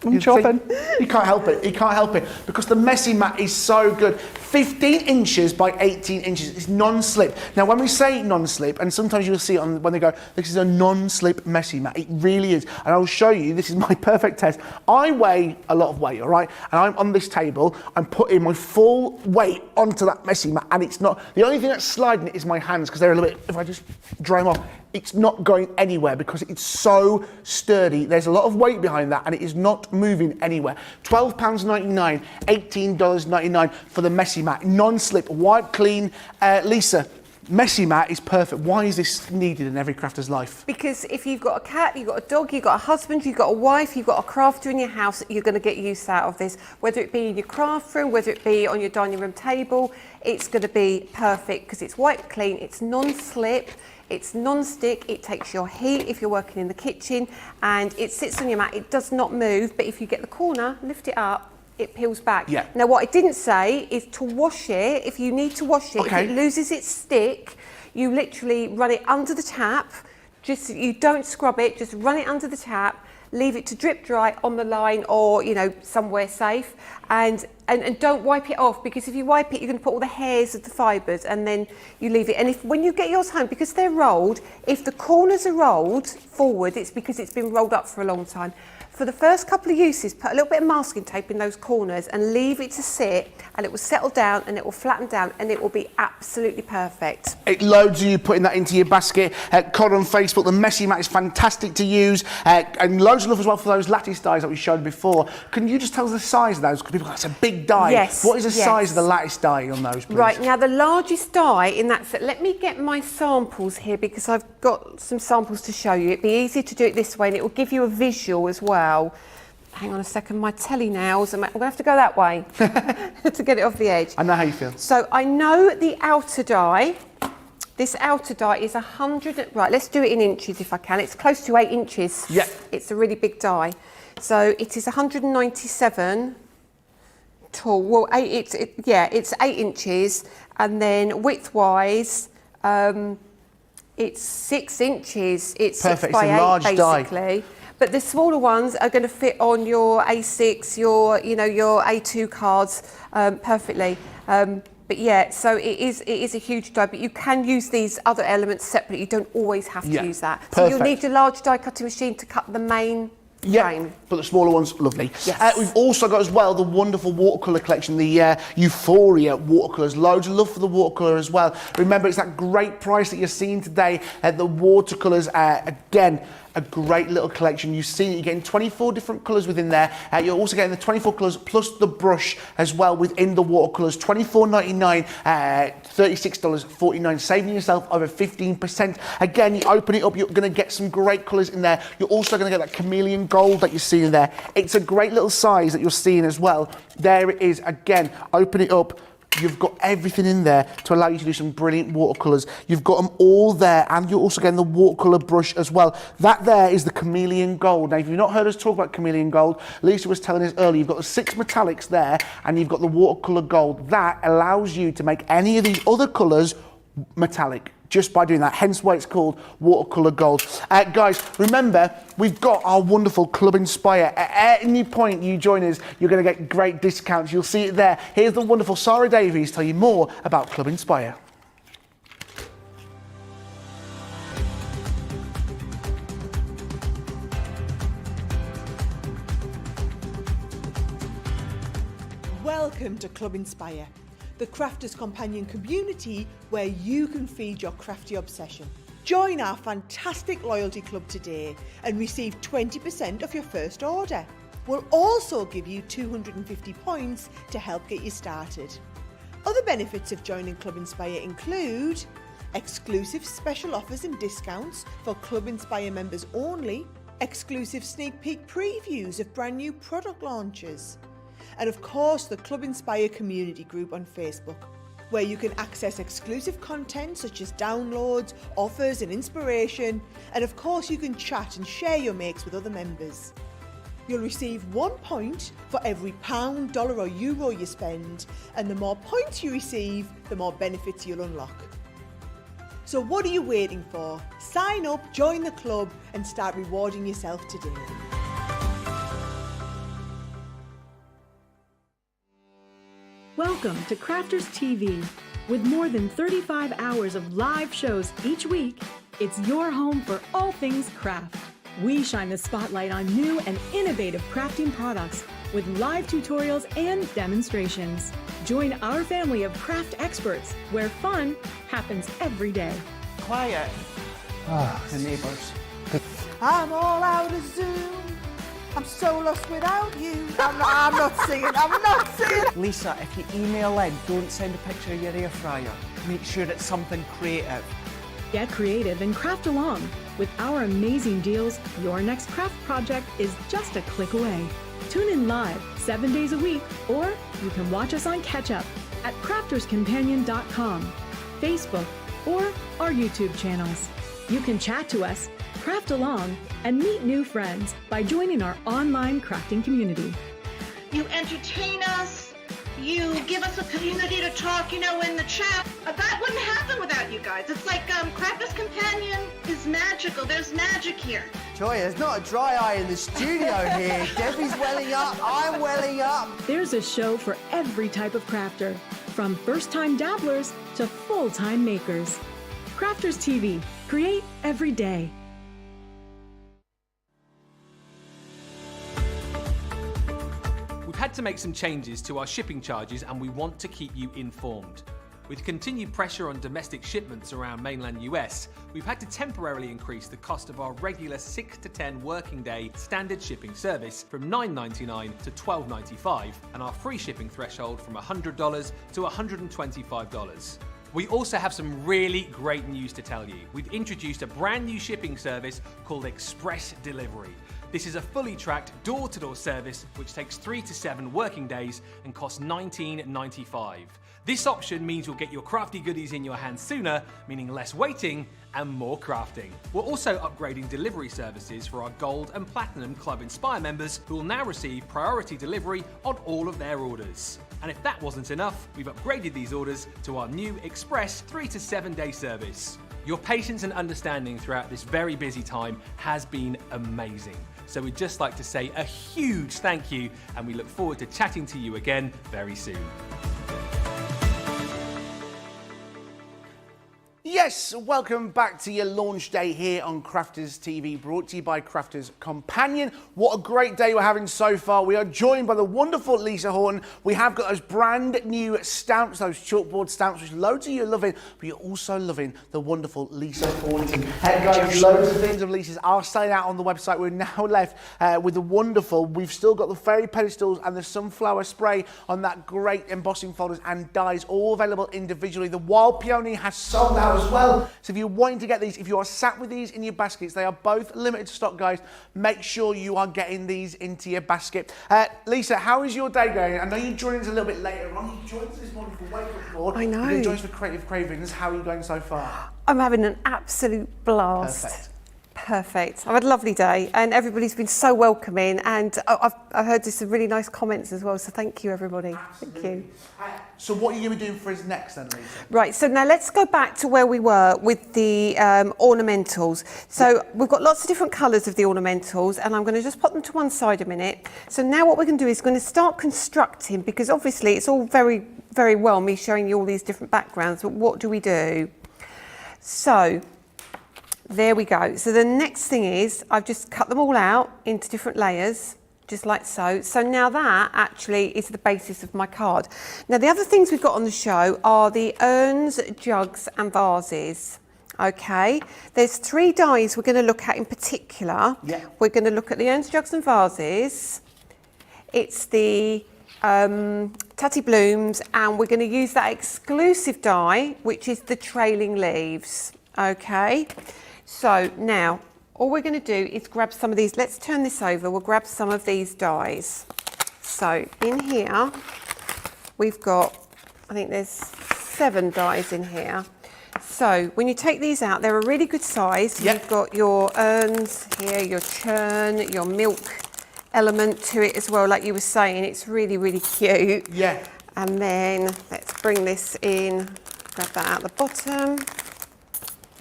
I'm shopping.
He can't help it. He can't help it because the Messy Matte is so good. 15 inches by 18 inches. It's non-slip. Now, when we say non-slip, and sometimes you'll see it when they go, this is a non-slip Messy Matte. It really is. And I'll show you, this is my perfect test. I weigh a lot of weight, all right? And I'm on this table, I'm putting my full weight onto that Messy Matte, and it's not, the only thing that's sliding it is my hands, because they're a little bit, if I just dry them off, it's not going anywhere because it's so sturdy. There's a lot of weight behind that, and it is not moving anywhere. £12.99, $18.99 for the Messy messy matte, non-slip, wipe clean. Lisa, messy matte is perfect. Why is this needed in every crafter's life?
Because if you've got a cat, you've got a dog, you've got a husband, you've got a wife, you've got a crafter in your house, you're going to get use out of this. Whether it be in your craft room, whether it be on your dining room table, it's going to be perfect because it's wipe clean, it's non-slip, it's non-stick, it takes your heat if you're working in the kitchen, and it sits on your mat. It does not move, but if you get the corner, lift it up, it peels back.
Yeah.
Now, what I didn't say is to wash it. If you need to wash it,
Okay.
if it loses its stick, you literally run it under the tap. Just, you don't scrub it, just run it under the tap, leave it to drip dry on the line or, you know, somewhere safe, and don't wipe it off, because if you wipe it, you're going to put all the hairs of the fibres, and then you leave it. And if when you get yours home, because they're rolled, if the corners are rolled forward, it's because it's been rolled up for a long time. For the first couple of uses, put a little bit of masking tape in those corners and leave it to sit, and it will settle down and it will flatten down and it will be absolutely perfect.
Loads of you putting that into your basket. Cod on Facebook, the messy mat is fantastic to use, and loads of love as well for those lattice dies that we showed before. Can you just tell us the size of those? Because people go, that's a big die.
Yes,
What is the
yes.
size of the lattice die on those, please?
Right, now the largest die in that set, let me get my samples here because I've got some samples to show you. It'd be easy to do it this way and it will give you a visual as well. Hang on a second, my telly nails, I'm going to have to go that way to get it off the edge.
I know how you feel.
So I know the outer die, this outer die is 100, right, let's do it in inches if I can. It's close to 8 inches.
Yeah.
It's a really big die. So it is 197 tall, well, it's 8 inches, and then width-wise, it's 6 inches. It's
Perfect,
6 by
it's a
8
large die.
basically. But the smaller ones are going to fit on your A6, your A2 cards perfectly. But yeah, so it is a huge die, but you can use these other elements separately. You don't always have to use that. So
Perfect.
you'll need a large die cutting machine to cut the main frame.
But the smaller ones, lovely.
Yes.
We've also got as well the wonderful watercolour collection, the Euphoria watercolours. Loads of love for the watercolour as well. Remember, it's that great price that you're seeing today. The watercolours, again, a great little collection. You've seen it, you're getting 24 different colours within there. You're also getting the 24 colours plus the brush as well within the watercolours. $24.99, $36.49, saving yourself over 15%. Again, you open it up, you're going to get some great colours in there. You're also going to get that chameleon gold that you're seeing there. It's a great little size that you're seeing as well. There it is. Again, open it up. You've got everything in there to allow you to do some brilliant watercolours. You've got them all there, and you're also getting the watercolour brush as well. That there is the chameleon gold. Now, if you've not heard us talk about chameleon gold, Lisa was telling us earlier, you've got the 6 metallics there, and you've got the watercolour gold. That allows you to make any of these other colours metallic, just by doing that, hence why it's called watercolour gold. Guys, remember, we've got our wonderful Club Inspire. At any point you join us, you're going to get great discounts. You'll see it there. Here's the wonderful Sarah Davies tell you more about Club Inspire.
Welcome to Club Inspire, the Crafters Companion community where you can feed your crafty obsession. Join our fantastic loyalty club today and receive 20% off your first order. We'll also give you 250 points to help get you started. Other benefits of joining Club Inspire include exclusive special offers and discounts for Club Inspire members only, exclusive sneak peek previews of brand new product launches, and of course the Club Inspire community group on Facebook, where you can access exclusive content such as downloads, offers and inspiration, and of course you can chat and share your makes with other members. You'll receive 1 point for every £1, dollar or euro you spend, and the more points you receive, the more benefits you'll unlock. So what are you waiting for? Sign up, join the club and start rewarding yourself today.
Welcome to Crafters TV. With more than 35 hours of live shows each week, it's your home for all things craft. We shine the spotlight on new and innovative crafting products with live tutorials and demonstrations. Join our family of craft experts where fun happens every day.
Quiet. The neighbours.
I'm all out of Zoom. I'm so lost without you. I'm not singing.
Lisa, if you email in, don't send a picture of your air fryer. Make sure it's something creative.
Get creative and craft along. With our amazing deals, your next craft project is just a click away. Tune in live 7 days a week, or you can watch us on Catch Up at crafterscompanion.com, Facebook, or our YouTube channels. You can chat to us, craft along, and meet new friends by joining our online crafting community.
You entertain us. You give us a community to talk, in the chat. That wouldn't happen without you guys. It's like Crafters Companion is magical. There's magic here.
Joy, there's not a dry eye in the studio here. Debbie's welling up, I'm welling up.
There's a show for every type of crafter, from first-time dabblers to full-time makers. Crafters TV. Create every day.
We've had to make some changes to our shipping charges and we want to keep you informed. With continued pressure on domestic shipments around mainland US, we've had to temporarily increase the cost of our regular 6 to 10 working day standard shipping service from $9.99 to $12.95 and our free shipping threshold from $100 to $125. We also have some really great news to tell you. We've introduced a brand new shipping service called Express Delivery. This is a fully tracked door-to-door service which takes 3 to 7 working days and costs $19.95. This option means you'll get your crafty goodies in your hands sooner, meaning less waiting and more crafting. We're also upgrading delivery services for our Gold and Platinum Club Inspire members who will now receive priority delivery on all of their orders. And if that wasn't enough, we've upgraded these orders to our new Express 3 to 7 day service. Your patience and understanding throughout this very busy time has been amazing. So we'd just like to say a huge thank you and we look forward to chatting to you again very soon.
Yes, welcome back to your launch day here on Crafters TV, brought to you by Crafters Companion. What a great day we're having so far. We are joined by the wonderful Lisa Horton. We have got those brand new stamps, those chalkboard stamps, which loads of you are loving, but you're also loving the wonderful Lisa Horton. Hey guys, loads of things of Lisa's are selling out on the website. We're now left with the wonderful, we've still got the fairy pedestals and the sunflower spray on that great embossing folders and dies, all available individually. The Wild Peony has sold out as well. So if you're wanting to get these, if you are sat with these in your baskets, they are both limited stock, guys. Make sure you are getting these into your basket. Lisa, how is your day going? I know you joined us a little bit later on. You joined us this morning for Wake Up Board.
I know.
You joined us for Creative Cravings. How are you going so far?
I'm having an absolute blast. Perfect. I've had a lovely day and everybody's been so welcoming and I've heard some really nice comments as well, so thank you everybody.
Absolutely.
Thank you.
So what are you going to be doing for us next then, Lisa?
Right, so now let's go back to where we were with the ornamentals. So we've got lots of different colours of the ornamentals and I'm going to just put them to one side a minute. So now what we're going to do is going to start constructing, because obviously it's all very, very well me showing you all these different backgrounds, but what do we do? So there we go. So the next thing is I've just cut them all out into different layers, just like so. So now that actually is the basis of my card. Now the other things we've got on the show are the urns, jugs and vases. Okay, there's 3 dies we're going to look at in particular.
Yeah.
We're going to look at the urns, jugs and vases. It's the Tatty Blooms, and we're going to use that exclusive die, which is the Trailing Leaves. Okay. So now, all we're going to do is grab some of these. Let's turn this over. We'll grab some of these dies. So in here, we've got, I think there's 7 dies in here. So when you take these out, they're a really good size.
Yep.
You've got your urns here, your churn, your milk element to it as well, like you were saying. It's really, really cute.
Yeah.
And then let's bring this in, grab that out the bottom.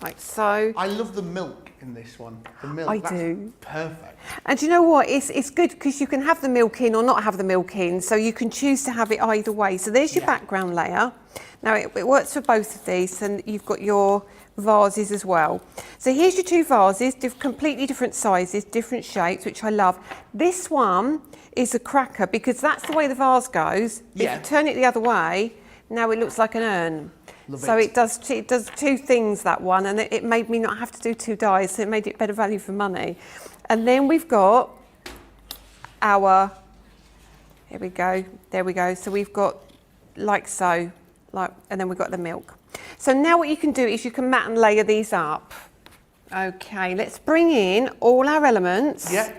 Like so.
I love the milk in this one. The milk.
I
that's
do.
Perfect.
And you know what? It's good because you can have the milk in or not have the milk in, so you can choose to have it either way. So there's your background layer. Now it works for both of these, and you've got your vases as well. So here's your 2 vases, completely different sizes, different shapes, which I love. This one is a cracker because that's the way the vase goes.
Yeah.
If you turn it the other way, now it looks like an urn.
Love
So
it.
it does 2 things, that one, and it made me not have to do 2 dies, so it made it better value for money. And then we've got our, here we go, there we go. So we've got like so, and then we've got the milk. So now what you can do is you can mat and layer these up. Okay, let's bring in all our elements.
Yeah.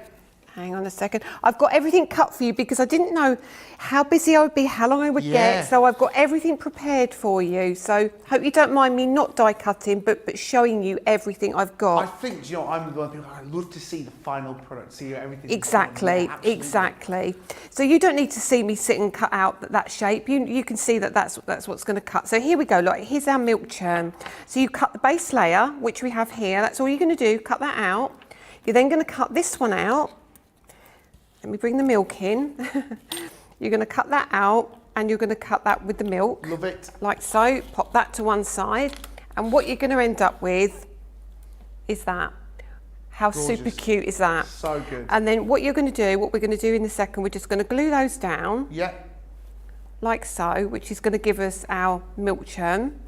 Hang on a second. I've got everything cut for you because I didn't know how busy I would be, how long I would get. So I've got everything prepared for you. So hope you don't mind me not die cutting, but showing you everything I've got.
I think, you know, I'm one of the people, I love to see the final product, see everything.
Exactly, exactly. So you don't need to see me sit and cut out that shape. You can see that's what's going to cut. So here we go. Look, here's our milk churn. So you cut the base layer, which we have here. That's all you're going to do. Cut that out. You're then going to cut this one out. Let me bring the milk in. You're going to cut that out and you're going to cut that with the milk.
Love it.
Like so. Pop that to one side. And what you're going to end up with is that. How
gorgeous.
Super cute is that?
So good.
And then what you're going to do, what we're going to do in a second, we're just going to glue those down.
Yeah.
Like so, which is going to give us our milk churn.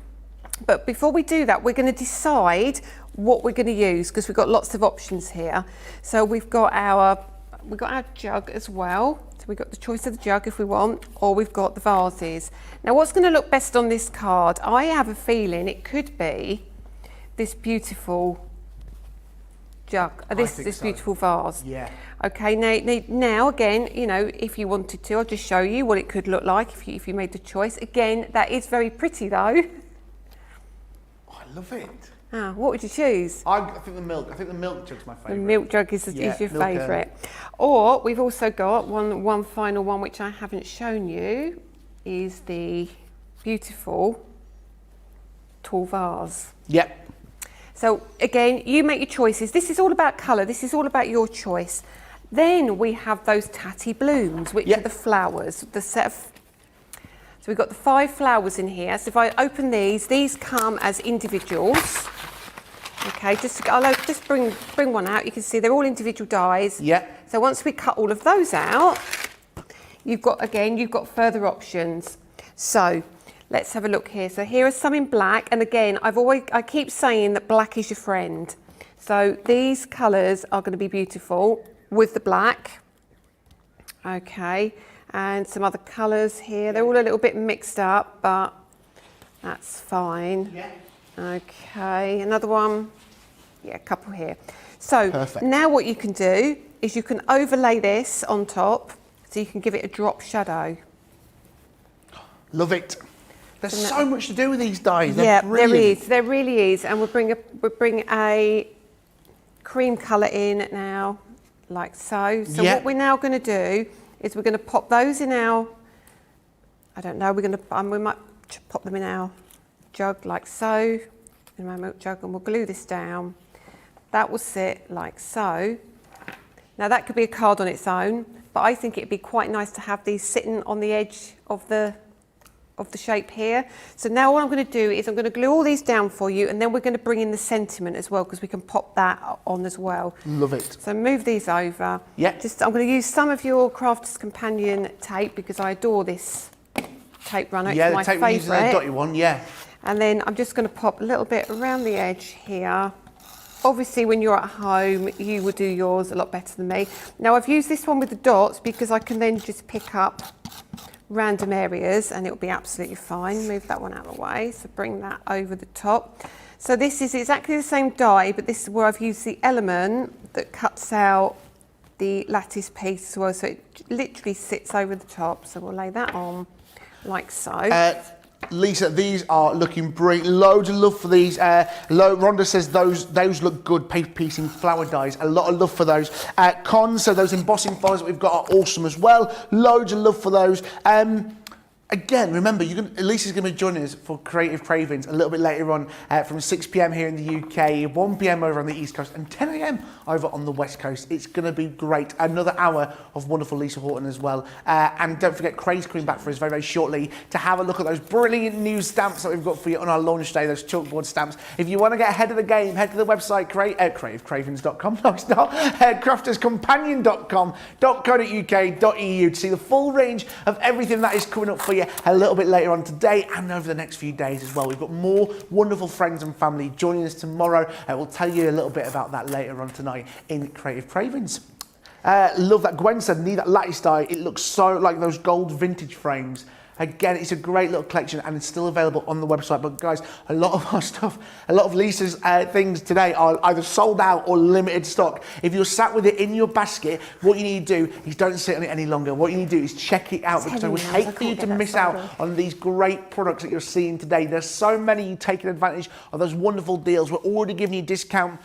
But before we do that, we're going to decide what we're going to use because we've got lots of options here. So we've got our jug as well. So we've got the choice of the jug if we want, or we've got the vases. Now what's going to look best on this card? I have a feeling it could be this beautiful jug, this beautiful vase.
Yeah.
Okay, now again, you know, if you wanted to, I'll just show you what it could look like if you made the choice. Again, that is very pretty though.
Oh, I love it.
Ah, what would you choose?
I think the milk jug's my favourite.
The milk jug is your
milk
favourite. Or we've also got one final one which I haven't shown you, is the beautiful tall vase.
Yep.
So again, you make your choices. This is all about colour. This is all about your choice. Then we have those tatty blooms, which are the flowers, the set of. So we've got the 5 flowers in here. So if I open these come as individuals. Okay, I'll just bring one out. You can see they're all individual dies.
Yeah.
So once we cut all of those out, you've got further options. So let's have a look here. So here are some in black, and again, I keep saying that black is your friend. So these colours are going to be beautiful with the black. Okay, and some other colours here. They're all a little bit mixed up, but that's fine.
Yeah.
Okay, another one. Yeah, a couple here. So
perfect.
Now what you can do is you can overlay this on top, so you can give it a drop shadow.
Love it. There's so much to do with these dies.
Yeah,
brilliant.
there is. There really is. And we'll bring a cream colour in now, like so. So what we're now going to do is we're going to pop those in our. I don't know. We might pop them in our jug like so, in my milk jug, and we'll glue this down. That will sit like so. Now that could be a card on its own, but I think it'd be quite nice to have these sitting on the edge of the shape here. So now what I'm going to do is I'm going to glue all these down for you, and then we're going to bring in the sentiment as well, because we can pop that on as well.
Love it.
So move these over.
Yeah.
I'm going to use some of your Crafter's Companion tape because I adore this tape runner.
Yeah,
it's my
the tape we're using, the
favourite.
dotty one, yeah.
And then I'm just going to pop a little bit around the edge here. Obviously, when you're at home, you would do yours a lot better than me. Now, I've used this one with the dots because I can then just pick up random areas and it'll be absolutely fine. Move that one out of the way. So bring that over the top. So this is exactly the same die, but this is where I've used the element that cuts out the lattice piece as well. So it literally sits over the top. So we'll lay that on like so.
Lisa, these are looking brilliant. Loads of love for these. Rhonda says those look good, paper piecing flower dies. A lot of love for those. Cons, so those embossing files that we've got are awesome as well. Loads of love for those. Again, remember, Lisa's going to be joining us for Creative Cravings a little bit later on from 6 p.m. here in the UK, 1 p.m. over on the East Coast, and 10 a.m. over on the West Coast. It's going to be great. Another hour of wonderful Lisa Horton as well. And don't forget, Craig's coming back for us very, very shortly to have a look at those brilliant new stamps that we've got for you on our launch day, those chalkboard stamps. If you want to get ahead of the game, head to the website, creativecravings.com. No, it's not. crafterscompanion.com.co.uk.eu to see the full range of everything that is coming up for you a little bit later on today and over the next few days as well. We've got more wonderful friends and family joining us tomorrow. We'll tell you a little bit about that later on tonight in Creative Cravings. Love that. Gwen said, need that lattice die. It looks so like those gold vintage frames. Again, it's a great little collection and it's still available on the website. But guys, a lot of our stuff, a lot of Lisa's things today are either sold out or limited stock. If you're sat with it in your basket, what you need to do is don't sit on it any longer. What you need to do is check it out, because I would hate for you to miss out on these great products that you're seeing today. There's so many you taking advantage of those wonderful deals. We're already giving you discount.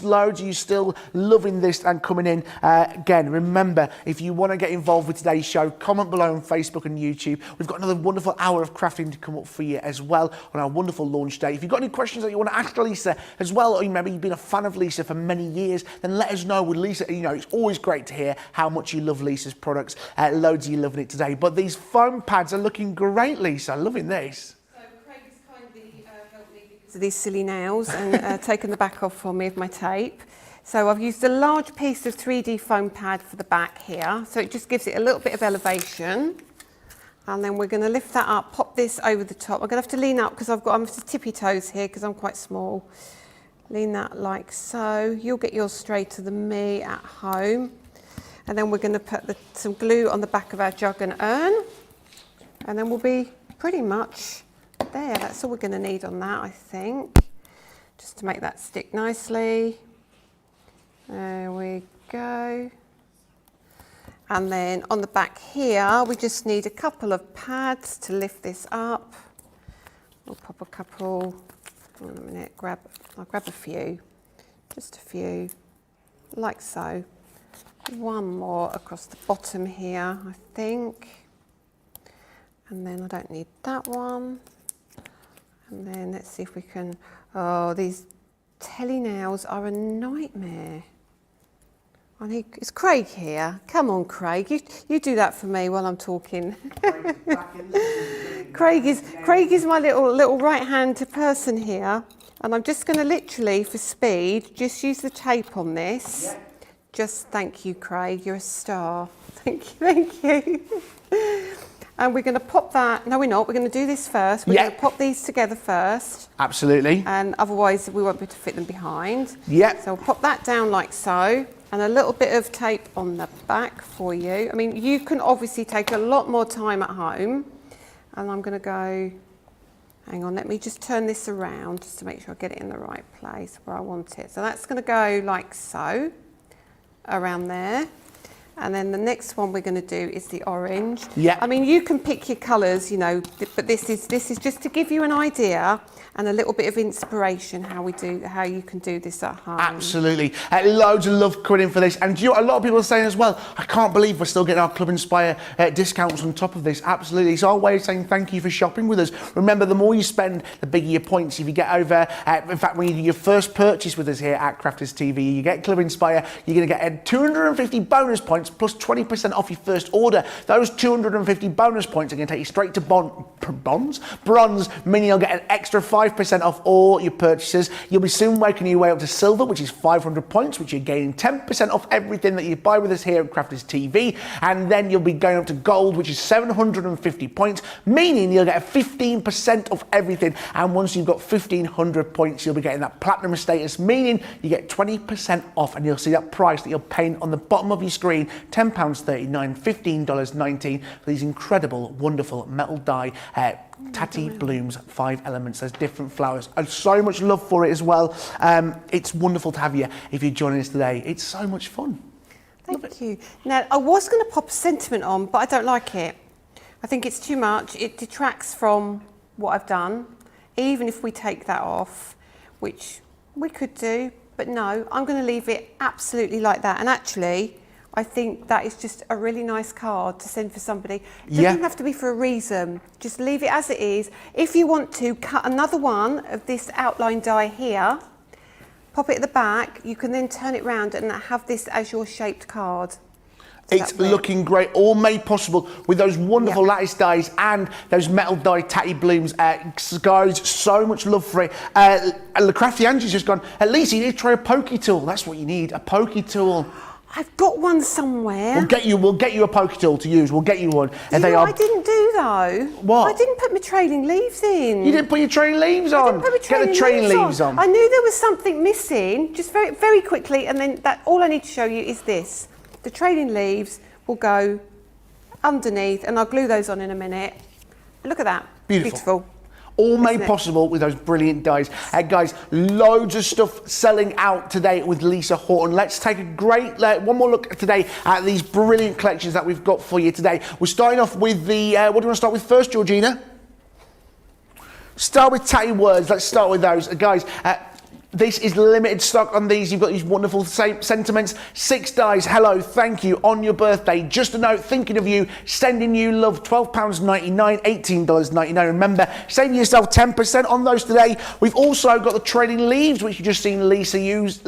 Loads of you still loving this and coming in. Again, remember, if you want to get involved with today's show, comment below on Facebook and YouTube. We've got another wonderful hour of crafting to come up for you as well on our wonderful launch day. If you've got any questions that you want to ask Lisa as well, or maybe you've been a fan of Lisa for many years, then let us know. With Lisa, you know, it's always great to hear how much you love Lisa's products. Loads of you loving it today. But these foam pads are looking great, Lisa. Loving this.
So Craig has kindly helped me because of these silly nails and taken the back off for me of my tape. So I've used a large piece of 3D foam pad for the back here. So it just gives it a little bit of elevation. And then we're going to lift that up, pop this over the top. I'm going to have to lean up because I'm tippy toes here because I'm quite small. Lean that like so. You'll get yours straighter than me at home. And then we're going to put some glue on the back of our jug and urn. And then we'll be pretty much there. That's all we're going to need on that, I think. Just to make that stick nicely. There we go. And then on the back here, we just need a couple of pads to lift this up. We'll pop a couple, hold on a minute, I'll grab a few, just a few, like so. One more across the bottom here, I think. And then I don't need that one. And then let's see if we can, oh, these telly nails are a nightmare. Is Craig here? Come on, Craig. You do that for me while I'm talking. Craig is my little right-hand person here, and I'm just going to literally, for speed, just use the tape on this. Yeah. Just thank you, Craig. You're a star. Thank you. And we're going to pop that. No, we're not. We're going to do this first. We're going to pop these together first.
Absolutely.
And otherwise, we won't be able to fit them behind.
Yeah.
So we'll pop that down like so. And a little bit of tape on the back for you. I mean, you can obviously take a lot more time at home. And I'm going to go, hang on, let me just turn this around just to make sure I get it in the right place where I want it. So that's going to go like so, around there. And then the next one we're going to do is the orange. Yeah. I mean, you can pick your colours, you know, but this is just to give you an idea and a little bit of inspiration how you can do this at home.
Absolutely. Loads of love coming in for this. And you know, a lot of people are saying as well, I can't believe we're still getting our Club Inspire discounts on top of this. Absolutely. It's our way of saying thank you for shopping with us. Remember, the more you spend, the bigger your points. If you get over, in fact, when you do your first purchase with us here at Crafters TV, you get Club Inspire, you're going to get 250 bonus points plus 20% off your first order. Those 250 bonus points are going to take you straight to bronze, meaning you'll get an extra 5% off all your purchases. You'll be soon working your way up to silver, which is 500 points, which you're gaining 10% off everything that you buy with us here at Crafters TV. And then you'll be going up to gold, which is 750 points, meaning you'll get 15% off everything. And once you've got 1,500 points, you'll be getting that platinum status, meaning you get 20% off. And you'll see that price that you're paying on the bottom of your screen, £10.39, $15.19 for these incredible, wonderful metal die Tatty Blooms 5 elements. There's different flowers and so much love for it as well. It's wonderful to have you if you're joining us today. It's so much fun.
Thank you. Now, I was going to pop a sentiment on, but I don't like it. I think it's too much. It detracts from what I've done, even if we take that off, which we could do, but no, I'm going to leave it absolutely like that. And actually, I think that is just a really nice card to send for somebody. It doesn't have to be for a reason. Just leave it as it is. If you want to cut another one of this outline die here, pop it at the back, you can then turn it round and have this as your shaped card.
It's looking great, all made possible with those wonderful lattice dies and those metal die Tatty Blooms. Guys, so much love for it. Crafty Angie's just gone, at least you need to try a pokey tool. That's what you need, a pokey tool.
I've got one somewhere.
We'll get you a pokey tool to use. We'll get you one.
And I didn't do though.
What?
I didn't put my trailing leaves in.
You didn't put your trailing leaves on?
I didn't put my trailing
Get the trailing leaves on.
I knew there was something missing, just very, very quickly, and then all I need to show you is this. the trailing leaves will go underneath, and I'll glue those on in a minute. Look at that.
Beautiful. All made possible with those brilliant dies. Guys, loads of stuff selling out today with Lisa Horton. Let's take a great, one more look today at these brilliant collections that we've got for you today. We're starting off with the, what do you want to start with first, Georgina? Start with tatty words. Let's start with those. Guys, this is limited stock on these. You've got these wonderful sentiments. 6 dies. Hello, thank you on your birthday. Just a note, thinking of you, sending you love. £12.99, $18.99. Remember, saving yourself 10% on those today. We've also got the trailing leaves, which you've just seen Lisa use.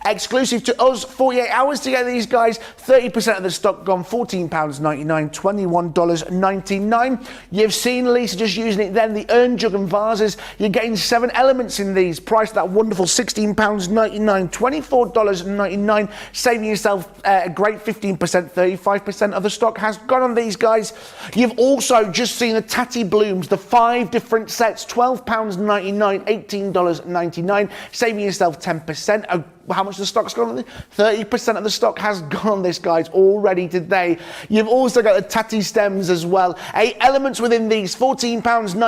Exclusive to us, 48 hours to get these guys. 30% of the stock gone, £14.99, $21.99. You've seen Lisa just using it then. The urn jug and vases. You're getting 7 elements in these. Price that wonderful £16.99, $24.99, saving yourself a great 15%, 35% of the stock has gone on these guys. You've also just seen the Tatty Blooms, the 5 different sets, £12.99, $18.99, saving yourself 10%. How much the stock's gone on this? 30% of the stock has gone on this, guys, already today. You've also got the Tatty stems as well. 8 elements within these, £14.99,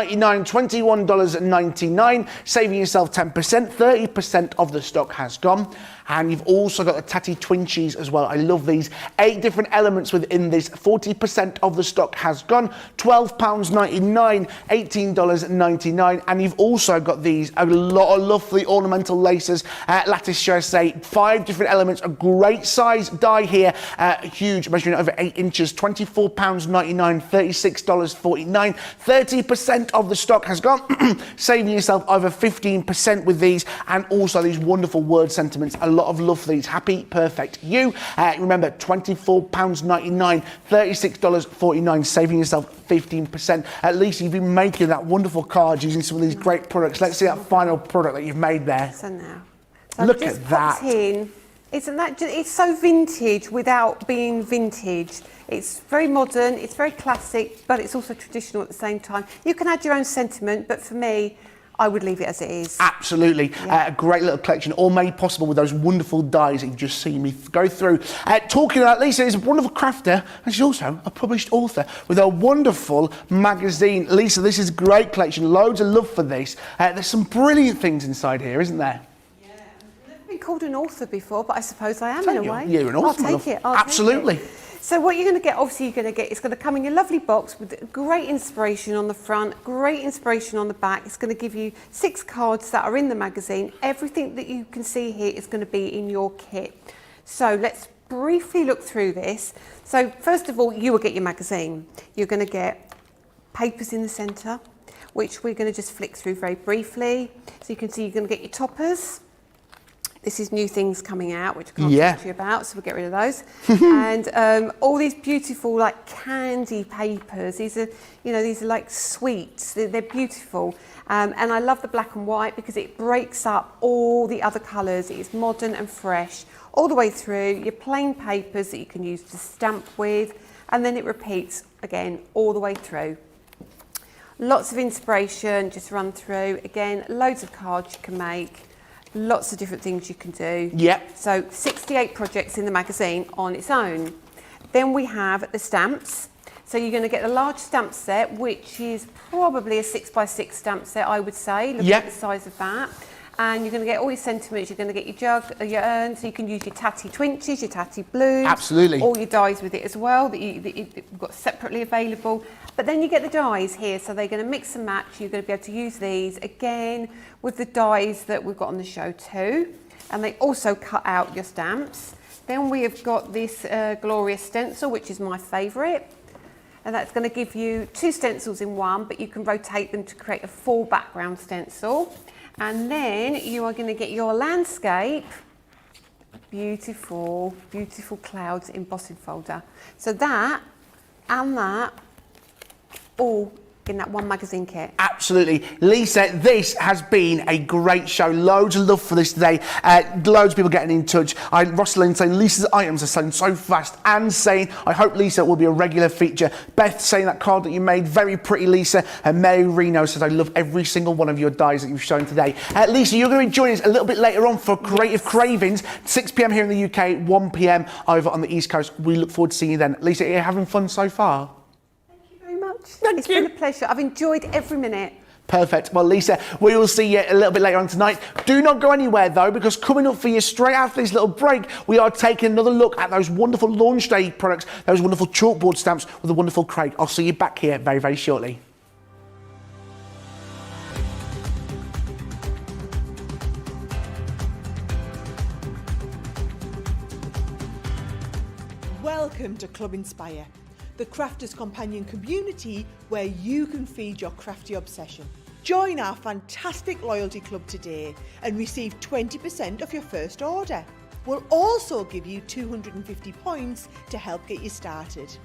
$21.99, saving yourself 10%. 30% of the stock has gone. And you've also got the Tatty Twinchies as well. I love these. 8 different elements within this. 40% of the stock has gone. £12.99, $18.99. And you've also got these. A lot of love for the ornamental laces. Lattice Jersey. 5 different elements. A great size die here. Huge, measuring over 8 inches. £24.99, $36.49. 30% of the stock has gone. Saving yourself over 15% with these. And also these wonderful word sentiments. A lot of love for these. Happy, perfect, you. Remember, £24.99, $36.49, saving yourself 15%. At least you've been making that wonderful card using some of these great products. Let's see that final product that you've made there.
So now, so
look at that.
Isn't that just, it's so vintage without being vintage. It's very modern, it's very classic, but it's also traditional at the same time. You can add your own sentiment, but for me, I would leave it as it is. Absolutely.
Yeah. A great little collection, all made possible with those wonderful dies that you've just seen me go through. Talking about Lisa is a wonderful crafter, and she's also a published author with a wonderful magazine. Lisa, this is a great collection. Loads of love for this. There's some brilliant things inside here, isn't there?
Yeah. I've never been called an author before, but I suppose I am in a way.
You're an author.
I'll take it.
Absolutely.
Take it. So what you're going to get, obviously you're going to get, it's going to come in your lovely box with great inspiration on the front, great inspiration on the back. It's going to give you 6 cards that are in the magazine. Everything that you can see here is going to be in your kit. So let's briefly look through this. So first of all, you will get your magazine. You're going to get papers in the centre, which we're going to just flick through very briefly. So you can see you're going to get your toppers. This is new things coming out, which I can't talk to you about, so we'll get rid of those. And all these beautiful, like, candy papers. These are, you know, these are like sweets. They're beautiful. And I love the black and white because it breaks up all the other colours. It's modern and fresh all the way through. Your plain papers that you can use to stamp with, and then it repeats again all the way through. Lots of inspiration, just run through. Again, loads of cards you can make. Lots of different things you can do.
Yep.
So 68 projects in the magazine on its own. Then we have the stamps. So you're going to get a large stamp set, which is probably a 6x6 stamp set, I would say, looking at the size of that. And you're going to get all your sentiments. You're going to get your jug, your urn, so you can use your Tatty Twinchies, your Tatty Blues.
Absolutely.
All your dies with it as well that you've got separately available. But then you get the dies here, so they're going to mix and match. You're going to be able to use these again with the dies that we've got on the show too. And they also cut out your stamps. Then we have got this glorious stencil, which is my favourite. And that's going to give you 2 stencils in one, but you can rotate them to create a full background stencil. And then you are going to get your landscape, beautiful, beautiful clouds embossing folder. So that and that all in that one magazine kit.
Absolutely. Lisa, this has been a great show. Loads of love for this today. Loads of people getting in touch. Rosalind saying Lisa's items are selling so fast, and saying I hope Lisa will be a regular feature. Beth saying that card that you made, very pretty, Lisa. And Mary Reno says I love every single one of your dies that you've shown today. Lisa, you're going to be joining us a little bit later on for Creative Cravings, 6 p.m. here in the UK, 1 p.m. over on the East Coast. We look forward to seeing you then. Lisa, are you having fun so far?
It's been a pleasure. I've enjoyed every minute.
Perfect. Well, Lisa, we will see you a little bit later on tonight. Do not go anywhere, though, because coming up for you straight after this little break, we are taking another look at those wonderful launch day products, those wonderful chalkboard stamps with the wonderful Craig. I'll see you back here very, very shortly.
Welcome to Club Inspire, the Crafters Companion community where you can feed your crafty obsession. Join our fantastic loyalty club today and receive 20% off your first order. We'll also give you 250 points to help get you started.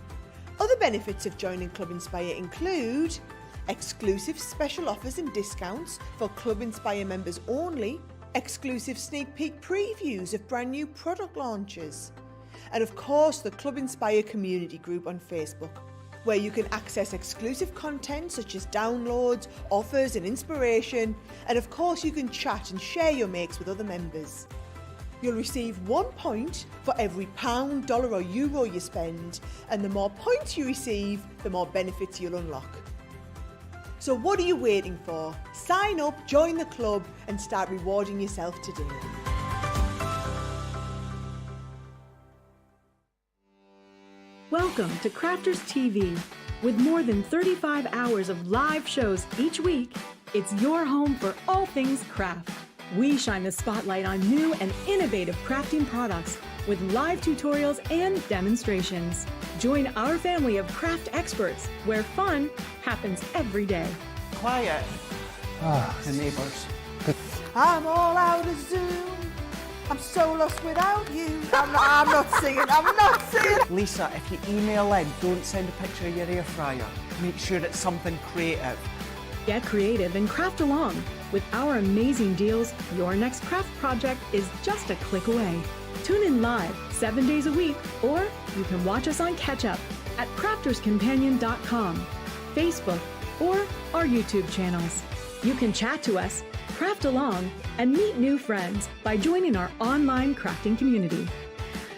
Other benefits of joining Club Inspire include exclusive special offers and discounts for Club Inspire members only, exclusive sneak peek previews of brand new product launches, and of course the Club Inspire community group on Facebook, where you can access exclusive content such as downloads, offers and inspiration, and of course you can chat and share your makes with other members. You'll receive 1 point for every £, dollar or euro you spend, and the more points you receive, the more benefits you'll unlock. So what are you waiting for? Sign up, join the club and start rewarding yourself today.
Welcome to Crafters TV. With more than 35 hours of live shows each week, it's your home for all things craft. We shine the spotlight on new and innovative crafting products with live tutorials and demonstrations. Join our family of craft experts where fun happens every day.
Quiet. The neighbours.
I'm all out of Zoom. I'm so lost without you. I'm not singing.
Lisa, if you email in, don't send a picture of your air fryer. Make sure it's something creative.
Get creative and craft along. With our amazing deals, your next craft project is just a click away. Tune in live 7 days a week, or you can watch us on Catch Up at crafterscompanion.com, Facebook, or our YouTube channels. You can chat to us, craft along, and meet new friends by joining our online crafting community.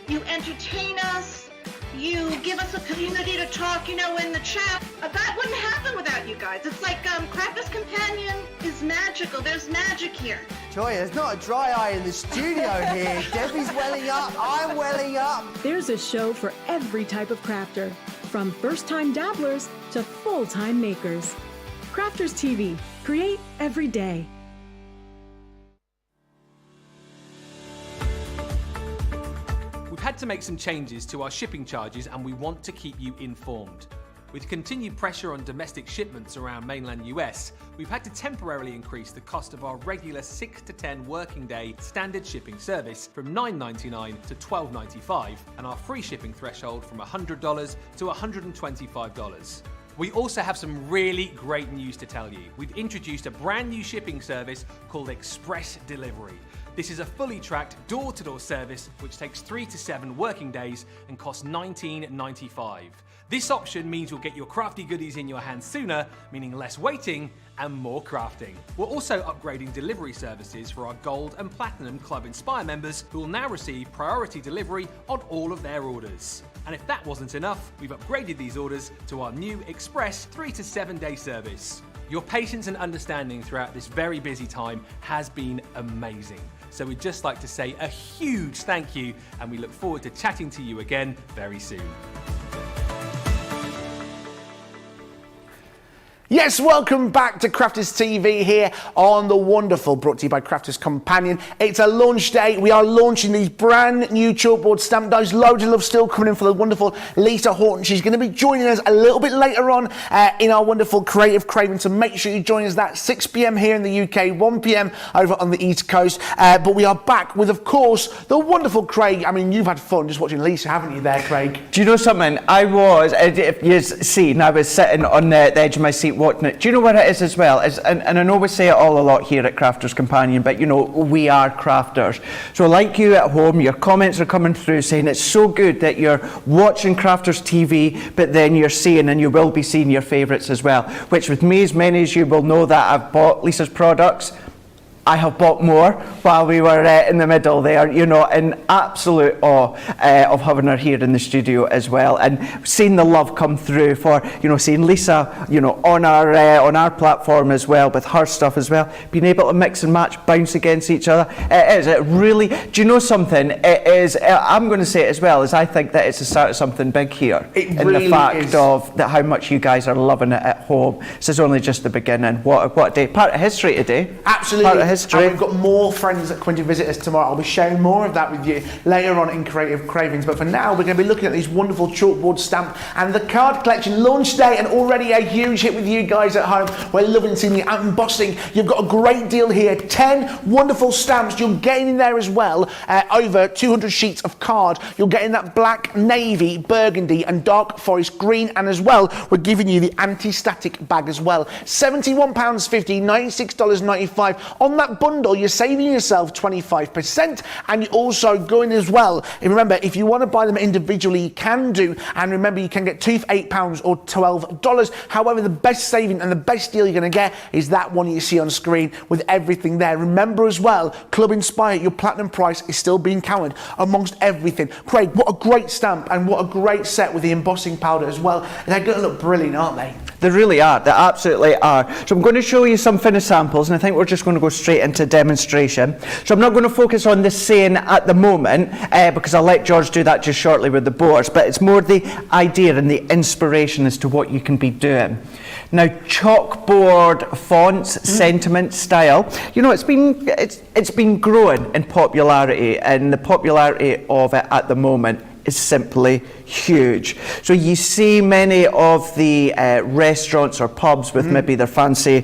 You entertain us. You give us a community to talk, in the chat. That wouldn't happen without you guys. It's like Crafters Companion is magical. There's magic here.
Joy, there's not a dry eye in the studio here. Debbie's welling up, I'm welling up.
There's a show for every type of crafter, from first-time dabblers to full-time makers. Crafters TV. Create every day.
We've had to make some changes to our shipping charges and we want to keep you informed. With continued pressure on domestic shipments around mainland US, we've had to temporarily increase the cost of our regular 6 to 10 working day standard shipping service from $9.99 to $12.95 and our free shipping threshold from $100 to $125. We also have some really great news to tell you. We've introduced a brand new shipping service called Express Delivery. This is a fully tracked door-to-door service which takes 3 to 7 working days and costs $19.95. This option means you'll get your crafty goodies in your hands sooner, meaning less waiting and more crafting. We're also upgrading delivery services for our Gold and Platinum Club Inspire members who will now receive priority delivery on all of their orders. And if that wasn't enough, we've upgraded these orders to our new Express 3 to 7 day service. Your patience and understanding throughout this very busy time has been amazing. So we'd just like to say a huge thank you and we look forward to chatting to you again very soon.
Yes, welcome back to Crafters TV here on the wonderful, brought to you by Crafters Companion. It's a launch day. We are launching these brand new chalkboard stamp dies. Loads of love still coming in for the wonderful Lisa Horton. She's going to be joining us a little bit later on in our wonderful Creative Craving. So make sure you join us that 6 p.m. here in the UK, 1 p.m. over on the East Coast. But we are back with, of course, the wonderful Craig. I mean, you've had fun just watching Lisa, haven't you there, Craig?
Do you know something? I was, if you seen, I was sitting on the edge of my seat watching it. Do you know what it is as well? And I know we say it all a lot here at Crafters Companion, but you know, we are crafters. So like you at home, your comments are coming through saying it's so good that you're watching Crafters TV, but then you're seeing, and you will be seeing your favourites as well, which with me, as many as you will know that I've bought Lisa's products, I have bought more while we were in the middle there, you know, in absolute awe of having her here in the studio as well, and seeing the love come through for, you know, seeing Lisa, you know, on our platform as well, with her stuff as well, being able to mix and match, bounce against each other. It really, do you know something? It is, I'm going to say it as well, as I think that it's the start of something big here.
It
in
really
the fact
is.
of that how much you guys are loving it at home. This is only just the beginning. What a day. Part of history today.
Absolutely.
Part of history.
And we've got more friends that come to visit us tomorrow. I'll be sharing more of that with you later on in Creative Cravings. But for now, we're going to be looking at these wonderful chalkboard stamp and the card collection launch day, and already a huge hit with you guys at home. We're loving seeing the embossing. You've got a great deal here. 10 wonderful stamps. You're getting in there as well. Over 200 sheets of card. You're getting that black, navy, burgundy and dark forest green. And as well, we're giving you the anti-static bag as well. £71.50, $96.95. On that bundle, you're saving yourself 25%, and you're also going as well. And remember, if you want to buy them individually, you can do. And remember, you can get two for £8 or $12. However, the best saving and the best deal you're going to get is that one you see on screen with everything there. Remember as well, Club Inspire, your platinum price is still being counted amongst everything. Craig, what a great stamp and what a great set with the embossing powder as well. They're going to look brilliant, aren't they?
They really are. They absolutely are. So I'm going to show you some finished samples, and I think we're just going to go straight into demonstration. So I'm not going to focus on the saying at the moment, because I'll let George do that just shortly with the boards, but it's more the idea and the inspiration as to what you can be doing. Now, chalkboard fonts, sentiment, style, you know, it's been growing in popularity, and the popularity of it at the moment is simply huge. So you see many of the restaurants or pubs with maybe their fancy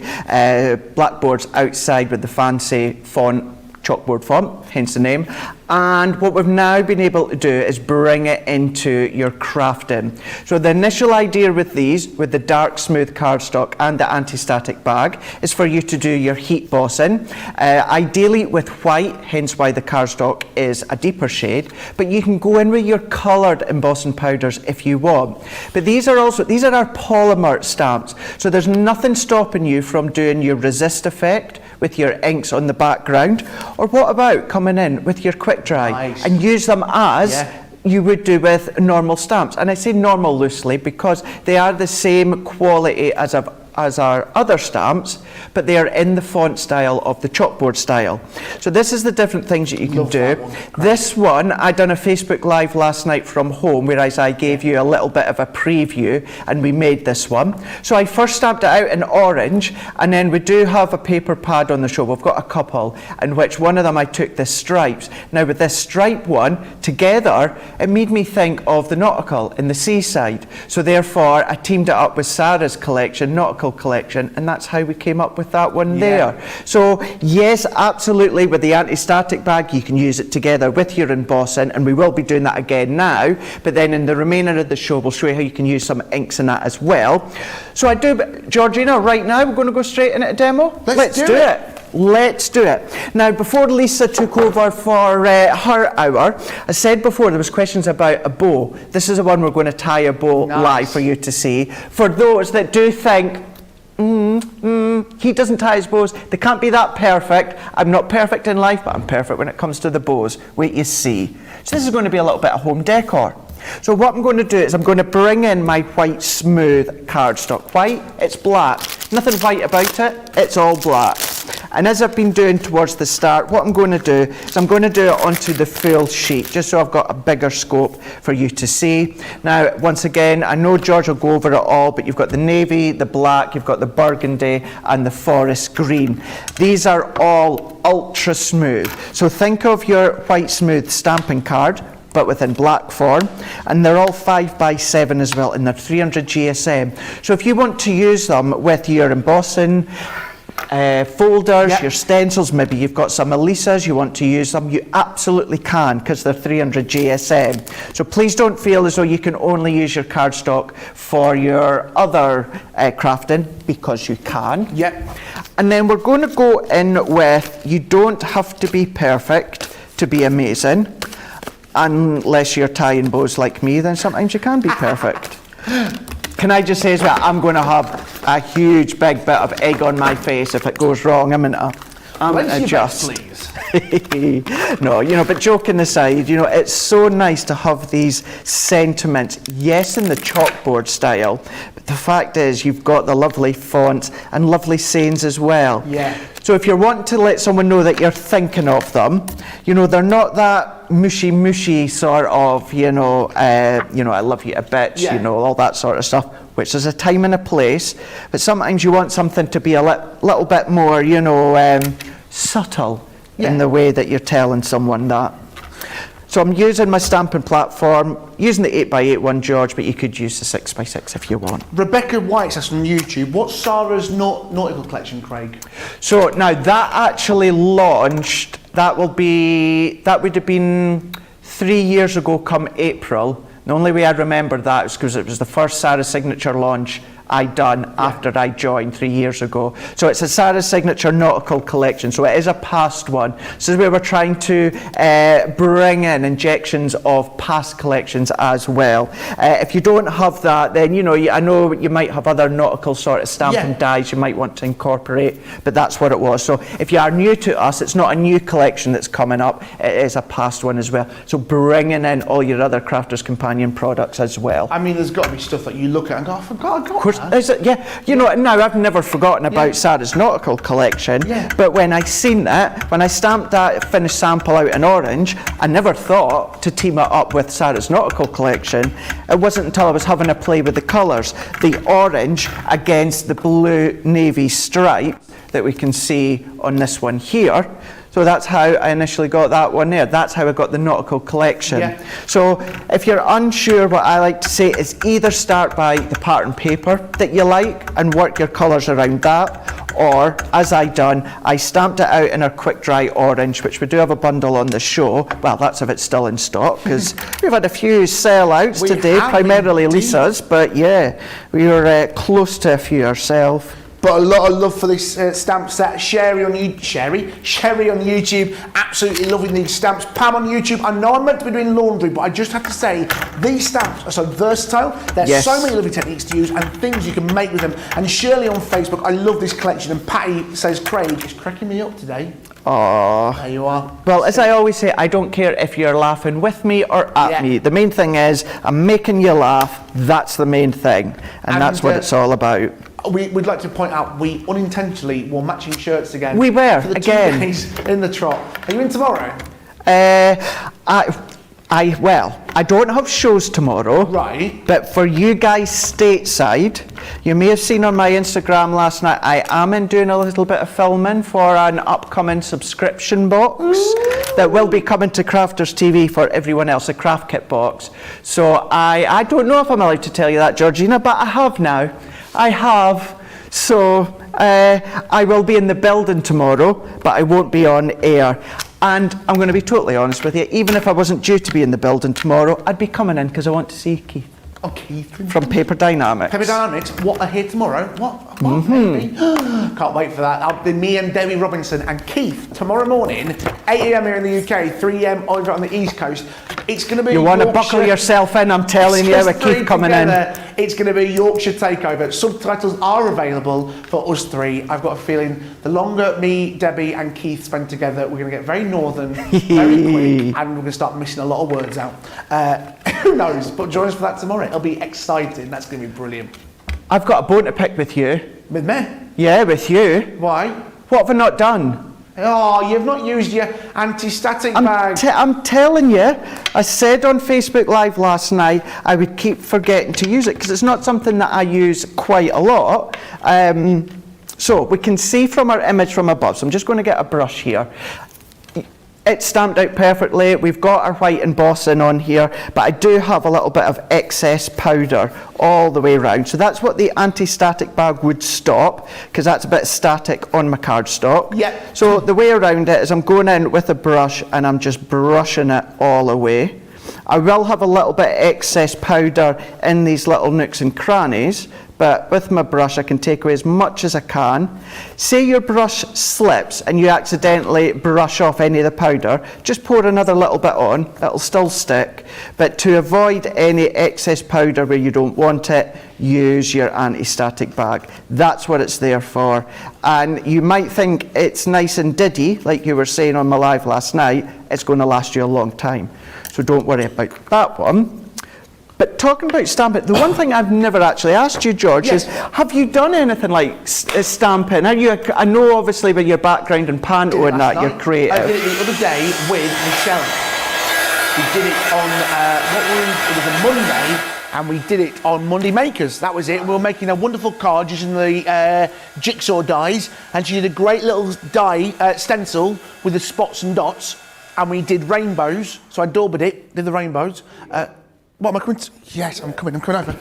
blackboards outside with the fancy font, chalkboard font, hence the name. And what we've now been able to do is bring it into your crafting. So the initial idea with these, with the dark smooth cardstock and the anti-static bag, is for you to do your heat bossing, ideally with white, hence why the cardstock is a deeper shade, but you can go in with your coloured embossing powders if you want. But these are our polymer stamps, so there's nothing stopping you from doing your resist effect with your inks on the background, or what about coming in with your quick dry and use them as you would do with normal stamps. And I say normal loosely because they are the same quality as our other stamps, but they are in the font style of the chalkboard style. So this is the different things that you can do. This one, I done a Facebook Live last night from home, whereas I gave you a little bit of a preview, and we made this one. So I first stamped it out in orange, and then we do have a paper pad on the show. We've got a couple, in which one of them I took the stripes. Now with this stripe one, together, it made me think of the nautical in the seaside. So therefore, I teamed it up with Sarah's collection, nautical collection, and that's how we came up with that one there. So yes, absolutely, with the anti-static bag you can use it together with your embossing, and we will be doing that again now, but then in the remainder of the show we'll show you how you can use some inks in that as well. So I do, Georgina, right now we're going to go straight into a demo. Let's do it. Let's do it. Now, before Lisa took over for her hour, I said before there was questions about a bow. This is the one we're going to tie a bow live for you to see. For those that do think, he doesn't tie his bows, they can't be that perfect. I'm not perfect in life, but I'm perfect when it comes to the bows. Wait, you see. So this is going to be a little bit of home decor. So what I'm going to do is I'm going to bring in my white smooth cardstock. White, it's black. Nothing white about it, it's all black. And as I've been doing towards the start, what I'm going to do is I'm going to do it onto the full sheet, just so I've got a bigger scope for you to see. Now, once again, I know George will go over it all, but you've got the navy, the black, you've got the burgundy, and the forest green. These are all ultra smooth. So think of your white smooth stamping card, but within black form, and they're all 5x7 as well, and they're 300 GSM. So if you want to use them with your embossing, folders,
Yep.
your stencils, maybe you've got some Lisas, you want to use them, you absolutely can, because they're 300 GSM. So please don't feel as though you can only use your cardstock for your other crafting, because you can.
Yep.
And then we're going to go in with, you don't have to be perfect to be amazing, unless you're tying bows like me, then sometimes you can be perfect. Can I just say as well, I'm going to have a huge big bit of egg on my face if it goes wrong. I'm going to adjust.
Please.
No, but joking aside, it's so nice to have these sentiments, yes, in the chalkboard style, but the fact is you've got the lovely fonts and lovely sayings as well.
Yeah.
So if you're wanting to let someone know that you're thinking of them, they're not that mushy sort of, I love you a bitch, all that sort of stuff, which is a time and a place, but sometimes you want something to be a little bit more, subtle in the way that you're telling someone that. So I'm using my stamping platform, using the 8x8 one, George, but you could use the 6x6 if you want.
Rebecca White says on YouTube, what's Sarah's nautical collection, Craig?
So now that actually launched, that would have been 3 years ago come April. The only way I remember that is because it was the first Sarah Signature launch I'd done after I joined 3 years ago. So it's a Sarah Signature nautical collection, so it is a past one. So we were trying to bring in injections of past collections as well. If you don't have that, then I know you might have other nautical sort of stamping dies you might want to incorporate, but that's what it was. So if you are new to us, it's not a new collection that's coming up, it is a past one as well. So bringing in all your other Crafters Companion products as well.
I mean, there's got to be stuff that you look at and go, I forgot I got that.
Is it? Yeah. Now I've never forgotten about Sarah's nautical collection, but when I seen that, when I stamped that finished sample out in orange, I never thought to team it up with Sarah's nautical collection. It wasn't until I was having a play with the colours, the orange against the blue navy stripe that we can see on this one here. So that's how I initially got that one there. That's how I got the nautical collection. Yeah. So if you're unsure, what I like to say is either start by the pattern paper that you like and work your colours around that, or as I done, I stamped it out in our quick dry orange, which we do have a bundle on the show. Well, that's if it's still in stock, because we've had a few sellouts today, primarily Lisa's, but yeah, we were close to a few ourselves.
But a lot of love for this stamp set. Sherry on YouTube, absolutely loving these stamps. Pam on YouTube, I know I'm meant to be doing laundry, but I just have to say, these stamps are so versatile. There's so many lovely techniques to use and things you can make with them. And Shirley on Facebook, I love this collection. And Patty says, Craig is cracking me up today.
Aww.
There you are.
Well, as I always say, I don't care if you're laughing with me or at me. The main thing is, I'm making you laugh. That's the main thing. And that's what it's all about.
We'd like to point out we unintentionally wore matching shirts again.
We were,
for the
again.
2 days in the trot. Are you in tomorrow?
I don't have shows tomorrow.
Right.
But for you guys stateside, you may have seen on my Instagram last night, I am doing a little bit of filming for an upcoming subscription box that will be coming to Crafters TV for everyone else, a craft kit box. So I don't know if I'm allowed to tell you that, Georgina, but I have now. I have. So I will be in the building tomorrow, but I won't be on air. And I'm going to be totally honest with you, even if I wasn't due to be in the building tomorrow, I'd be coming in because I want to see Keith.
Oh, Keith.
From Paper Dynamics.
Paper Dynamics, what are here tomorrow? What? Maybe? Can't wait for that. That'll be me and Debbie Robinson and Keith tomorrow morning, 8 AM here in the UK, 3 AM over on the East Coast. It's going to be
You want to buckle yourself in, I'm telling you, with Keith coming in.
It's going to be Yorkshire Takeover. Subtitles are available for us three. I've got a feeling the longer me, Debbie and Keith spend together, we're going to get very northern, very quick, and we're going to start missing a lot of words out. Who knows? But join us for that tomorrow. It'll be exciting. That's going to be brilliant.
I've got a bone to pick with you.
With me?
Yeah, with you.
Why?
What have I not done?
Oh, you've not used your anti-static bag.
I'm telling you, I said on Facebook Live last night I would keep forgetting to use it because it's not something that I use quite a lot. So we can see from our image from above, so I'm just going to get a brush here. it's stamped out perfectly. We've got our white embossing on here, but I do have a little bit of excess powder all the way around. So that's what the anti-static bag would stop, because that's a bit static on my cardstock.
Yeah.
So the way around it is I'm going in with a brush and I'm just brushing it all away. I will have a little bit of excess powder in these little nooks and crannies, but with my brush I can take away as much as I can. Say your brush slips and you accidentally brush off any of the powder, just pour another little bit on, it'll still stick. But to avoid any excess powder where you don't want it, use your anti-static bag. That's what it's there for. And you might think it's nice and diddy, like you were saying on my live last night, it's going to last you a long time. So don't worry about that one. But talking about stamping, the one thing I've never actually asked you, George, is have you done anything like stamping? I know obviously with your background in Panto and that, you're creative.
I did it the other day with Michelle. We did it on, it was a Monday, and we did it on Monday Makers. That was it. We were making a wonderful card using the jigsaw dies, and she did a great little die stencil with the spots and dots, and we did rainbows. So I daubed it, did the rainbows. What am I coming to? Yes, I'm coming over.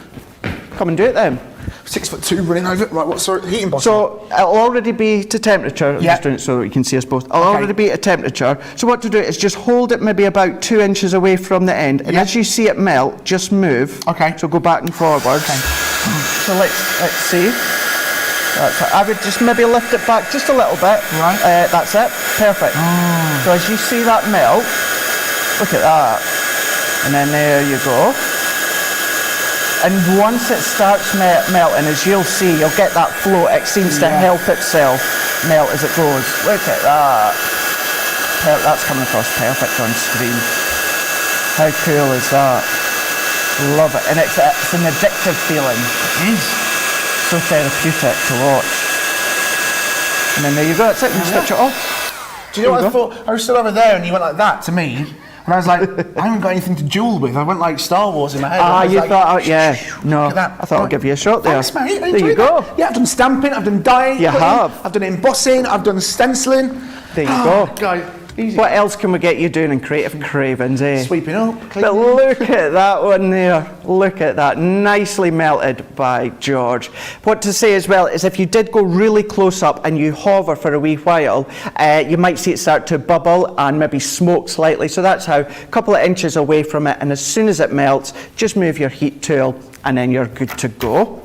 Come and do it then.
6'2" running over. Right, what's the heating box?
So it'll already be to temperature. I'm just doing it so you can see us both. It'll already be at temperature. So what to do is just hold it maybe about 2 inches away from the end, and as you see it melt, just move.
Okay.
So go back and forwards. Okay. So let's see. That's it. I would just maybe lift it back just a little bit.
Right.
That's it. Perfect. So as you see that melt, look at that. And then there you go. And once it starts melting, as you'll see, you'll get that flow. It seems to help itself melt as it goes. Look at that. That's coming across perfect on screen. How cool is that? Love it. And it's an addictive feeling. It is. So therapeutic to watch. And then there you go. That's it. You switch it off.
Do you know what I thought? I was still over there and you went like that to me. And I was like, I haven't got anything to duel with. I went like Star Wars in my head.
You thought, No,
look at that.
I thought I'd give you a shot there.
Thanks, mate.
There you go.
Yeah, I've done stamping, I've done dyeing.
You have.
I've done embossing, I've done stenciling.
There you go.
Guys, easy.
What else can we get you doing in Creative Cravings, eh?
Sweeping up,
But
cleaning.
look at that one there. Look at that. Nicely melted by George. What to say as well is if you did go really close up and you hover for a wee while, you might see it start to bubble and maybe smoke slightly. So that's how, a couple of inches away from it, and as soon as it melts, just move your heat tool and then you're good to go.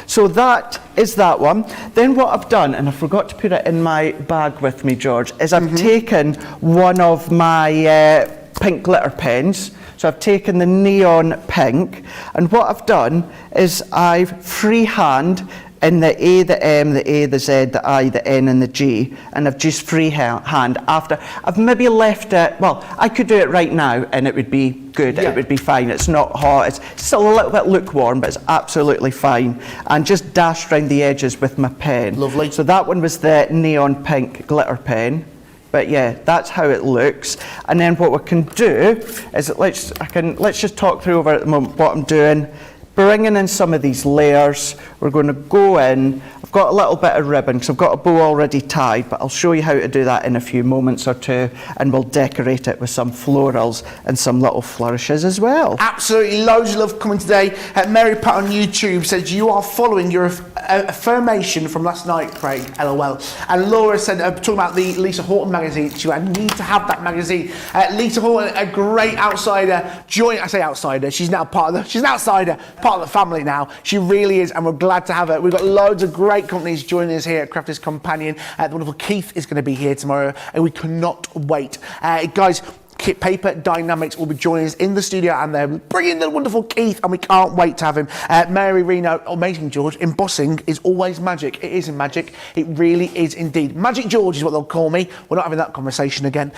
So that is that one. Then what I've done, and I forgot to put it in my bag with me, George, is I've taken one of my pink glitter pens. So I've taken the neon pink, and what I've done is I've freehand in the A, the M, the A, the Z, the I, the N and the G, and I've just freehand after. I've maybe left it, well, I could do it right now and it would be good, it would be fine. It's not hot, it's still a little bit lukewarm, but it's absolutely fine. And just dashed around the edges with my pen.
Lovely.
So that one was the neon pink glitter pen. But yeah, that's how it looks. And then what we can do is, let's just talk through over at the moment what I'm doing. Bringing in some of these layers, we're going to go in. I've got a little bit of ribbon because I've got a bow already tied, but I'll show you how to do that in a few moments or two, and we'll decorate it with some florals and some little flourishes as well.
Absolutely loads of love coming today. Mary Pat on YouTube says you are following your affirmation from last night, Craig, LOL. And Laura said, talking about the Lisa Horton magazine, she went, I need to have that magazine. Lisa Horton, a great outsider. I say outsider, she's now she's an outsider, part of the family now. She really is, and we're glad to have her. We've got loads of great companies joining us here at Crafters Companion. The wonderful Keith is going to be here tomorrow, and we cannot wait. Guys, Kit Paper Dynamics will be joining us in the studio, and they're bringing the wonderful Keith, and we can't wait to have him. Mary Reno, amazing George. Embossing is always magic. It is in magic. It really is indeed. Magic George is what they'll call me. We're not having that conversation again.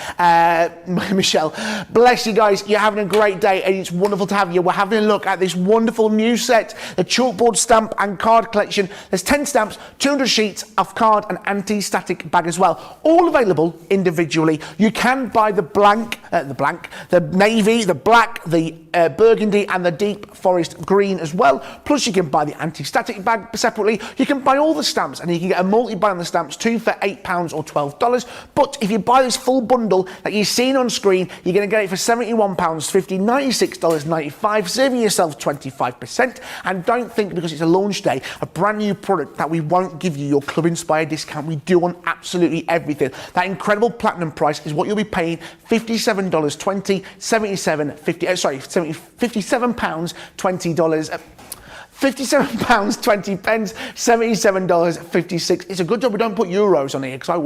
Michelle, bless you guys. You're having a great day, and it's wonderful to have you. We're having a look at this wonderful new set, the Chalkboard stamp and card collection. There's 10 stamps, 200 sheets of card and anti-static bag as well. All available individually. You can buy the blank the navy, the black, the burgundy and the deep forest green as well. Plus you can buy the anti-static bag separately. You can buy all the stamps and you can get a multi-buy on the stamps too for £8 or $12. But if you buy this full bundle that you've seen on screen, you're going to get it for £71.50, $96.95, saving yourself 25%. And don't think because it's a launch day, a brand new product, that we won't give you your Club Inspire discount. We do on absolutely everything. That incredible platinum price is what you'll be paying, $57.20, £57.20, £57.20, $77.56. It's a good job we don't put euros on here because I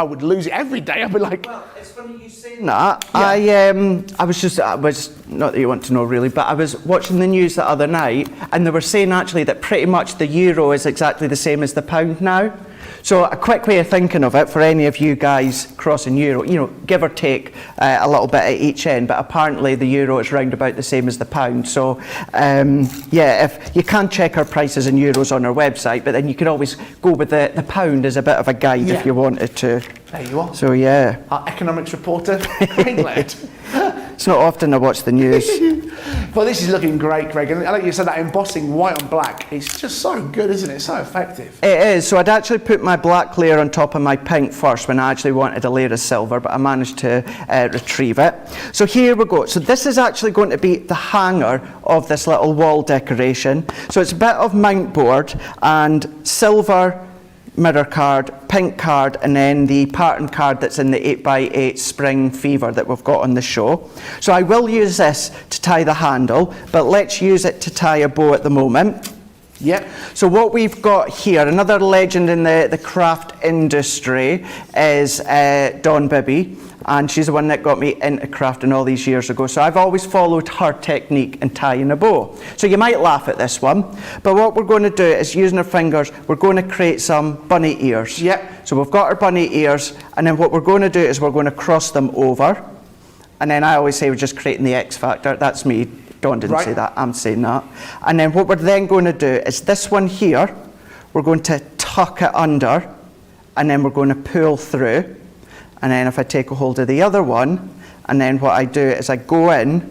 would lose it every day. I'd be like,
well, it's funny you saying that. Yeah. I was not that you want to know really, but I was watching the news the other night and they were saying actually that pretty much the euro is exactly the same as the pound now. So a quick way of thinking of it for any of you guys crossing euro, give or take a little bit at each end, but apparently the euro is round about the same as the pound. So if you can check our prices in euros on our website, but then you can always go with the pound as a bit of a guide if you wanted to.
There you are.
So yeah.
Our economics reporter, Laird.
It's not often I watch the news.
Well, this is looking great, Greg. And like you said, that embossing white on black, it's just so good, isn't it? So effective.
It is. So I'd actually put my black layer on top of my pink first when I actually wanted a layer of silver, but I managed to retrieve it. So here we go. So this is actually going to be the hanger of this little wall decoration. So it's a bit of mount board and silver mirror card, pink card, and then the pattern card that's in the 8x8 Spring Fever that we've got on the show. So I will use this to tie the handle, but let's use it to tie a bow at the moment.
Yep.
So what we've got here, another legend in the craft industry, is Dawn Bibby, and she's the one that got me into crafting all these years ago. So I've always followed her technique in tying a bow. So you might laugh at this one, but what we're going to do is using our fingers, we're going to create some bunny ears.
Yep.
So we've got our bunny ears, and then what we're going to do is we're going to cross them over, and then I always say we're just creating the X factor. That's me. Dawn didn't say that, I'm saying that. And then what we're then going to do is this one here, we're going to tuck it under, and then we're going to pull through. And then if I take a hold of the other one, and then what I do is I go in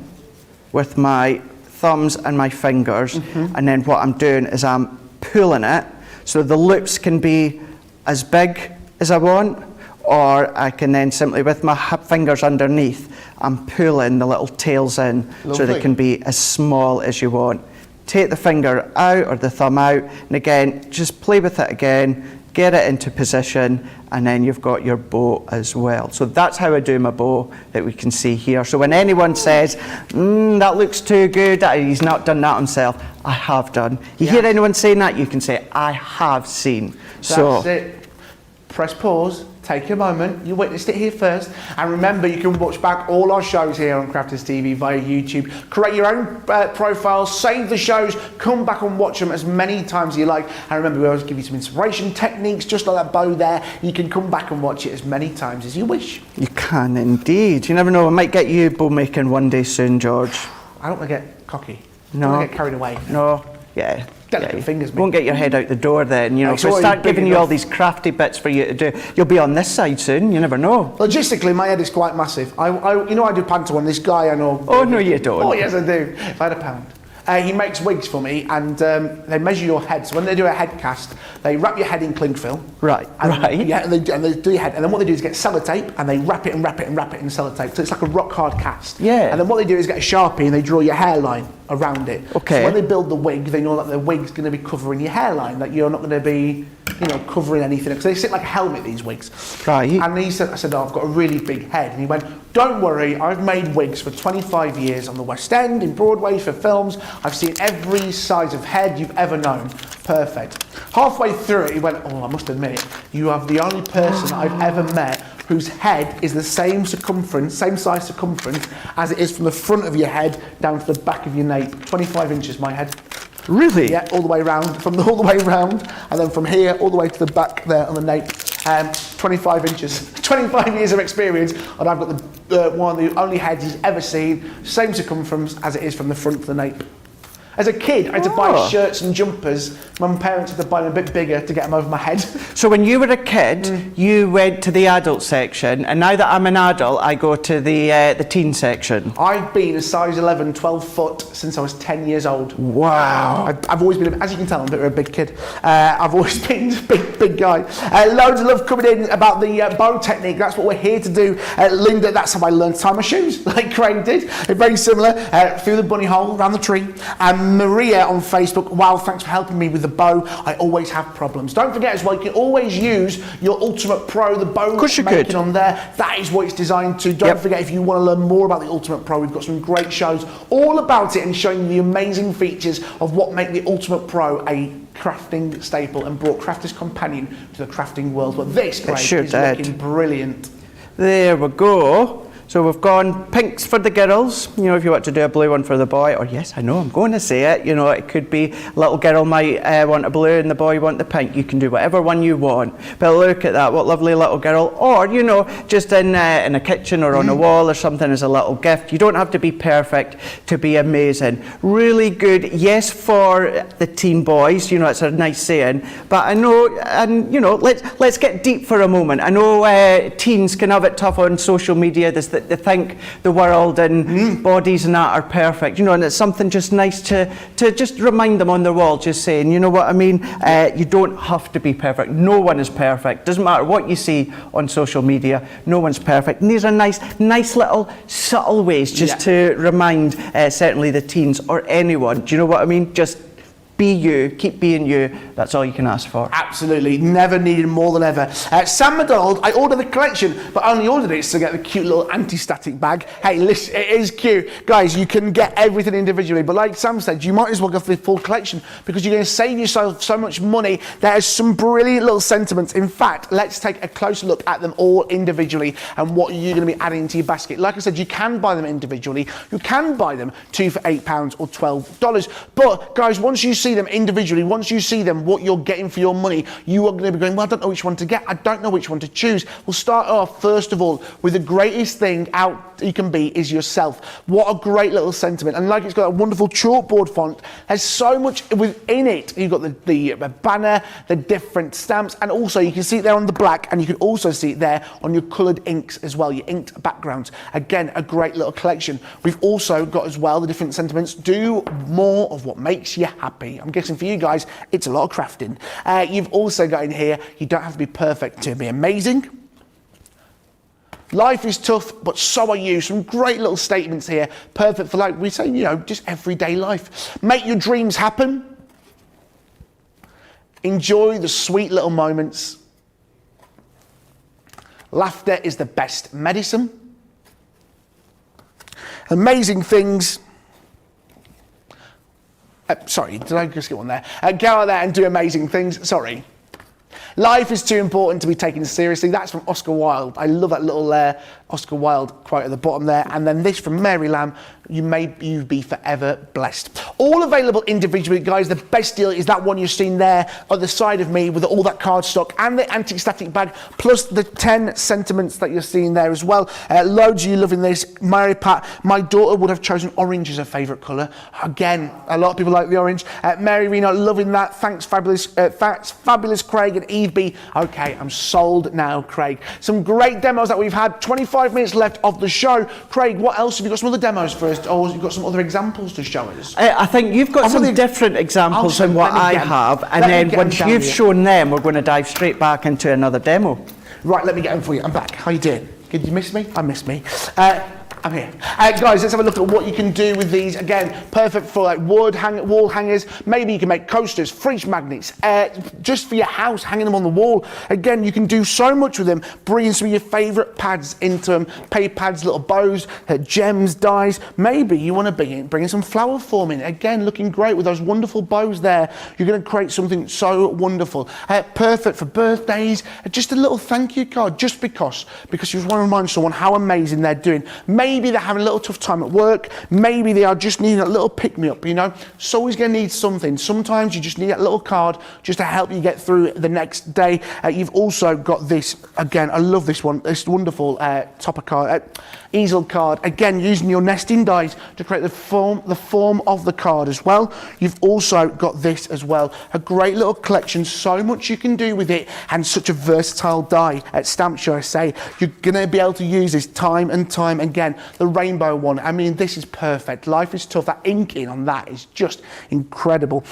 with my thumbs and my fingers, and then what I'm doing is I'm pulling it, so the loops can be as big as I want, or I can then simply, with my fingers underneath, I'm pulling the little tails in. Lovely. So they can be as small as you want. Take the finger out or the thumb out, and again, just play with it again, get it into position, and then you've got your bow as well. So that's how I do my bow that we can see here. So when anyone says, that looks too good, he's not done that himself, I have done. You hear anyone saying that, you can say, I have seen.
That's it. Press pause. Take a moment, you witnessed it here first, and remember you can watch back all our shows here on Crafters TV via YouTube. Create your own profile, save the shows, come back and watch them as many times as you like, and remember we always give you some inspiration techniques, just like that bow there. You can come back and watch it as many times as you wish.
You can indeed. You never know, I might get you bow making one day soon, George.
I don't want to get cocky.
No.
I don't want to get carried away.
No, yeah.
Delicate fingers, mate.
Won't get your head out the door then, if we start giving you all these crafty bits for you to do, you'll be on this side soon, you never know.
Logistically, my head is quite massive. I do panto on this guy I know.
Oh, no you don't.
Oh, yes I do. If I had £1. He makes wigs for me, and they measure your head. So when they do a head cast, they wrap your head in cling film.
Right.
Yeah, and they do your head. And then what they do is get sellotape, and they wrap it and wrap it and wrap it in sellotape. So it's like a rock hard cast.
Yeah.
And then what they do is get a Sharpie, and they draw your hairline around it.
Okay.
So when they build the wig, they know that the wig's going to be covering your hairline, that you're not going to be, covering anything. Because they sit like a helmet, these wigs.
Right.
And I said, I've got a really big head. And he went, don't worry, I've made wigs for 25 years on the West End, in Broadway, for films. I've seen every size of head you've ever known. Perfect. Halfway through it, he went, I must admit, you are the only person I've ever met whose head is the same size circumference as it is from the front of your head down to the back of your nape. 25 inches, my head.
Really?
Yeah, all the way round, all the way round, and then from here all the way to the back there on the nape. 25 inches, 25 years of experience, and I've got the one of the only heads he's ever seen, same circumference as it is from the front to the nape. As a kid, I had to buy shirts and jumpers. My parents had to buy them a bit bigger to get them over my head.
So when you were a kid, you went to the adult section, and now that I'm an adult, I go to the teen section.
I've been a size 11, 12 foot since I was 10 years old.
Wow.
I've always been, as you can tell, I'm a bit of a big kid. I've always been a big guy. Loads of love coming in about the bow technique. That's what we're here to do. Linda, that's how I learned to tie my shoes, like Craig did. Very similar, through the bunny hole, around the tree. And Maria on Facebook, wow, thanks for helping me with the bow. I always have problems. Don't forget as well, you can always use your Ultimate Pro, the bow making on there. That is what it's designed to. Don't forget, if you want to learn more about the Ultimate Pro, we've got some great shows all about it and showing you the amazing features of what make the Ultimate Pro a crafting staple and brought Crafter's Companion to the crafting world. But this, Craig, is looking brilliant.
There we go. So we've gone pinks for the girls, you know, if you want to do a blue one for the boy, or yes, I know, I'm going to say it, you know, it could be little girl might want a blue and the boy want the pink. You can do whatever one you want. But look at that, what lovely little girl. Or, you know, just in a kitchen or on a wall or something as a little gift. You don't have to be perfect to be amazing. Really good, yes, for the teen boys, you know, it's a nice saying. But I know, and you know, let's get deep for a moment. I know teens can have it tough on social media. They think the world and bodies and that are perfect, you know, and it's something just nice to just remind them on their wall, just saying, you know what I mean, you don't have to be perfect. No one is perfect. Doesn't matter what you see on social media, no one's perfect. And these are nice little subtle ways just to remind certainly the teens or anyone, do you know what I mean? Just be you, keep being you, that's all you can ask for.
Absolutely, never needed more than ever. Sam McDonald, I ordered the collection, but I only ordered it to get the cute little anti-static bag. Hey, listen, it is cute. Guys, you can get everything individually, but like Sam said, you might as well go for the full collection because you're going to save yourself so much money. There's some brilliant little sentiments. In fact, let's take a closer look at them all individually and what you're going to be adding to your basket. Like I said, you can buy them individually. You can buy them 2 for £8 or $12. But guys, once you see them individually, once you see them, what you're getting for your money, you are going to be going, well, I don't know which one to get. I don't know which one to choose. We'll start off, first of all, with the greatest thing out you can be is yourself. What a great little sentiment. And like it's got a wonderful chalkboard font. There's so much within it. You've got the banner, the different stamps, and also you can see it there on the black, and you can also see it there on your coloured inks as well, your inked backgrounds. Again, a great little collection. We've also got as well the different sentiments. Do more of what makes you happy. I'm guessing for you guys, it's a lot of crafting. You've also got in here, you don't have to be perfect to be amazing. Life is tough, but so are you. Some great little statements here. Perfect for, like we say, you know, just everyday life. Make your dreams happen. Enjoy the sweet little moments. Laughter is the best medicine. Amazing things. Sorry, did I just get one there? Go out there and do amazing things. Sorry. Life is too important to be taken seriously. That's from Oscar Wilde. I love that little Oscar Wilde quote at the bottom there. And then this from Mary Lamb, you be forever blessed. All available individually, guys. The best deal is that one you're seeing there at the side of me with all that cardstock and the anti-static bag, plus the 10 sentiments that you're seeing there as well. Loads of you loving this. Mary Pat, my daughter would have chosen orange as her favourite colour. Again, a lot of people like the orange. Mary Reno, loving that. Thanks, fabulous Craig and Eve B. Okay, I'm sold now, Craig. Some great demos that we've had. 25 minutes left of the show. Craig, what else? Have you got some other demos for us? Or have you got some other examples to show us?
I think you've got some different examples than what I have, and then once you've shown them, we're going to dive straight back into another demo.
Right, let me get them for you. I'm back. How you doing? Did you miss me? I missed me. I'm here. Guys, let's have a look at what you can do with these. Again, perfect for like wall hangers. Maybe you can make coasters, fridge magnets, just for your house, hanging them on the wall. Again, you can do so much with them. Bringing some of your favourite pads into them. Paper pads, little bows, gems, dies. Maybe you want to bring in some flower forming. Again, looking great with those wonderful bows there. You're going to create something so wonderful. Perfect for birthdays. Just a little thank you card, just because you want to remind someone how amazing they're doing. Maybe maybe they're having a little tough time at work, maybe they are just needing a little pick-me-up, you know. So always going to need something. Sometimes you just need that little card just to help you get through the next day. You've also got this, again, I love this one, this wonderful topper card, easel card, again using your nesting dies to create the form of the card as well. You've also got this as well, a great little collection, so much you can do with it, and such a versatile die stamp, shall I say. You're gonna be able to use this time and time again. The rainbow one, I mean, this is perfect. Life is Tough, that inking on that is just incredible.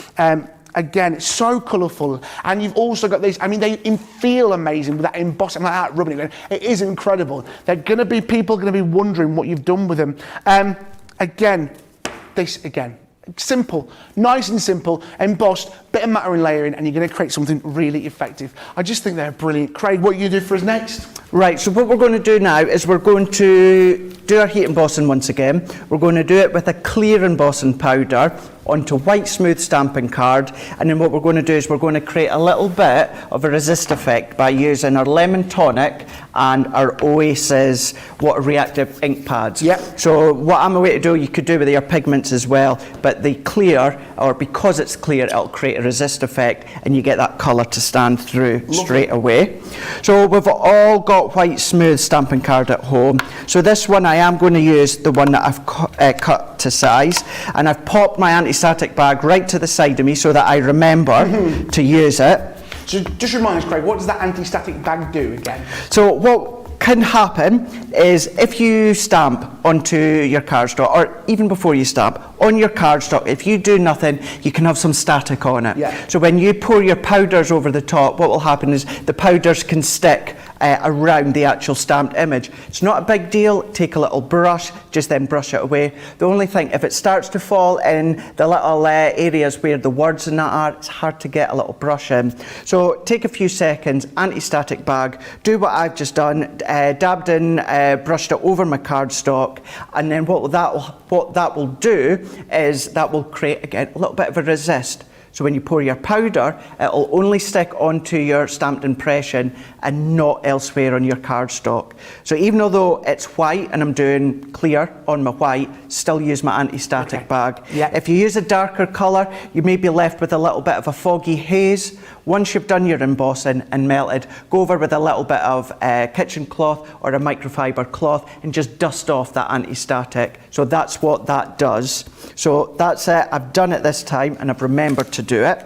Again, it's so colourful, and you've also got these, I mean, they feel amazing with that embossing like that, rubbing it. It is incredible. They're going to be, people going to be wondering what you've done with them. Again, this again, simple, nice and simple, embossed, bit of matter and layering, and you're going to create something really effective. I just think they're brilliant. Craig, what are you going to do for us next?
Right, so what we're going to do now is we're going to do our heat embossing once again. We're going to do it with a clear embossing powder onto white smooth stamping card, and then what we're going to do is we're going to create a little bit of a resist effect by using our lemon tonic and our Oasis water reactive ink pads.
Yep.
So what I'm away to do, you could do with your pigments as well, but the clear, or because it's clear, it'll create a resist effect and you get that colour to stand through straight away. So we've all got white smooth stamping card at home. So this one I am going to use the one that I've cut to size, and I've popped my anti-static bag right to the side of me so that I remember to use it.
So just remind us, Craig, what does that anti-static bag do again?
So what can happen is if you stamp onto your cardstock, or even before you stamp, on your cardstock, if you do nothing, you can have some static on it.
Yeah.
So when you pour your powders over the top, what will happen is the powders can stick around the actual stamped image. It's not a big deal. Take a little brush, just then brush it away. The only thing, if it starts to fall in the little areas where the words and that are, it's hard to get a little brush in. So take a few seconds, anti-static bag, do what I've just done, dabbed in, brushed it over my cardstock, and then what that will do is that will create, again, a little bit of a resist. So when you pour your powder, it'll only stick onto your stamped impression and not elsewhere on your cardstock. So even although it's white and I'm doing clear on my white, still use my anti-static bag.
Yeah.
If you use a darker colour, you may be left with a little bit of a foggy haze. Once you've done your embossing and melted, go over with a little bit of kitchen cloth or a microfiber cloth and just dust off that anti-static. So that's what that does. So that's it. I've done it this time and I've remembered to do it.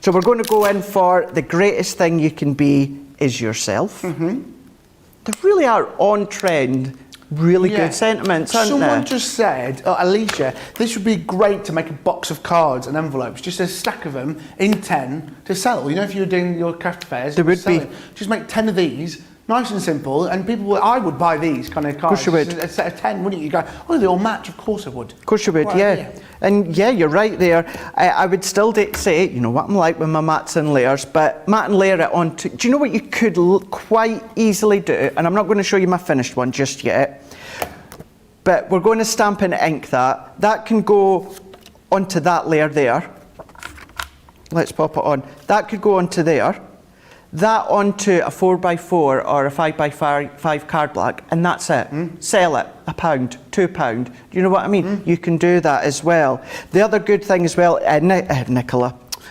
So we're going to go in for the greatest thing you can be is yourself. They really are on trend, really good sentiments, aren't
Someone
they?
just said, Alicia, this would be great to make a box of cards and envelopes, just a stack of them in 10 to sell. You know, if you were doing your craft fairs,
There would be.
Just make 10 of these. Nice and simple, and I would buy these kind of cards.
Of course you would.
A set of 10, wouldn't you? You go, oh, they all match. Of course I would.
Of course you would, yeah. And yeah, you're right there. I would still say, you know what I'm like with my mats and layers, but mat and layer it onto, do you know what you could quite easily do? And I'm not going to show you my finished one just yet, but we're going to stamp and ink that. That can go onto that layer there. Let's pop it on. That could go onto there. That onto a 4x4 or a 5x5 card block, and that's it. Sell it, £1, £2. Do you know what I mean? You can do that as well. The other good thing as well,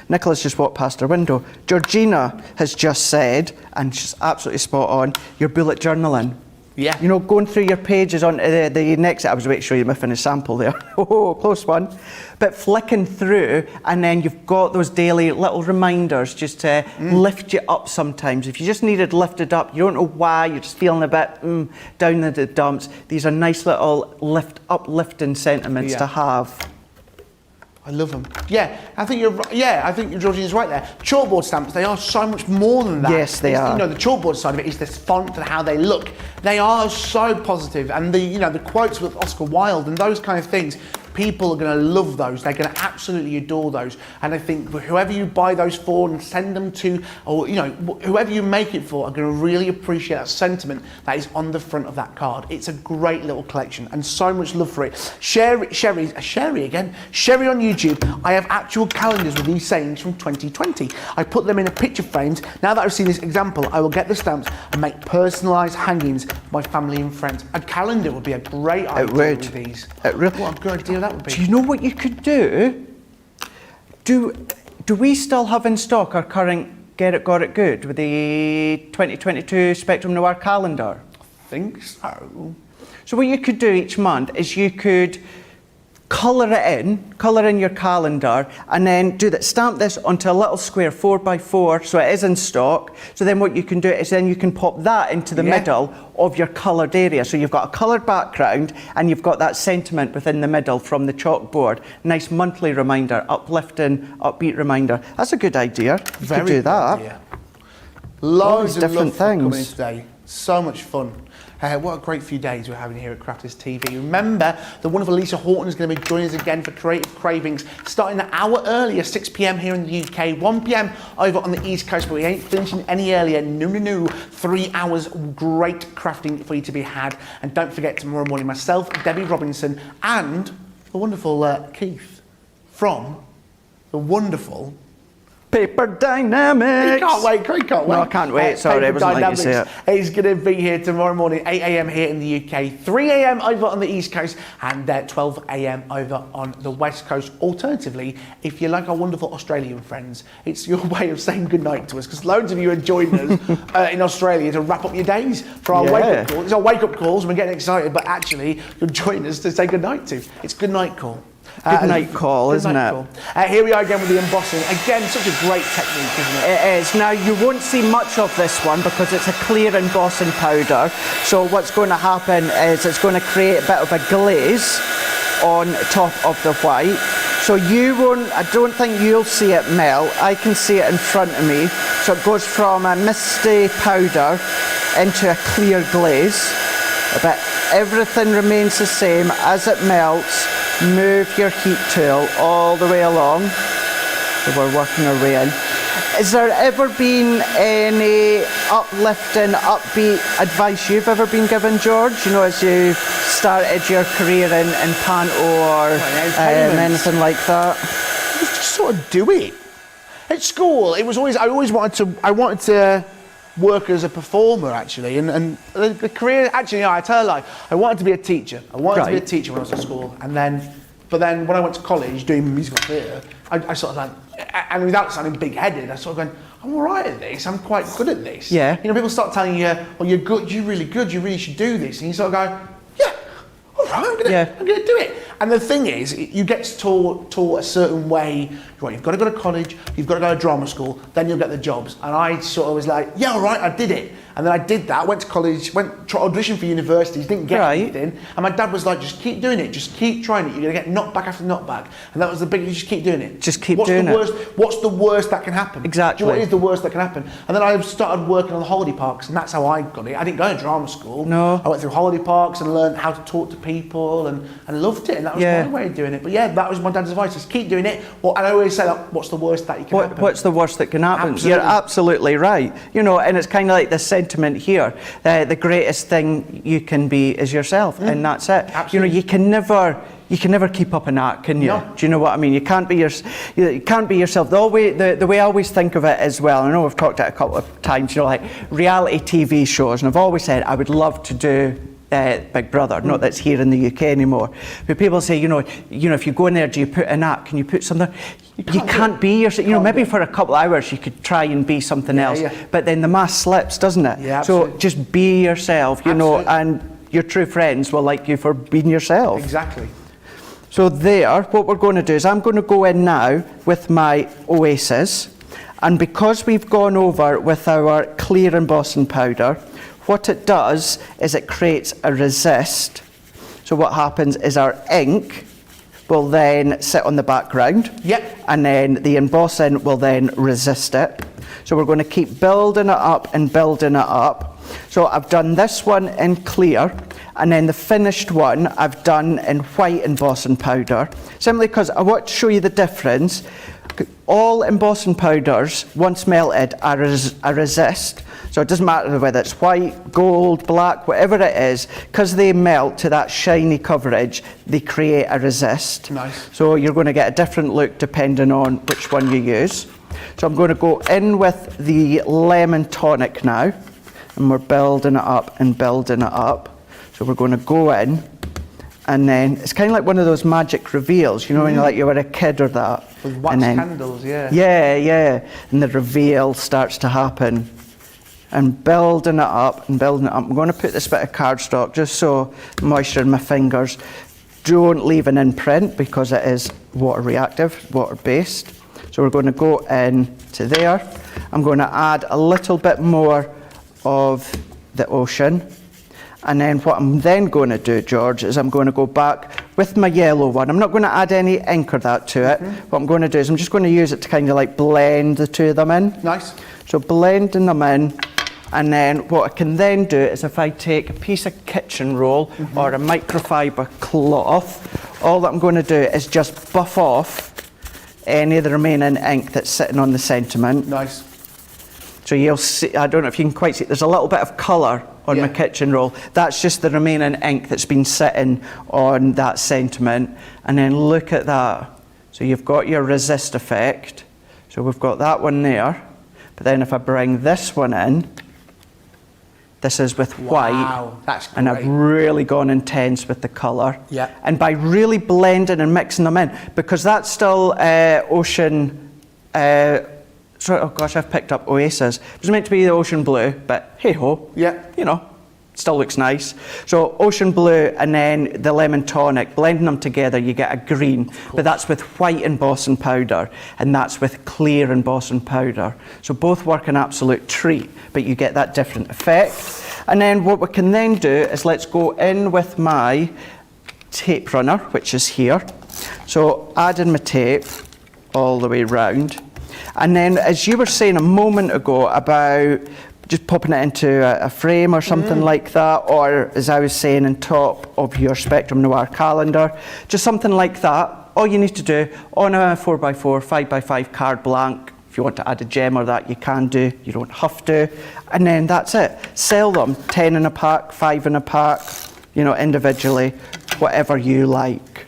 Nicola's just walked past her window. Georgina has just said, and she's absolutely spot on, your bullet journaling.
Yeah.
You know, going through your pages on the next, I was waiting to show you my finished sample there. Oh, close one. But flicking through, and then you've got those daily little reminders just to lift you up sometimes. If you just needed lifted up, you don't know why, you're just feeling a bit down in the dumps. These are nice little uplifting sentiments to have.
I love them. Yeah, I think you're right. Yeah, I think Georgina's right there. Chalkboard stamps, they are so much more than that.
Yes, they are.
You know, the chalkboard side of it is this font and how they look. They are so positive, and the quotes with Oscar Wilde and those kind of things. People are going to love those. They're going to absolutely adore those. And I think whoever you buy those for and send them to, or whoever you make it for, are going to really appreciate that sentiment that is on the front of that card. It's a great little collection and so much love for it. Sherry on YouTube, I have actual calendars with these sayings from 2020. I put them in a picture frames. Now that I've seen this example, I will get the stamps and make personalised hangings for my family and friends. A calendar would be a great idea with these. What a good idea that would be.
Do you know what you could do? Do we still have in stock our current Get It, Got It Good with the 2022 Spectrum Noir calendar?
I think so.
So what you could do each month is you could colour in your calendar, and then stamp this onto a little square 4x4 so it is in stock. So then what you can do is then you can pop that into the middle of your coloured area. So you've got a coloured background and you've got that sentiment within the middle from the chalkboard. Nice monthly reminder, uplifting, upbeat reminder. That's a good idea. You could do that.
Idea. Loads of
different
things coming
things.
today. So much fun. What a great few days we're having here at Crafters TV. Remember, the wonderful Lisa Horton is going to be joining us again for Creative Cravings, starting an hour earlier, 6 p.m. here in the UK, 1 p.m. over on the East Coast, but we ain't finishing any earlier. No. 3 hours, great crafting for you to be had. And don't forget, tomorrow morning, myself, Debbie Robinson, and the wonderful Keith from the wonderful
Paper Dynamics.
He can't wait, Craig can't wait.
No, I can't wait, sorry, I wasn't letting you say it.
He's going to be here tomorrow morning, 8 a.m. here in the UK, 3 a.m. over on the East Coast, and 12 a.m. over on the West Coast. Alternatively, if you like our wonderful Australian friends, it's your way of saying goodnight to us, because loads of you are joining us in Australia to wrap up your days for our wake-up call. It's our wake-up calls, and we're getting excited, but actually, you're joining us to say goodnight to. It's goodnight call.
Good night call, isn't it?
Here we are again with the embossing. Again, such a great technique, isn't it?
It is. Now, you won't see much of this one because it's a clear embossing powder. So what's going to happen is it's going to create a bit of a glaze on top of the white. So I don't think you'll see it melt. I can see it in front of me. So it goes from a misty powder into a clear glaze. But everything remains the same. As it melts, move your heat tool all the way along. So we're working our way in. Has there ever been any uplifting, upbeat advice you've ever been given, George? As you started your career in panto or anything like that?
Just sort of do it. At school, I always wanted to work as a performer, actually, and the career, actually, I tell a lie, I wanted to be a teacher. I wanted to be a teacher when I was at school, but then when I went to college doing musical theatre, I sort of and without sounding big-headed, I sort of going, I'm all right at this, I'm quite good at this.
Yeah.
People start telling you, well, you're good, you're really good, you really should do this, and you sort of go, yeah, all right, I'm gonna do it. And the thing is, you get taught a certain way. Right, you've got to go to college, you've got to go to drama school, then you'll get the jobs. And I sort of was like, yeah, all right, I did it. And then I did that, went to college, auditioned for universities, didn't get anything. And my dad was like, just keep doing it, just keep trying it. You're going to get knockback after knockback. And that was the big, just keep doing it.
Just keep doing it.
What's the worst that can happen?
Exactly.
What is the worst that can happen? And then I started working on the holiday parks, and that's how I got it. I didn't go to drama school.
No.
I went through holiday parks and learned how to talk to people and loved it. And that was my way of doing it. But yeah, that was my dad's advice, just keep doing it. And I always say that, what's the worst that can happen?
What's the worst that can happen?
Absolutely.
You're absolutely right. And it's kind of like the sentiment here. The greatest thing you can be is yourself, and that's it.
Absolutely.
You can never keep up an act, can you?
No.
Do you know what I mean? You can't be yourself. The way I always think of it as well, I know we've talked it a couple of times, like reality TV shows, and I've always said I would love to do Big Brother, not that's here in the UK anymore. But people say, if you go in there, do you put an act? Can you put something? You can't be yourself. Maybe for a couple of hours you could try and be something else.
Yeah.
But then the mask slips, doesn't it?
Yeah,
so just be yourself, and your true friends will like you for being yourself.
Exactly.
So what we're going to do is I'm going to go in now with my Oasis, and because we've gone over with our clear embossing powder, what it does is it creates a resist. So what happens is our ink will then sit on the background.
Yep.
And then the embossing will then resist it. So we're going to keep building it up and building it up. So I've done this one in clear, and then the finished one I've done in white embossing powder, simply because I want to show you the difference. All embossing powders, once melted, are a resist. So it doesn't matter whether it's white, gold, black, whatever it is, because they melt to that shiny coverage, they create a resist.
Nice.
So you're going to get a different look depending on which one you use. So I'm going to go in with the lemon tonic now, and we're building it up and building it up. So we're going to go in, and then it's kind of like one of those magic reveals, you know, when you were a kid or that.
With wax candles, yeah.
Yeah, and the reveal starts to happen. And building it up and building it up. I'm going to put this bit of cardstock just so moisture in my fingers. Don't leave an imprint because it is water reactive, water based. So we're going to go in to there. I'm going to add a little bit more of the ocean. And then what I'm then going to do, George, is I'm going to go back with my yellow one. I'm not going to add any ink or that to it. What I'm going to do is I'm just going to use it to kind of like blend the two of them in.
Nice.
So blending them in. And then what I can then do is if I take a piece of kitchen roll or a microfiber cloth, all that I'm going to do is just buff off any of the remaining ink that's sitting on the sentiment.
Nice.
So you'll see, I don't know if you can quite see, there's a little bit of colour on my kitchen roll. That's just the remaining ink that's been sitting on that sentiment. And then look at that. So you've got your resist effect. So we've got that one there. But then if I bring this one in, this is with white.
Wow, that's great.
And I've really gone intense with the colour.
Yeah.
And by really blending and mixing them in, because that's still ocean, oh gosh, I've picked up Oasis. It was meant to be the ocean blue, but hey ho.
Yeah.
You know, still looks nice. So ocean blue and then the lemon tonic, blending them together, you get a green. But that's with white embossing powder, and that's with clear embossing powder. So both work an absolute treat, but you get that different effect. And then what we can then do is let's go in with my tape runner, which is here. So adding my tape all the way round. And then as you were saying a moment ago about just popping it into a frame or something like that, or as I was saying, on top of your Spectrum Noir calendar, just something like that. All you need to do on a 4x4, 5x5 card blank, if you want to add a gem or that, you can do, you don't have to. And then that's it. Sell them 10 in a pack, 5 in a pack, you know, individually, whatever you like.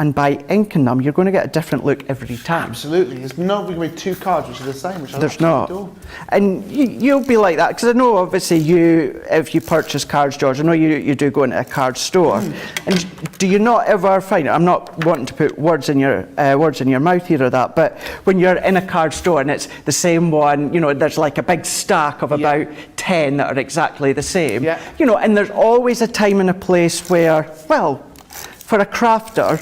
And by inking them, you're going to get a different look every time.
Absolutely. There's not going to be two cards which are the same, which I
There's not. And you'll be like that, because I know obviously you, if you purchase cards, George, I know you do go into a card store. And do you not ever find, I'm not wanting to put words in your mouth here or that, but when you're in a card store and it's the same one, you know, there's like a big stack of about 10 that are exactly the same.
Yeah.
You know, and there's always a time and a place where, well, for a crafter,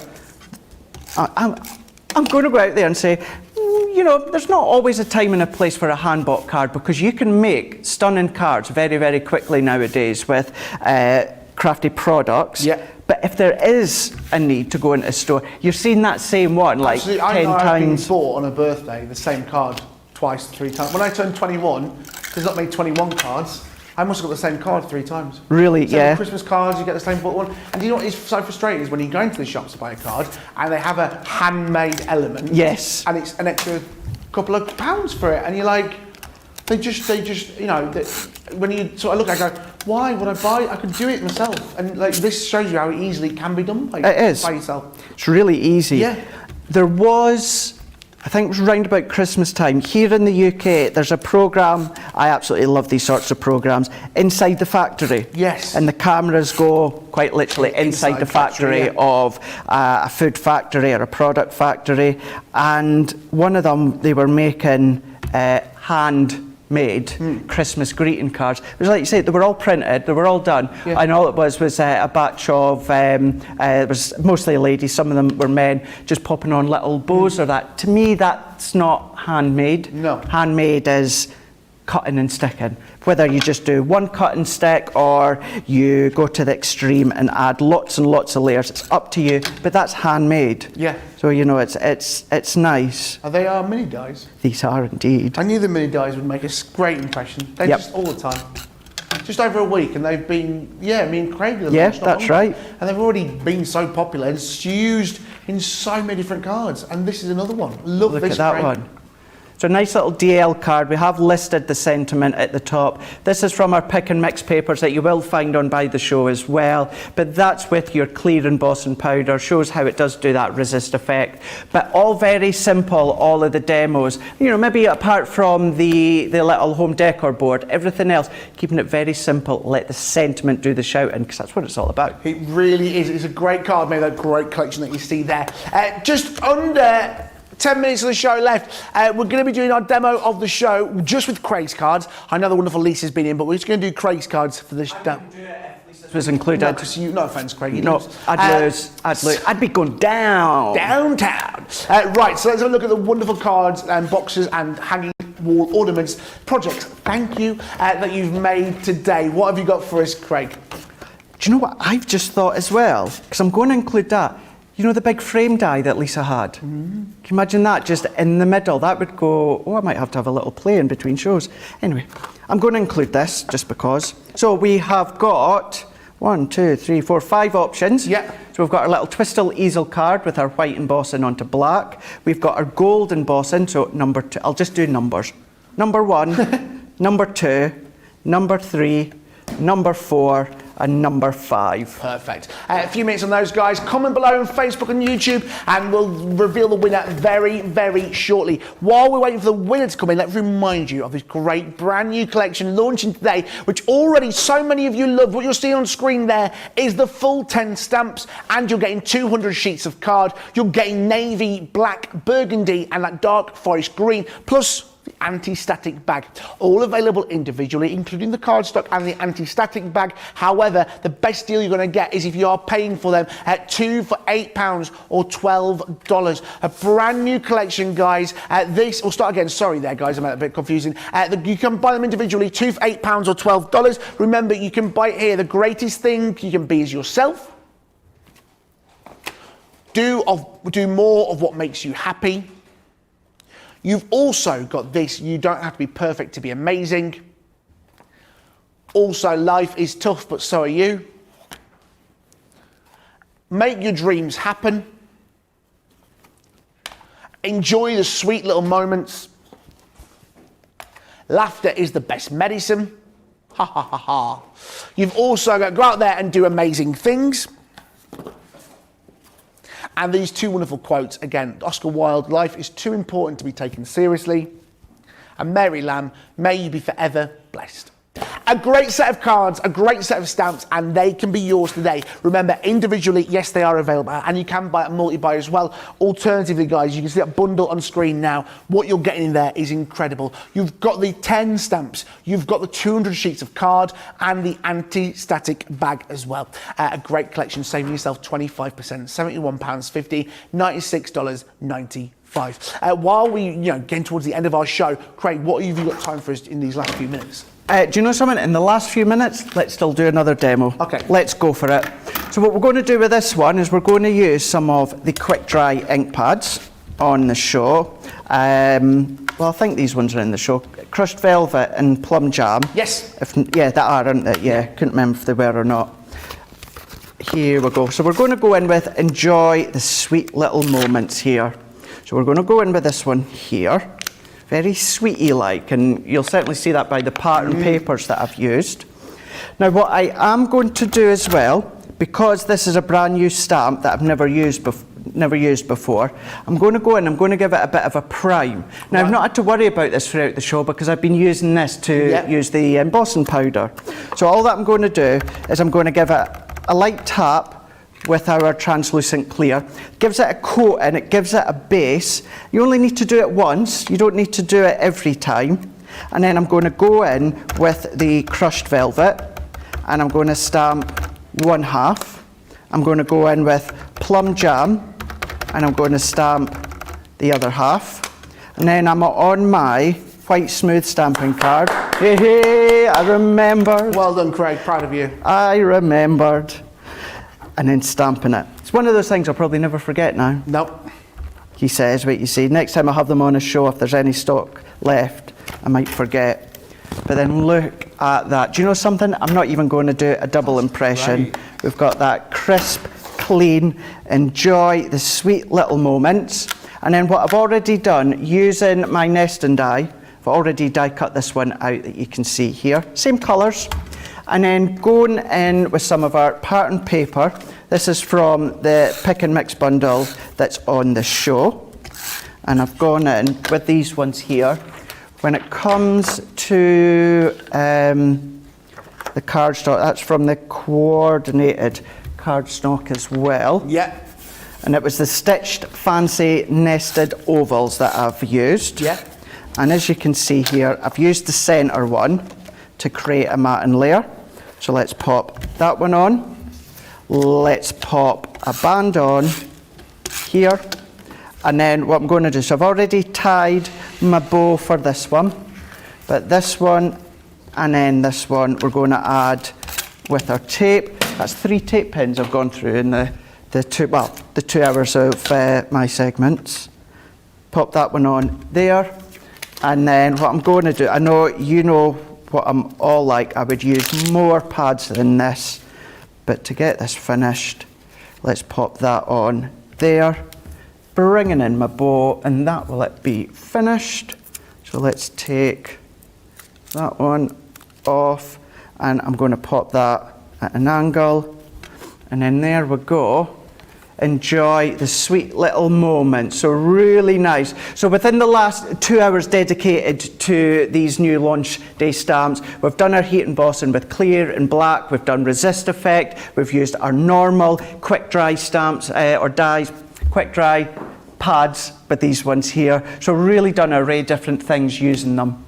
I'm going to go out there and say, you know, there's not always a time and a place for a hand-bought card, because you can make stunning cards very, very quickly nowadays with crafty products.
Yeah.
But if there is a need to go into a store, you're seeing that same one like 10
I've been
times.
bought on a birthday the same card twice, 3 times. When I turned 21, there's not made 21 cards. I must have got the same card 3 times.
Really?
Same
Yeah.
Christmas cards, you get the same one. And you know what is so frustrating is when you go into the shops to buy a card and they have a handmade element.
Yes.
And it's an extra couple of pounds for it. And you're like, they just, you know, when you sort of look, I go, why would I buy it? I could do it myself. And like this shows you how easily it can be done by,
It is.
by yourself.
It's really easy.
Yeah.
There was, I think it was round about Christmas time, here in the UK, there's a programme, I absolutely love these sorts of programmes, Inside the Factory.
Yes.
And the cameras go quite literally inside the factory of a food factory or a product factory. And one of them, they were making handmade Christmas greeting cards. It was like you say, they were all printed, they were all done, and all it was a batch of, it was mostly ladies, some of them were men, just popping on little bows or that. To me, that's not handmade.
No.
Handmade is cutting and sticking. Whether you just do one cut and stick or you go to the extreme and add lots and lots of layers, it's up to you, but that's handmade.
Yeah.
So, you know, it's nice.
Are they mini dies?
These are indeed.
I knew the mini dies would make a great impression. They're
Yep.
just all the time. just over a week, and they've been, me and Craig.
Yeah, that's right.
And they've already been so popular. It's used in so many different cards, and this is another one. Look
at
this,
that
Craig.
one. It's a nice little DL card. We have listed the sentiment at the top. This is from our pick and mix papers that you will find on By the Show as well. But that's with your clear embossing powder. Shows how it does do that resist effect. But all very simple, all of the demos. You know, maybe apart from the little home decor board, everything else, keeping it very simple. Let the sentiment do the shouting, because that's what it's all about.
It really is. It's a great card, made that great collection that you see there. Just under 10 minutes of the show left. We're going to be doing our demo of the show just with Craig's cards. I know the wonderful Lisa's been in, but we're just going to do Craig's cards for this.
This was included.
No, because no offence, Craig.
No, I'd lose. I'd be going downtown.
Right, so let's have a look at the wonderful cards and boxes and hanging wall ornaments projects. Thank you that you've made today. What have you got for us, Craig?
Do you know what I've just thought as well? Because I'm going to include that. You know the big frame die that Lisa had? Can you imagine that just in the middle? That would go, I might have to have a little play in between shows. Anyway, I'm going to include this just because. So we have got 1, 2, 3, 4, 5 options.
Yeah.
So we've got our little twistle easel card with our white embossing onto black. We've got our gold embossing, so number 2, I'll just do numbers. Number 1, number 2, number 3, number 4, and number 5.
Perfect. A few minutes on those, guys. Comment below on Facebook and YouTube, and we'll reveal the winner very, very shortly. While we're waiting for the winner to come in, let's remind you of this great brand new collection launching today, which already so many of you love. What you'll see on screen there is the full 10 stamps, and you're getting 200 sheets of card. You're getting navy, black, burgundy, and that dark forest green, plus the anti-static bag, all available individually, including the cardstock and the anti-static bag. However, the best deal you're going to get is if you are paying for them at 2 for £8 or $12. A brand new collection, guys. We'll start again. Sorry there, guys, I'm a bit confusing. You can buy them individually, 2 for £8 or $12. Remember, you can buy it here. The greatest thing you can be is yourself. Do more of what makes you happy. You've also got this, you don't have to be perfect to be amazing. Also, life is tough, but so are you. Make your dreams happen. Enjoy the sweet little moments. Laughter is the best medicine. Ha ha ha ha. You've also got to go out there and do amazing things. And these two wonderful quotes, again, Oscar Wilde, life is too important to be taken seriously. And Mary Lamb, may you be forever blessed. A great set of cards, a great set of stamps, and they can be yours today. Remember, individually, yes, they are available, and you can buy a multi-buy as well. Alternatively, guys, you can see that bundle on screen now. What you're getting in there is incredible. You've got the 10 stamps, you've got the 200 sheets of card, and the anti-static bag as well. A great collection, saving yourself 25%, £71.50, $96.95. While we, getting towards the end of our show, Craig, what have you got time for us in these last few minutes?
Do you know something? In the last few minutes, let's still do another demo.
Okay.
Let's go for it. So what we're going to do with this one is we're going to use some of the quick dry ink pads on the show. Well, I think these ones are in the show. Crushed Velvet and Plum Jam.
Yes.
Yeah, that are, aren't they? Yeah, couldn't remember if they were or not. Here we go. So we're going to go in with enjoy the sweet little moments here. So we're going to go in with this one here. Very sweetie-like, and you'll certainly see that by the pattern papers that I've used. Now, what I am going to do as well, because this is a brand new stamp that I've never used before, I'm going to go in, I'm going to give it a bit of a prime. Now, I've not had to worry about this throughout the show because I've been using this to use the embossing powder. So all that I'm going to do is I'm going to give it a light tap with our translucent clear. Gives it a coat and it gives it a base. You only need to do it once, you don't need to do it every time. And then I'm going to go in with the crushed velvet and I'm going to stamp 1/2. I'm going to go in with plum jam and I'm going to stamp the other half. And then I'm on my white smooth stamping card. Hey, I remembered.
Well done, Craig, proud of you.
I remembered. And then stamping it. It's one of those things I'll probably never forget now.
Nope.
He says, wait, you see, next time I have them on a show, if there's any stock left, I might forget. But then look at that. Do you know something? I'm not even going to do a double impression.
great.
We've got that crisp, clean, enjoy the sweet little moments. And then what I've already done, using my nesting die, I've already die cut this one out that you can see here. Same colours. And then going in with some of our pattern paper. This is from the pick and mix bundle that's on the show. And I've gone in with these ones here. When it comes to the cardstock, that's from the coordinated cardstock as well.
Yeah.
And it was the stitched fancy nested ovals that I've used.
Yeah.
And as you can see here, I've used the centre one to create a matting layer. So let's pop that one on. Let's pop a band on here. And then what I'm going to do, so I've already tied my bow for this one, but this one and then this one we're going to add with our tape. That's 3 tape pins I've gone through in the 2 hours of my segments. Pop that one on there. And then what I'm going to do, I know you know what I'm all like, I would use more pads than this, but to get this finished, let's pop that on there, bringing in my bow, and that will it be finished. So let's take that one off, and I'm going to pop that at an angle, and then there we go. Enjoy the sweet little moment. So really nice. So within the last 2 hours dedicated to these new launch day stamps, we've done our heat embossing with clear and black, we've done resist effect, we've used our normal quick dry stamps or dies, quick dry pads with these ones here. So really done an array of different things using them.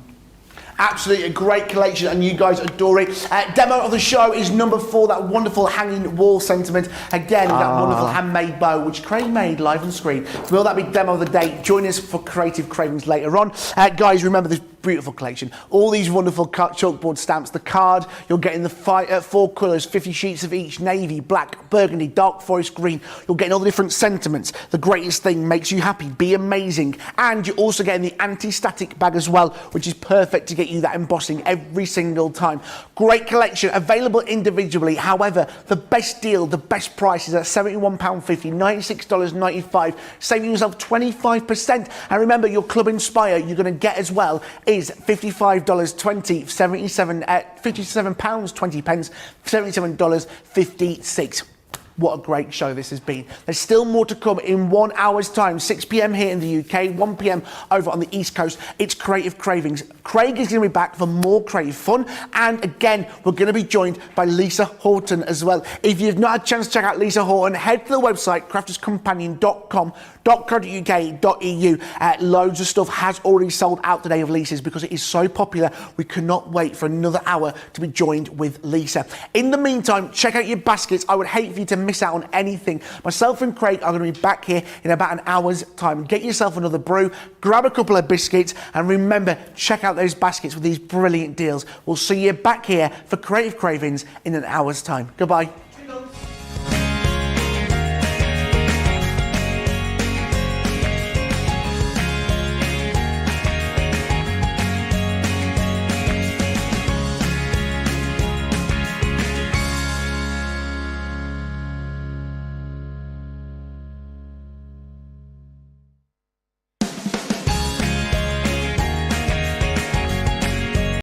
Absolutely a great collection and you guys adore it. Demo of the show is number 4, that wonderful hanging wall sentiment. Again, that wonderful handmade bow, which Craig made live on screen. Will that be demo of the day? Join us for Creative Cravings later on. Guys, remember this beautiful collection. All these wonderful chalkboard stamps. The card, you're getting the 4 colours, 50 sheets of each, navy, black, burgundy, dark forest green. You're getting all the different sentiments. The greatest thing makes you happy, be amazing. And you're also getting the anti-static bag as well, which is perfect to get you that embossing every single time. Great collection, available individually. However, the best deal, the best price is at £71.50, $96.95, saving yourself 25%. And remember, your Club Inspire you're going to get as well is $55.20, £57.20, $77.56. What a great show this has been. There's still more to come in 1 hour's time, 6 p.m. here in the UK, 1 p.m. over on the East Coast. It's Creative Cravings. Craig is going to be back for more creative fun. And again, we're going to be joined by Lisa Horton as well. If you've not had a chance to check out Lisa Horton, head to the website, crafterscompanion.com.co.uk.eu. Loads of stuff has already sold out today of Lisa's because it is so popular. We cannot wait for another hour to be joined with Lisa. In the meantime, check out your baskets. I would hate for you to miss out on anything. Myself and Craig are going to be back here in about an hour's time. Get yourself another brew, grab a couple of biscuits, and remember, check out those baskets with these brilliant deals. We'll see you back here for Creative Cravings in an hour's time. Goodbye.